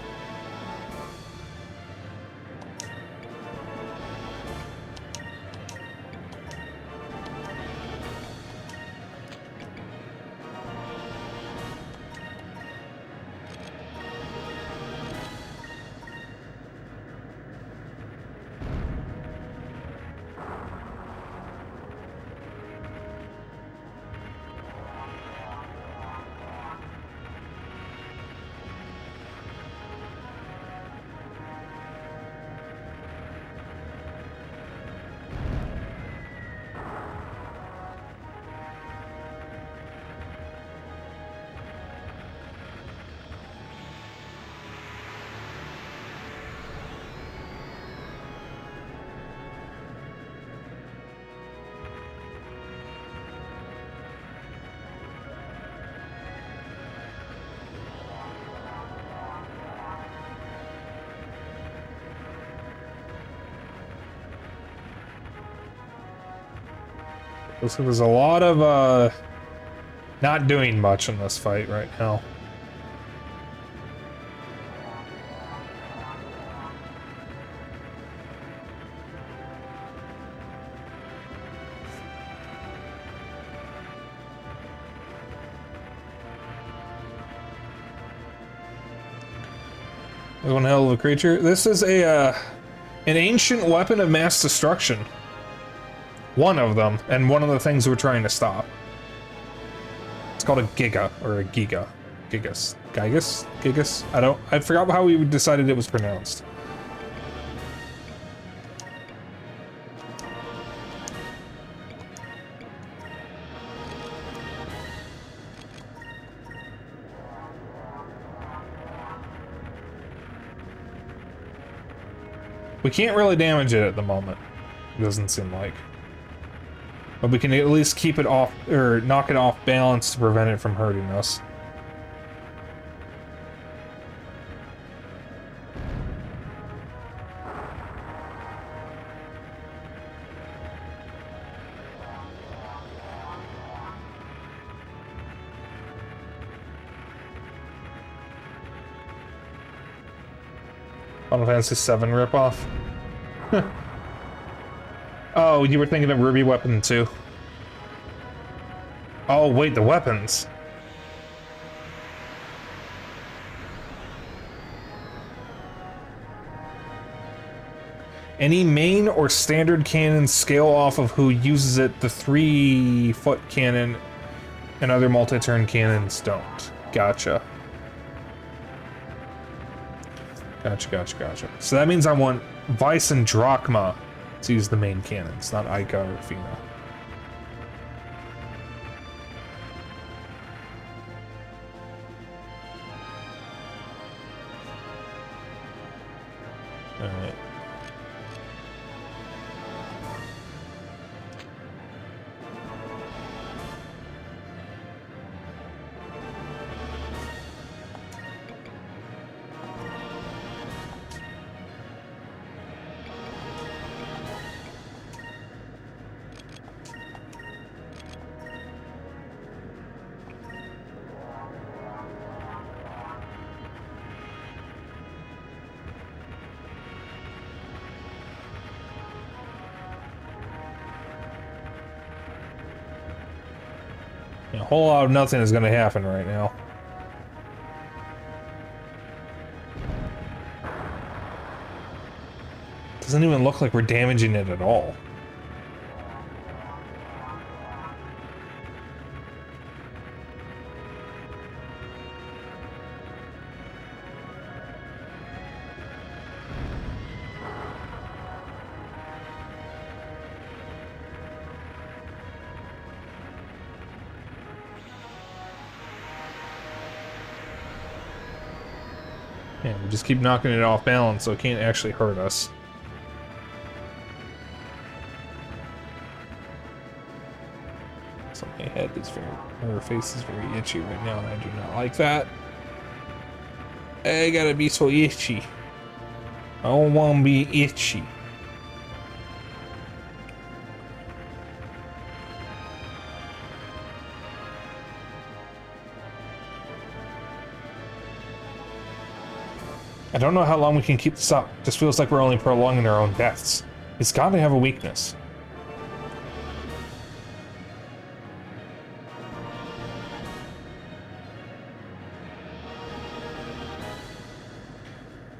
Looks like there's a lot of, not doing much in this fight right now. There's one hell of a creature. This is an ancient weapon of mass destruction. One of them, and one of the things we're trying to stop. It's called a Giga, or a Giga. Gigas. Gigas? Gigas? I forgot how we decided it was pronounced. We can't really damage it at the moment. It doesn't seem like. But we can at least keep it off, or knock it off balance to prevent it from hurting us. Final Fantasy VII ripoff. Oh, you were thinking of Ruby Weapon 2? Oh, wait, the weapons. Any main or standard cannon scale off of who uses it. The 3-foot cannon and other multi-turn cannons don't. Gotcha. Gotcha. So that means I want Vice and Drachma to use the main cannons, not Ica or Fina. Alright. whole lot of nothing is gonna happen right now. Doesn't even look like we're damaging it at all. Yeah, we just keep knocking it off balance so it can't actually hurt us. So my head is her face is very itchy right now, and I do not like that. I gotta be so itchy. I don't wanna be itchy. I don't know how long we can keep this up. Just feels like we're only prolonging our own deaths. It's gotta have a weakness.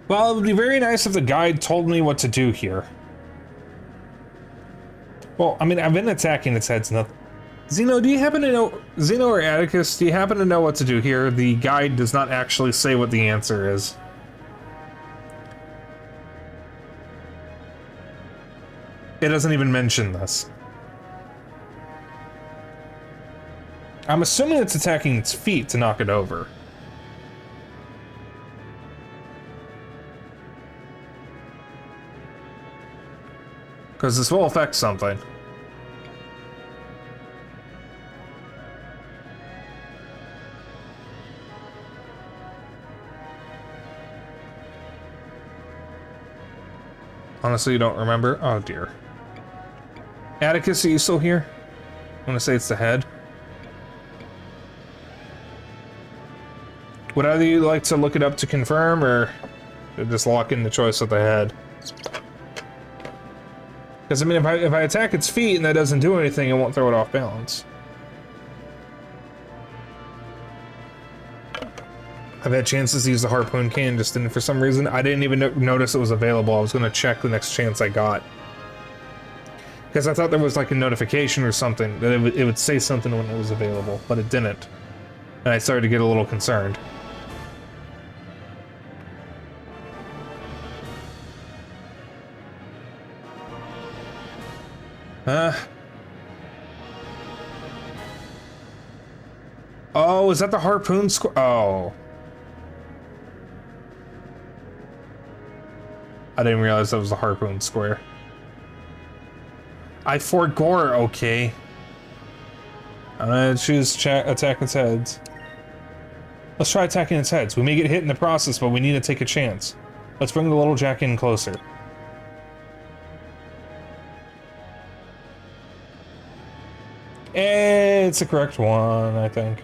Well, it would be very nice if the guide told me what to do here. Well, I mean, I've been attacking its heads. Nothing. Zeno, do you happen to know... Zeno or Atticus, do you happen to know what to do here? The guide does not actually say what the answer is. It doesn't even mention this. I'm assuming it's attacking its feet to knock it over. Because this will affect something. Honestly, you don't remember? Oh dear. Atticus, are you still here? I'm gonna say it's the head. Would either you like to look it up to confirm, or just lock in the choice of the head? Because I mean, if I attack its feet and that doesn't do anything, it won't throw it off balance. I've had chances to use the harpoon cannon, just didn't for some reason. I didn't even notice it was available. I was gonna check the next chance I got. Because I thought there was like a notification or something, that it would say something when it was available, but it didn't. And I started to get a little concerned. Oh, is that the harpoon square? Oh. I didn't realize that was the harpoon square. I forgore, okay. I'm gonna choose attack its heads. Let's try attacking its heads. We may get hit in the process, but we need to take a chance. Let's bring the little jack in closer. It's the correct one, I think.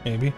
Maybe.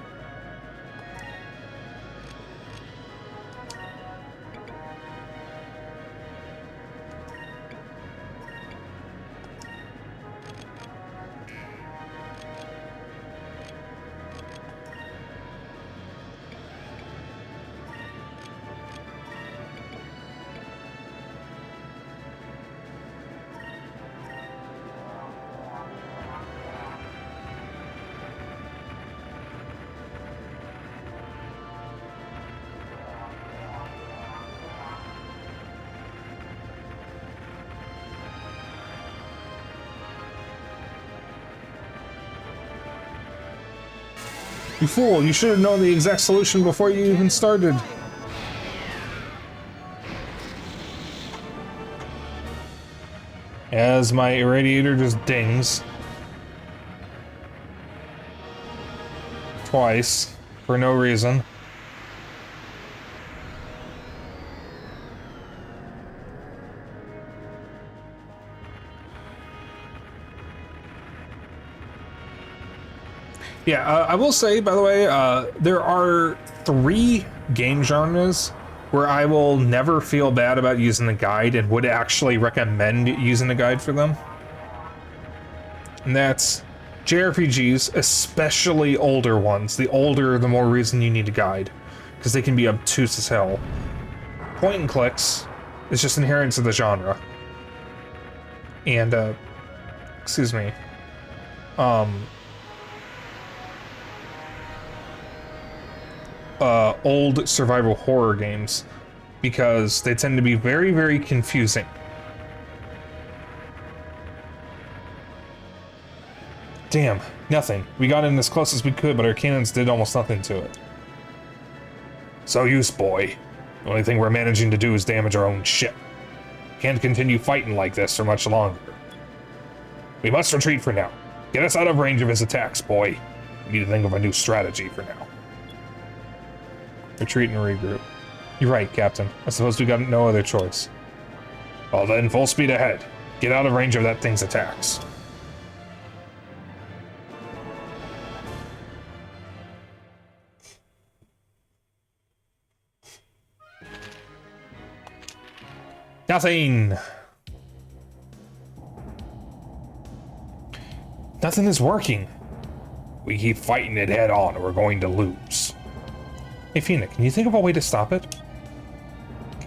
You fool, you should have known the exact solution before you even started. As my irradiator just dings. Twice, for no reason. Yeah, I will say, by the way, there are 3 game genres where I will never feel bad about using the guide and would actually recommend using the guide for them. And that's JRPGs, especially older ones. The older, the more reason you need a guide, because they can be obtuse as hell. Point and clicks is just inherent to the genre. And, excuse me, old survival horror games, because they tend to be very, very confusing. Damn, nothing. We got in as close as we could, but our cannons did almost nothing to it. So use, boy. The only thing we're managing to do is damage our own ship. Can't continue fighting like this for much longer. We must retreat for now. Get us out of range of his attacks, boy. We need to think of a new strategy for now. Retreat and regroup. You're right, Captain. I suppose we got no other choice. Well then, full speed ahead. Get out of range of that thing's attacks. Nothing! Nothing is working. We keep fighting it head on or we're going to lose. Hey Fina, can you think of a way to stop it?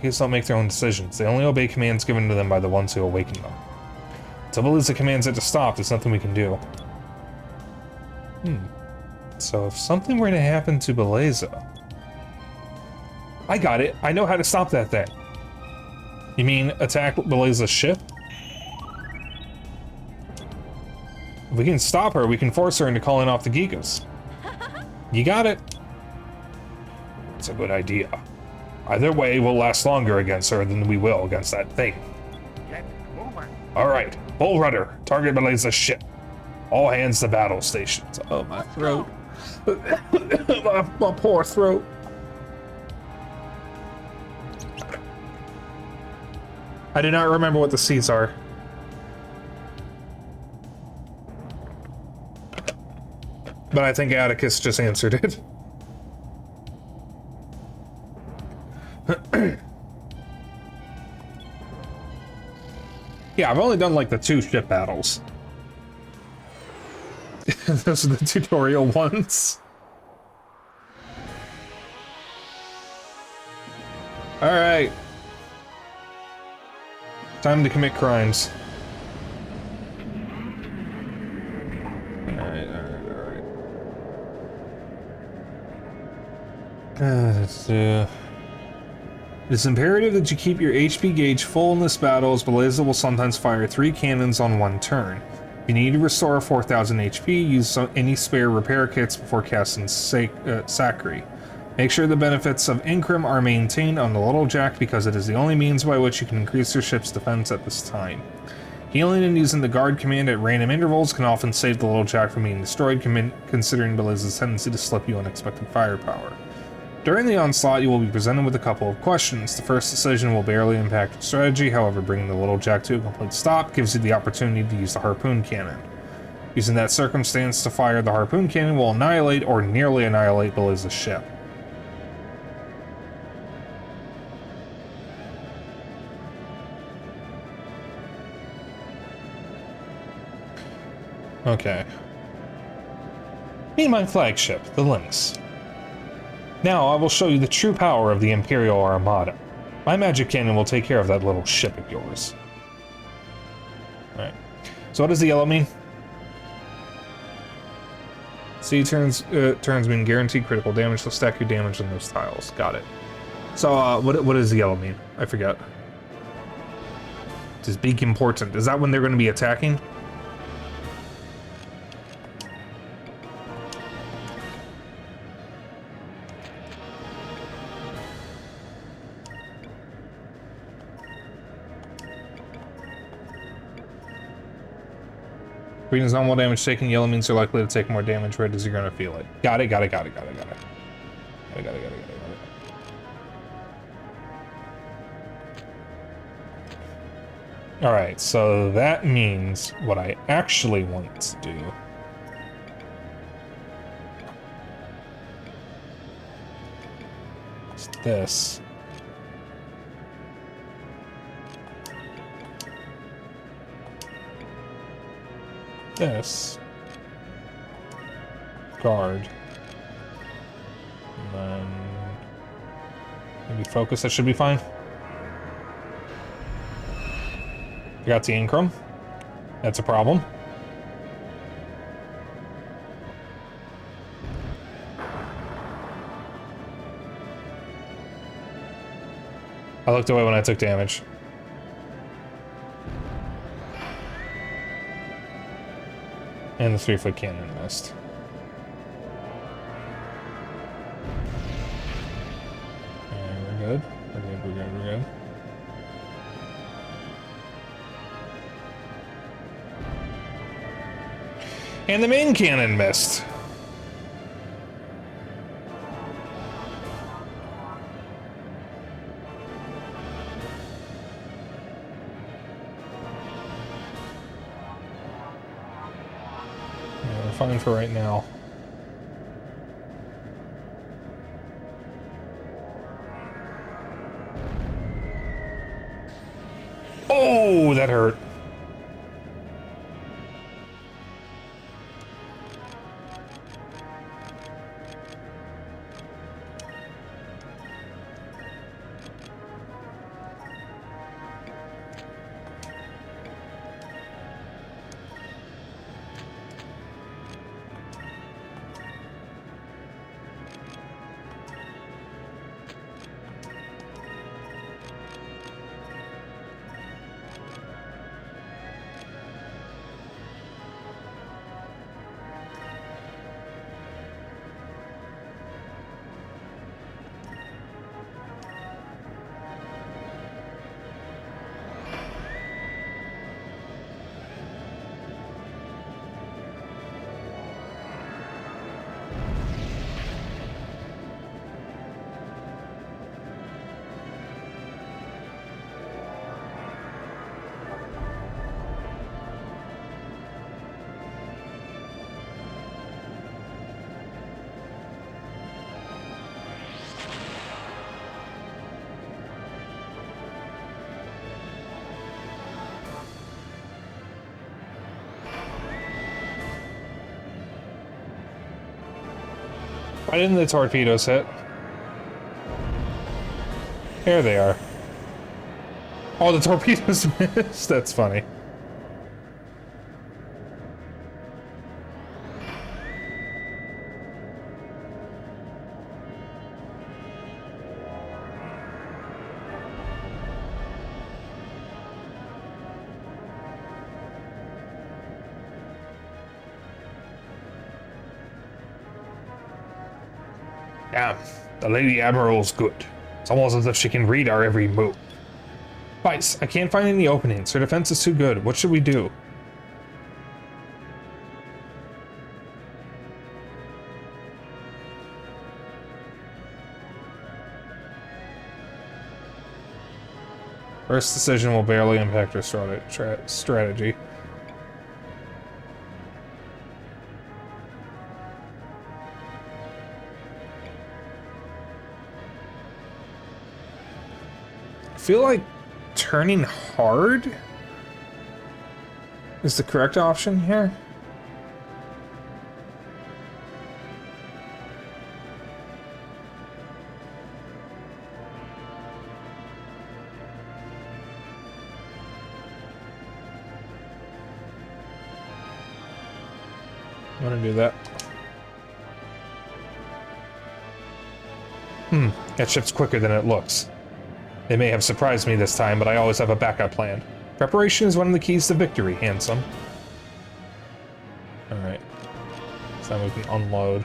Kids don't make their own decisions. They only obey commands given to them by the ones who awaken them. Until Beleza commands it to stop, there's nothing we can do. So if something were to happen to Beleza... I got it. I know how to stop that thing. You mean attack Beleza's ship? If we can stop her, we can force her into calling off the Gigas. You got it. It's a good idea. Either way, we'll last longer against her than we will against that thing. Get moving. Alright, full rudder. Target Beleza's ship. All hands to battle stations. Oh, my throat. my poor throat. I do not remember what the C's are. But I think Atticus just answered it. Yeah, I've only done like the 2 ship battles. Those are the tutorial ones. Alright. Time to commit crimes. Alright. It is imperative that you keep your HP gauge full in this battle, as Beleza will sometimes fire 3 cannons on one turn. If you need to restore 4,000 HP, use any spare repair kits before casting Sakri. Make sure the benefits of Incrim are maintained on the Little Jack, because it is the only means by which you can increase your ship's defense at this time. Healing and using the guard command at random intervals can often save the Little Jack from being destroyed, considering Beleza's tendency to slip you unexpected firepower. During the onslaught, you will be presented with a couple of questions. The first decision will barely impact your strategy, however, bringing the Little Jack to a complete stop gives you the opportunity to use the harpoon cannon. Using that circumstance to fire the harpoon cannon will annihilate or nearly annihilate Beleza's ship. Okay. Meet my flagship, the Lynx. Now I will show you the true power of the Imperial Armada. My magic cannon will take care of that little ship of yours. Alright. So what does the yellow mean? C turns mean guaranteed critical damage, so stack your damage on those tiles. Got it. So what does the yellow mean? I forget. Does big important? Is that when they're going to be attacking? Green is normal damage taken, yellow means you're likely to take more damage, red is you're gonna feel it. Got it. Alright, so that means what I actually want to do is this. this. Guard. And then maybe focus, that should be fine. Got the Incrum. That's a problem. I looked away when I took damage. And the 3-foot cannon missed. And we're good. We're good, we're good, we're good. And the main cannon missed. Yeah, we're fine for right now. Oh, that hurt. Why didn't the torpedoes hit? There they are. Oh, the torpedoes missed. That's funny. Yeah, the Lady Admiral's good. It's almost as if she can read our every move. Vice, I can't find any openings. Her defense is too good. What should we do? First decision will barely impact her strategy. I feel like turning hard is the correct option here. I'm gonna do that. That ship's quicker than it looks. They may have surprised me this time, but I always have a backup plan. Preparation is one of the keys to victory, handsome. Alright. So now we can unload.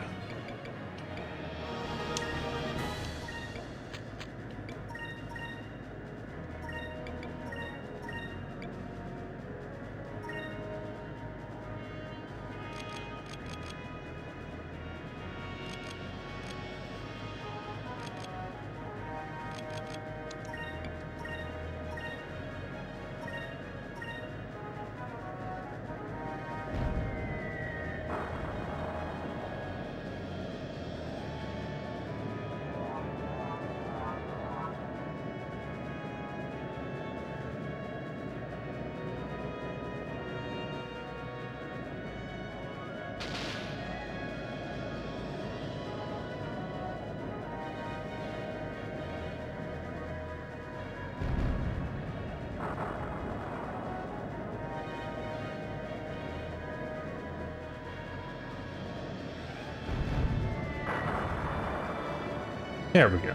There we go.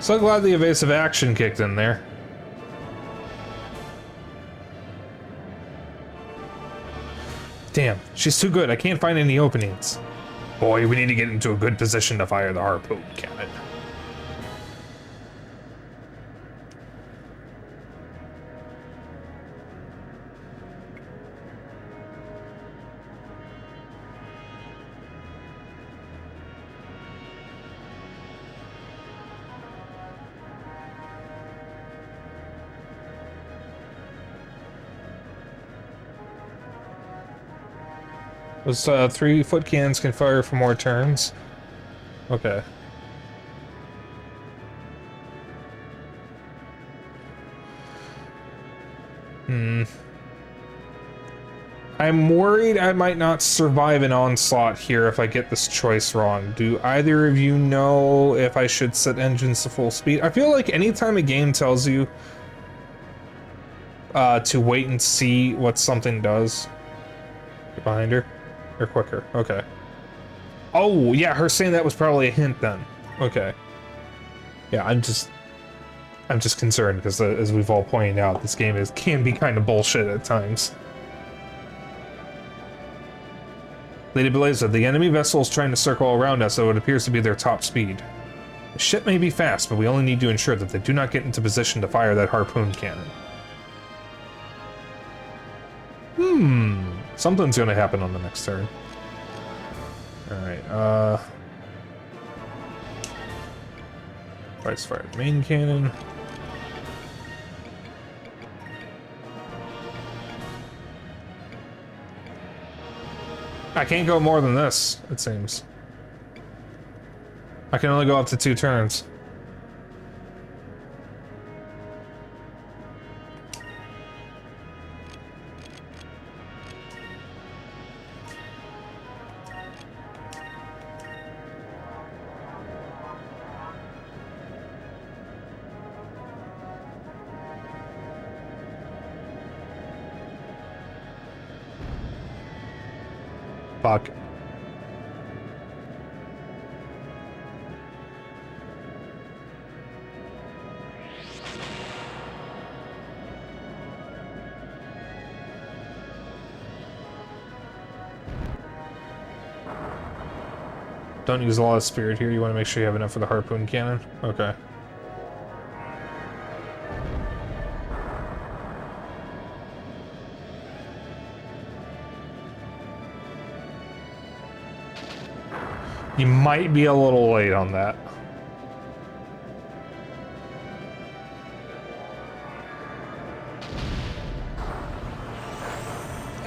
So glad the evasive action kicked in there. Damn, she's too good. I can't find any openings. Boy, we need to get into a good position to fire the harpoon cannon. Those 3-foot cannons can fire for more turns. Okay. I'm worried I might not survive an onslaught here if I get this choice wrong. Do either of you know if I should set engines to full speed? I feel like anytime a game tells you to wait and see what something does. Get behind her. Or quicker. Okay. Oh, yeah, her saying that was probably a hint then. Okay. Yeah, I'm just concerned because as we've all pointed out, this game can be kind of bullshit at times. Lady Belaza, the enemy vessel is trying to circle around us, so it appears to be their top speed. The ship may be fast, but we only need to ensure that they do not get into position to fire that harpoon cannon. Something's gonna happen on the next turn. Alright, Price fire the main cannon. I can't go more than this, it seems. I can only go up to 2 turns. Fuck. Don't use a lot of spirit here. You want to make sure you have enough for the harpoon cannon. Okay. You might be a little late on that.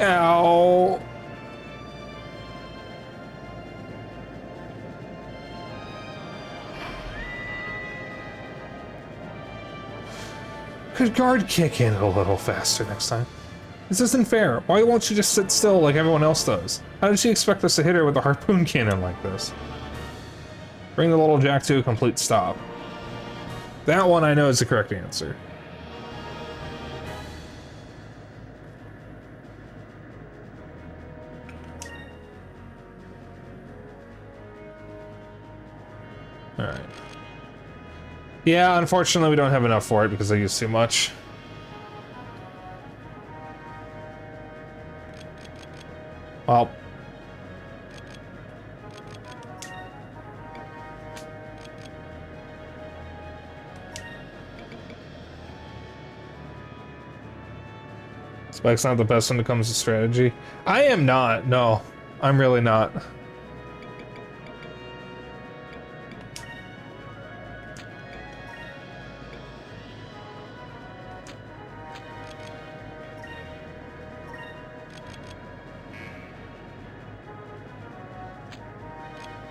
Ow. Could guard kick in a little faster next time? This isn't fair. Why won't you just sit still like everyone else does? How did she expect us to hit her with a harpoon cannon like this? Bring the little jack to a complete stop. That one I know is the correct answer. Alright. Yeah, unfortunately we don't have enough for it because I used too much. Well. Spike's not the best when it comes to strategy. I am not, no. I'm really not.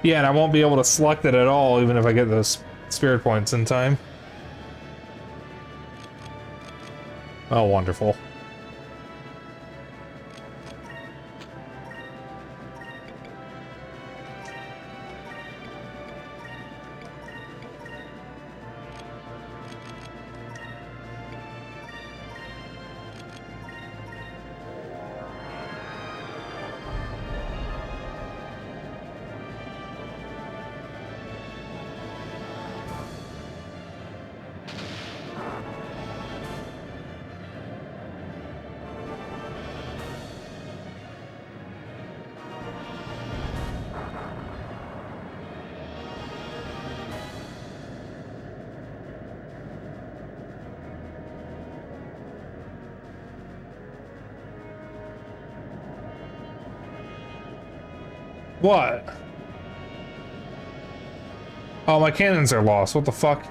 Yeah, and I won't be able to select it at all, even if I get those spirit points in time. Oh, wonderful. What? Oh, my cannons are lost. What the fuck?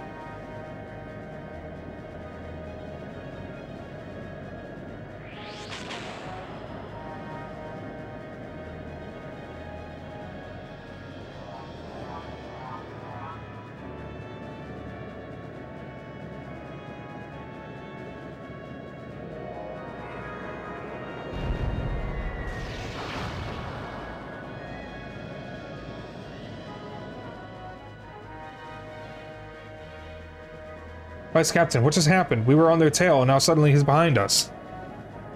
Vice Captain, what just happened? We were on their tail, and now suddenly he's behind us.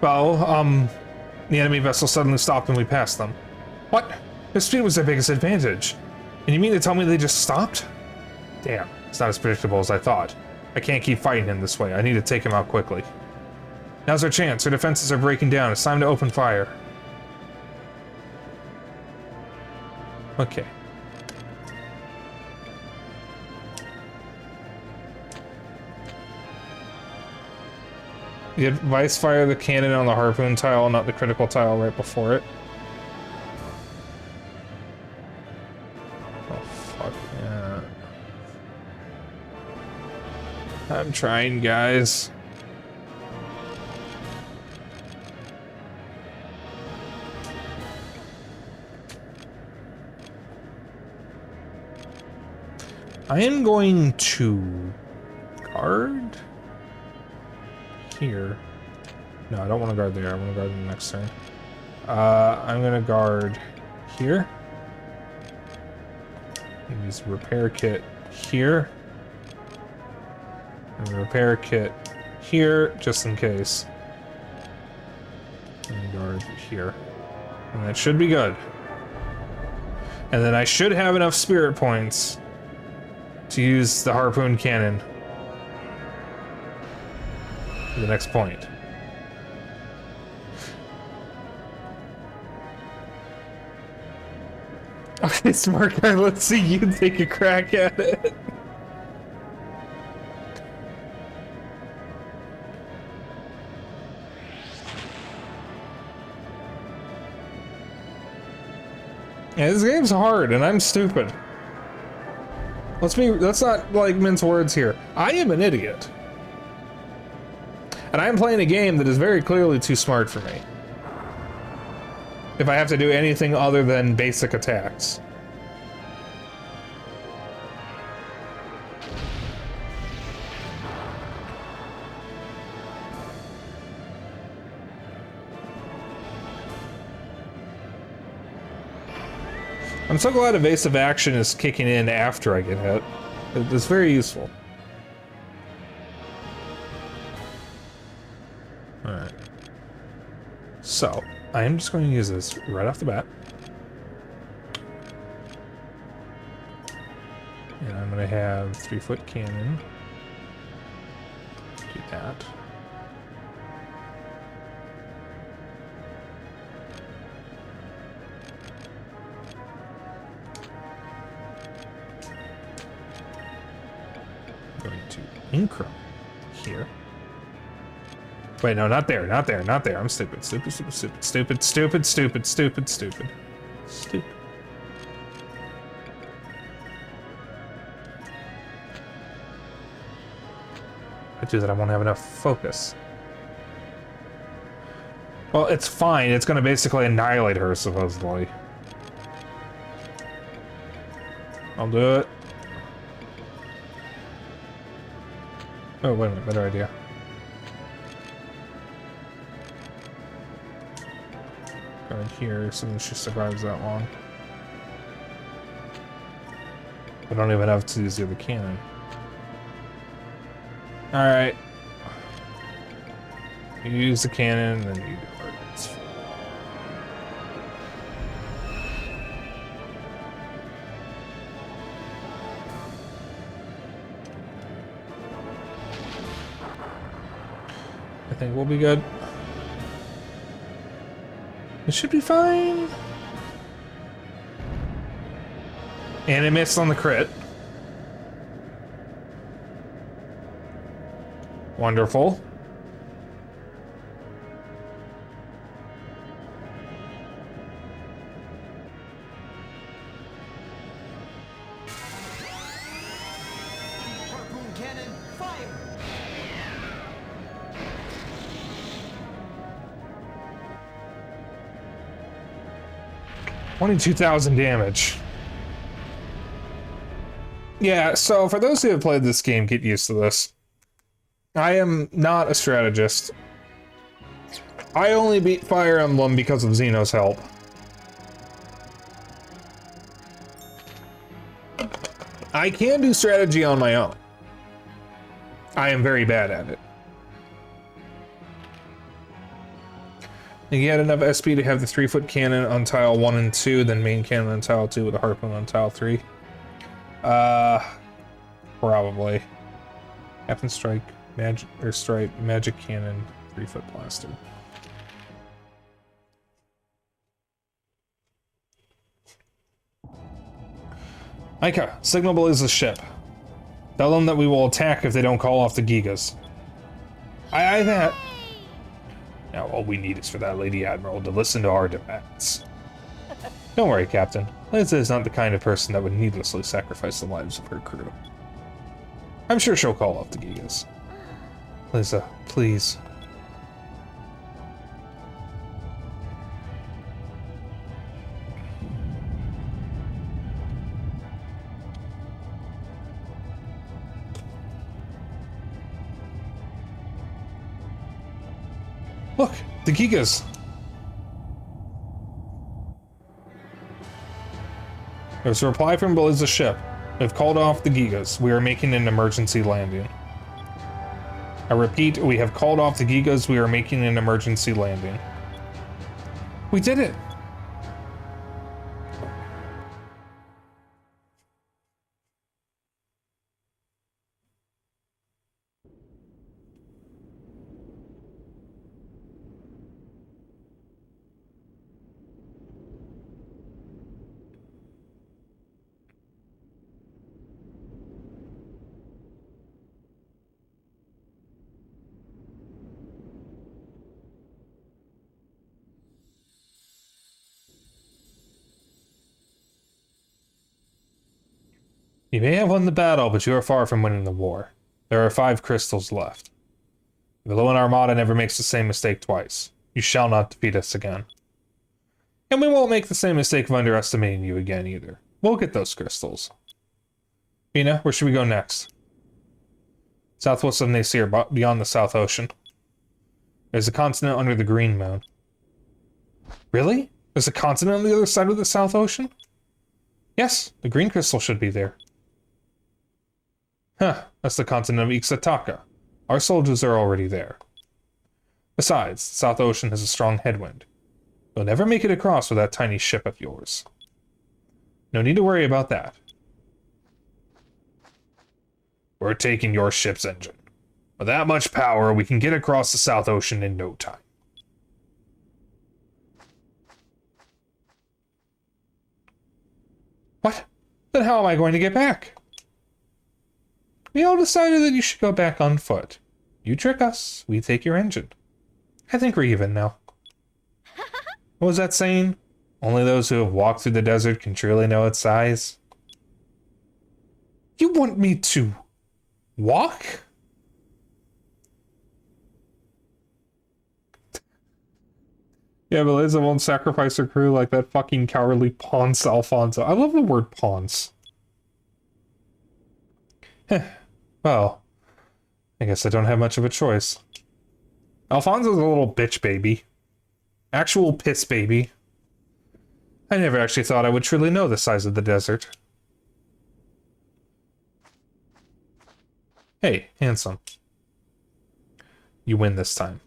Well, the enemy vessel suddenly stopped and we passed them. What? Their speed was their biggest advantage. And you mean to tell me they just stopped? Damn, it's not as predictable as I thought. I can't keep fighting him this way. I need to take him out quickly. Now's our chance. Our defenses are breaking down. It's time to open fire. Okay. You advise fire the cannon on the harpoon tile, not the critical tile right before it. Oh, fuck yeah. I'm trying, guys. I am going to guard here. No, I don't want to guard there. I want to guard the next turn. I'm gonna guard here. Use repair kit here. And repair kit here, just in case. And guard here. And that should be good. And then I should have enough spirit points to use the harpoon cannon for the next point. Okay, smart guy, let's see you take a crack at it. Yeah, this game's hard and I'm stupid. Let's not like mince words here. I am an idiot. And I am playing a game that is very clearly too smart for me. If I have to do anything other than basic attacks. I'm so glad evasive action is kicking in after I get hit. It's very useful. Alright. So, I am just going to use this right off the bat. And I'm going to have 3-foot cannon. Do that. Going to increment here. Wait, no, not there, not there, not there. I'm stupid, stupid, stupid, stupid, stupid, stupid, stupid, stupid, stupid, stupid. I do that, I won't have enough focus. Well, it's fine. It's going to basically annihilate her, supposedly. I'll do it. Oh, wait a minute, better idea. Right here, so she survives that long. I don't even have to use the other cannon. Alright. You use the cannon, and then you do targets. I think we'll be good. It should be fine. And it missed on the crit. Wonderful. $22,000 damage. Yeah, so for those who have played this game, get used to this. I am not a strategist. I only beat Fire Emblem because of Xeno's help. I can do strategy on my own. I am very bad at it. You get enough SP to have the 3-foot cannon on tile 1 and 2, then main cannon on tile 2 with a harpoon on tile 3. Probably. Captain Strike, magic or Stripe, magic cannon, 3-foot blaster. Micah, signal Blaze's ship. Tell them that we will attack if they don't call off the Gigas. Aye, that. Now all we need is for that Lady Admiral to listen to our demands. Don't worry, Captain. Liza is not the kind of person that would needlessly sacrifice the lives of her crew. I'm sure she'll call off the Gigas. Liza, please. Look, the Gigas. There's a reply from Blizz's ship. We've called off the Gigas. We are making an emergency landing. I repeat, we have called off the Gigas. We are making an emergency landing. We did it! You may have won the battle, but you are far from winning the war. There are 5 crystals left. The Lowen Armada never makes the same mistake twice. You shall not defeat us again. And we won't make the same mistake of underestimating you again, either. We'll get those crystals. Mina, where should we go next? Southwest of Nasir, beyond the South Ocean. There's a continent under the Green Moon. Really? There's a continent on the other side of the South Ocean? Yes, the green crystal should be there. Huh, that's the continent of Ixataka. Our soldiers are already there. Besides, the South Ocean has a strong headwind. You'll never make it across with that tiny ship of yours. No need to worry about that. We're taking your ship's engine. With that much power, we can get across the South Ocean in no time. What? Then how am I going to get back? We all decided that you should go back on foot. You trick us, we take your engine. I think we're even now. What was that saying? Only those who have walked through the desert can truly know its size. You want me to walk? Yeah, but Liza won't sacrifice her crew like that fucking cowardly Ponce Alfonso. I love the word Ponce. Well, I guess I don't have much of a choice. Alfonso's a little bitch baby. Actual piss baby. I never actually thought I would truly know the size of the desert. Hey, handsome. You win this time.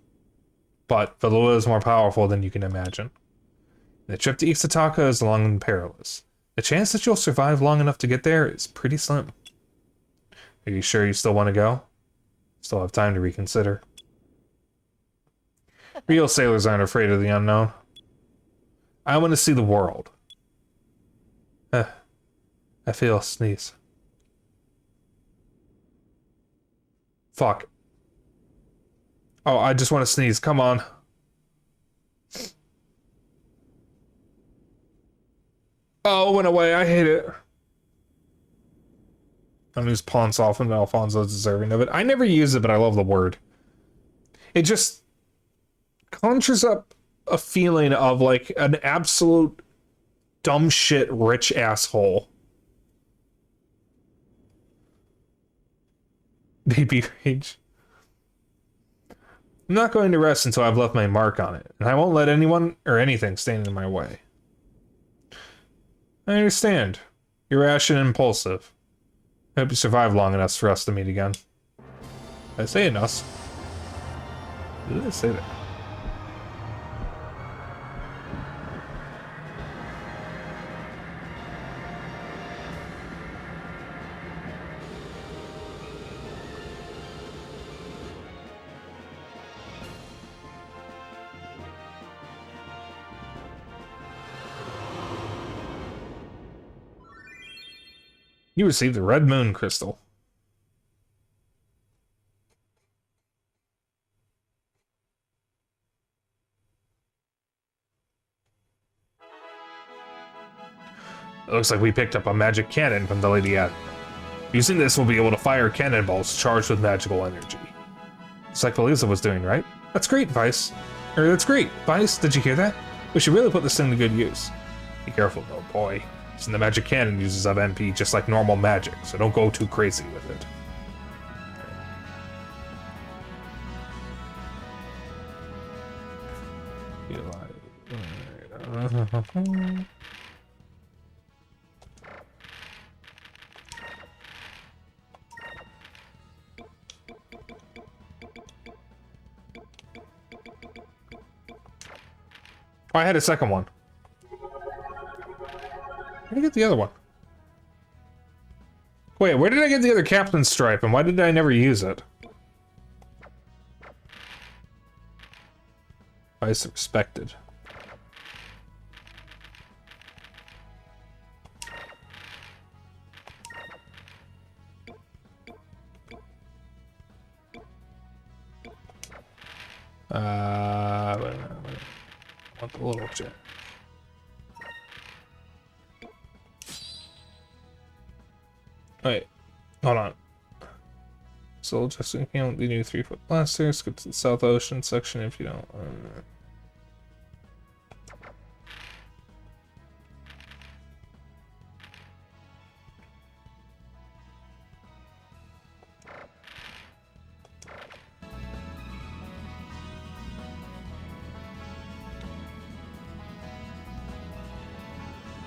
But Valua is more powerful than you can imagine. The trip to Ixataka is long and perilous. The chance that you'll survive long enough to get there is pretty slim. Are you sure you still want to go? Still have time to reconsider. Real sailors aren't afraid of the unknown. I want to see the world. I feel a sneeze. Fuck. Oh, I just want to sneeze. Come on. Oh, it went away. I hate it. don't use pawn softened. Alfonso's deserving of it. I never use it, but I love the word. It just conjures up a feeling of like an absolute dumb shit rich asshole. Baby rage. I'm not going to rest until I've left my mark on it, and I won't let anyone or anything stand in my way. I understand. You're rash and impulsive. I hope you survive long enough for us to meet again. Did I say enough? Did I say that? You received the Red Moon Crystal. It looks like we picked up a magic cannon from the Lady Ad. Using this, we'll be able to fire cannonballs charged with magical energy. It's like Felisa was doing, right? That's great, Vice. That's great. Vice, did you hear that? We should really put this thing to good use. Be careful, though, boy. And the magic cannon uses up MP just like normal magic, so don't go too crazy with it. I had a second one. Where did I get the other one? Wait, where did I get the other captain's stripe, and why did I never use it? Why is it respected? Wait a minute. I want the little jet. Wait, hold on. So just you know the new 3-foot blasters. Go to the South Ocean section if you don't.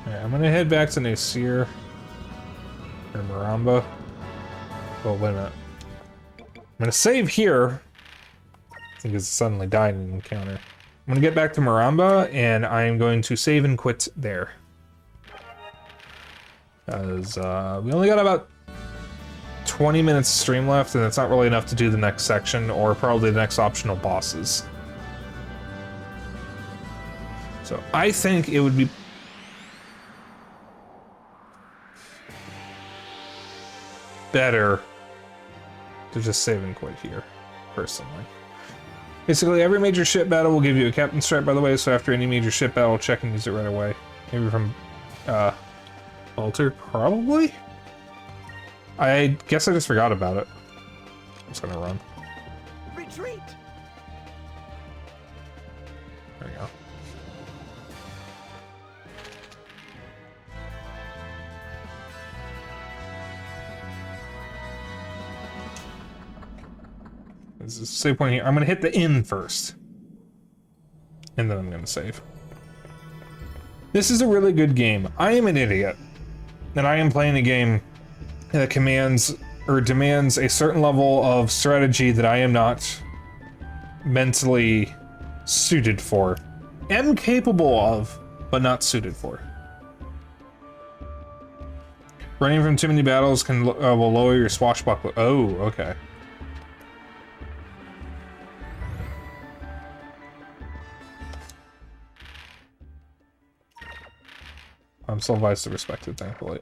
Alright, I'm gonna head back to Nasir. Or Maramba. Oh, wait a minute. I'm gonna save here. I think it's suddenly died in an encounter. I'm gonna get back to Maramba, and I'm going to save and quit there. Because we only got about 20 minutes stream left, and it's not really enough to do the next section, or probably the next optional bosses. So I think it would be better to just save and quit here, personally. Basically, every major ship battle will give you a captain's stripe, by the way, so after any major ship battle, check and use it right away. Maybe from, Alter, probably? I guess I just forgot about it. I'm just gonna run. Retreat! There we go. This is a save point here. I'm gonna hit the inn first. And then I'm gonna save. This is a really good game. I am an idiot. And I am playing a game that commands or demands a certain level of strategy that I am not mentally suited for. Am capable of, but not suited for. Running from too many battles can will lower your swashbuckler. Oh, okay. I'm still vice respected, thankfully.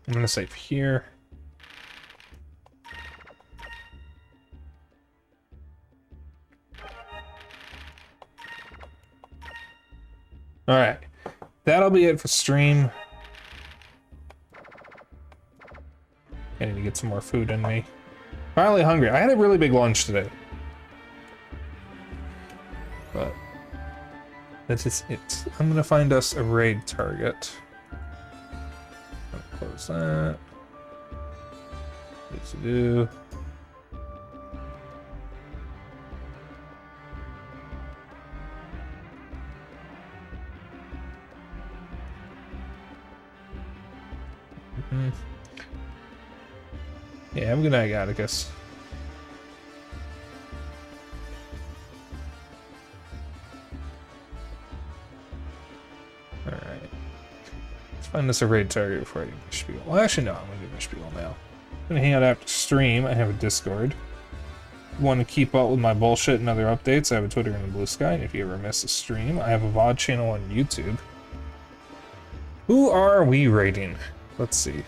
I'm gonna save here. Alright. That'll be it for stream. I need to get some more food in me. Finally hungry. I had a really big lunch today. But that is it. I'm gonna find us a raid target. Close that. What to do? Yeah, I'm gonna Atticus. Alright. Let's find us a raid target before I give a spiel. Well, actually, no, I'm gonna give a spiel now. I'm gonna hang out after stream. I have a Discord. Want to keep up with my bullshit and other updates? I have a Twitter and a Blue Sky. And if you ever miss a stream, I have a VOD channel on YouTube. Who are we raiding? Let's see.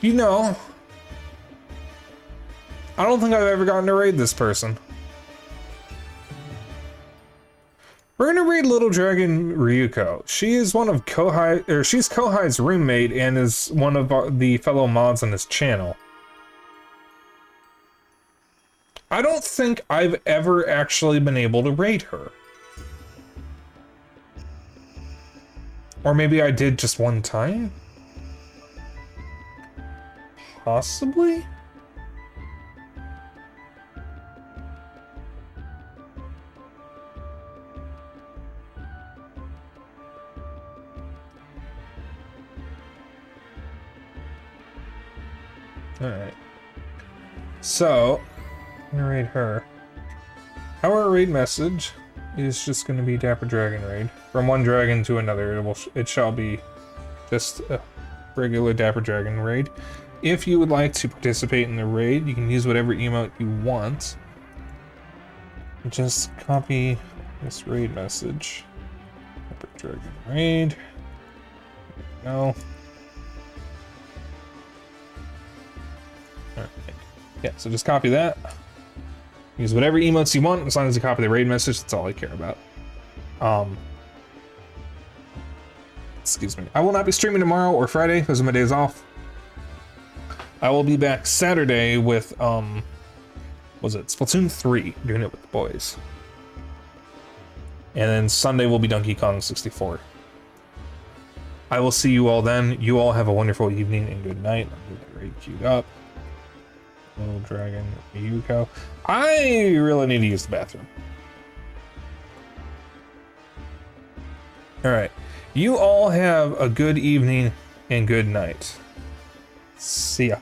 You know, I don't think I've ever gotten to raid this person. We're gonna raid Little Dragon Ryuko. She is one of Kohai, or she's Kohai's roommate and is one of the fellow mods on his channel. I don't think I've ever actually been able to raid her. Or maybe I did just one time? Possibly? Alright. So, I'm gonna raid her. Our raid message is just gonna be Dapper Dragon raid. From one dragon to another, it shall be just a regular Dapper Dragon raid. If you would like to participate in the raid, you can use whatever emote you want. Just copy this raid message. Dapper Dragon raid. There we go. Alright. Yeah, so just copy that. Use whatever emotes you want, as long as you copy the raid message, that's all I care about. Excuse me. I will not be streaming tomorrow or Friday, those are my days off. I will be back Saturday with, was it Splatoon 3, doing it with the boys. And then Sunday will be Donkey Kong 64. I will see you all then. You all have a wonderful evening and good night. I'll get the raid queued up. Little Dragon Yuko. I really need to use the bathroom. Alright. You all have a good evening and good night. See ya.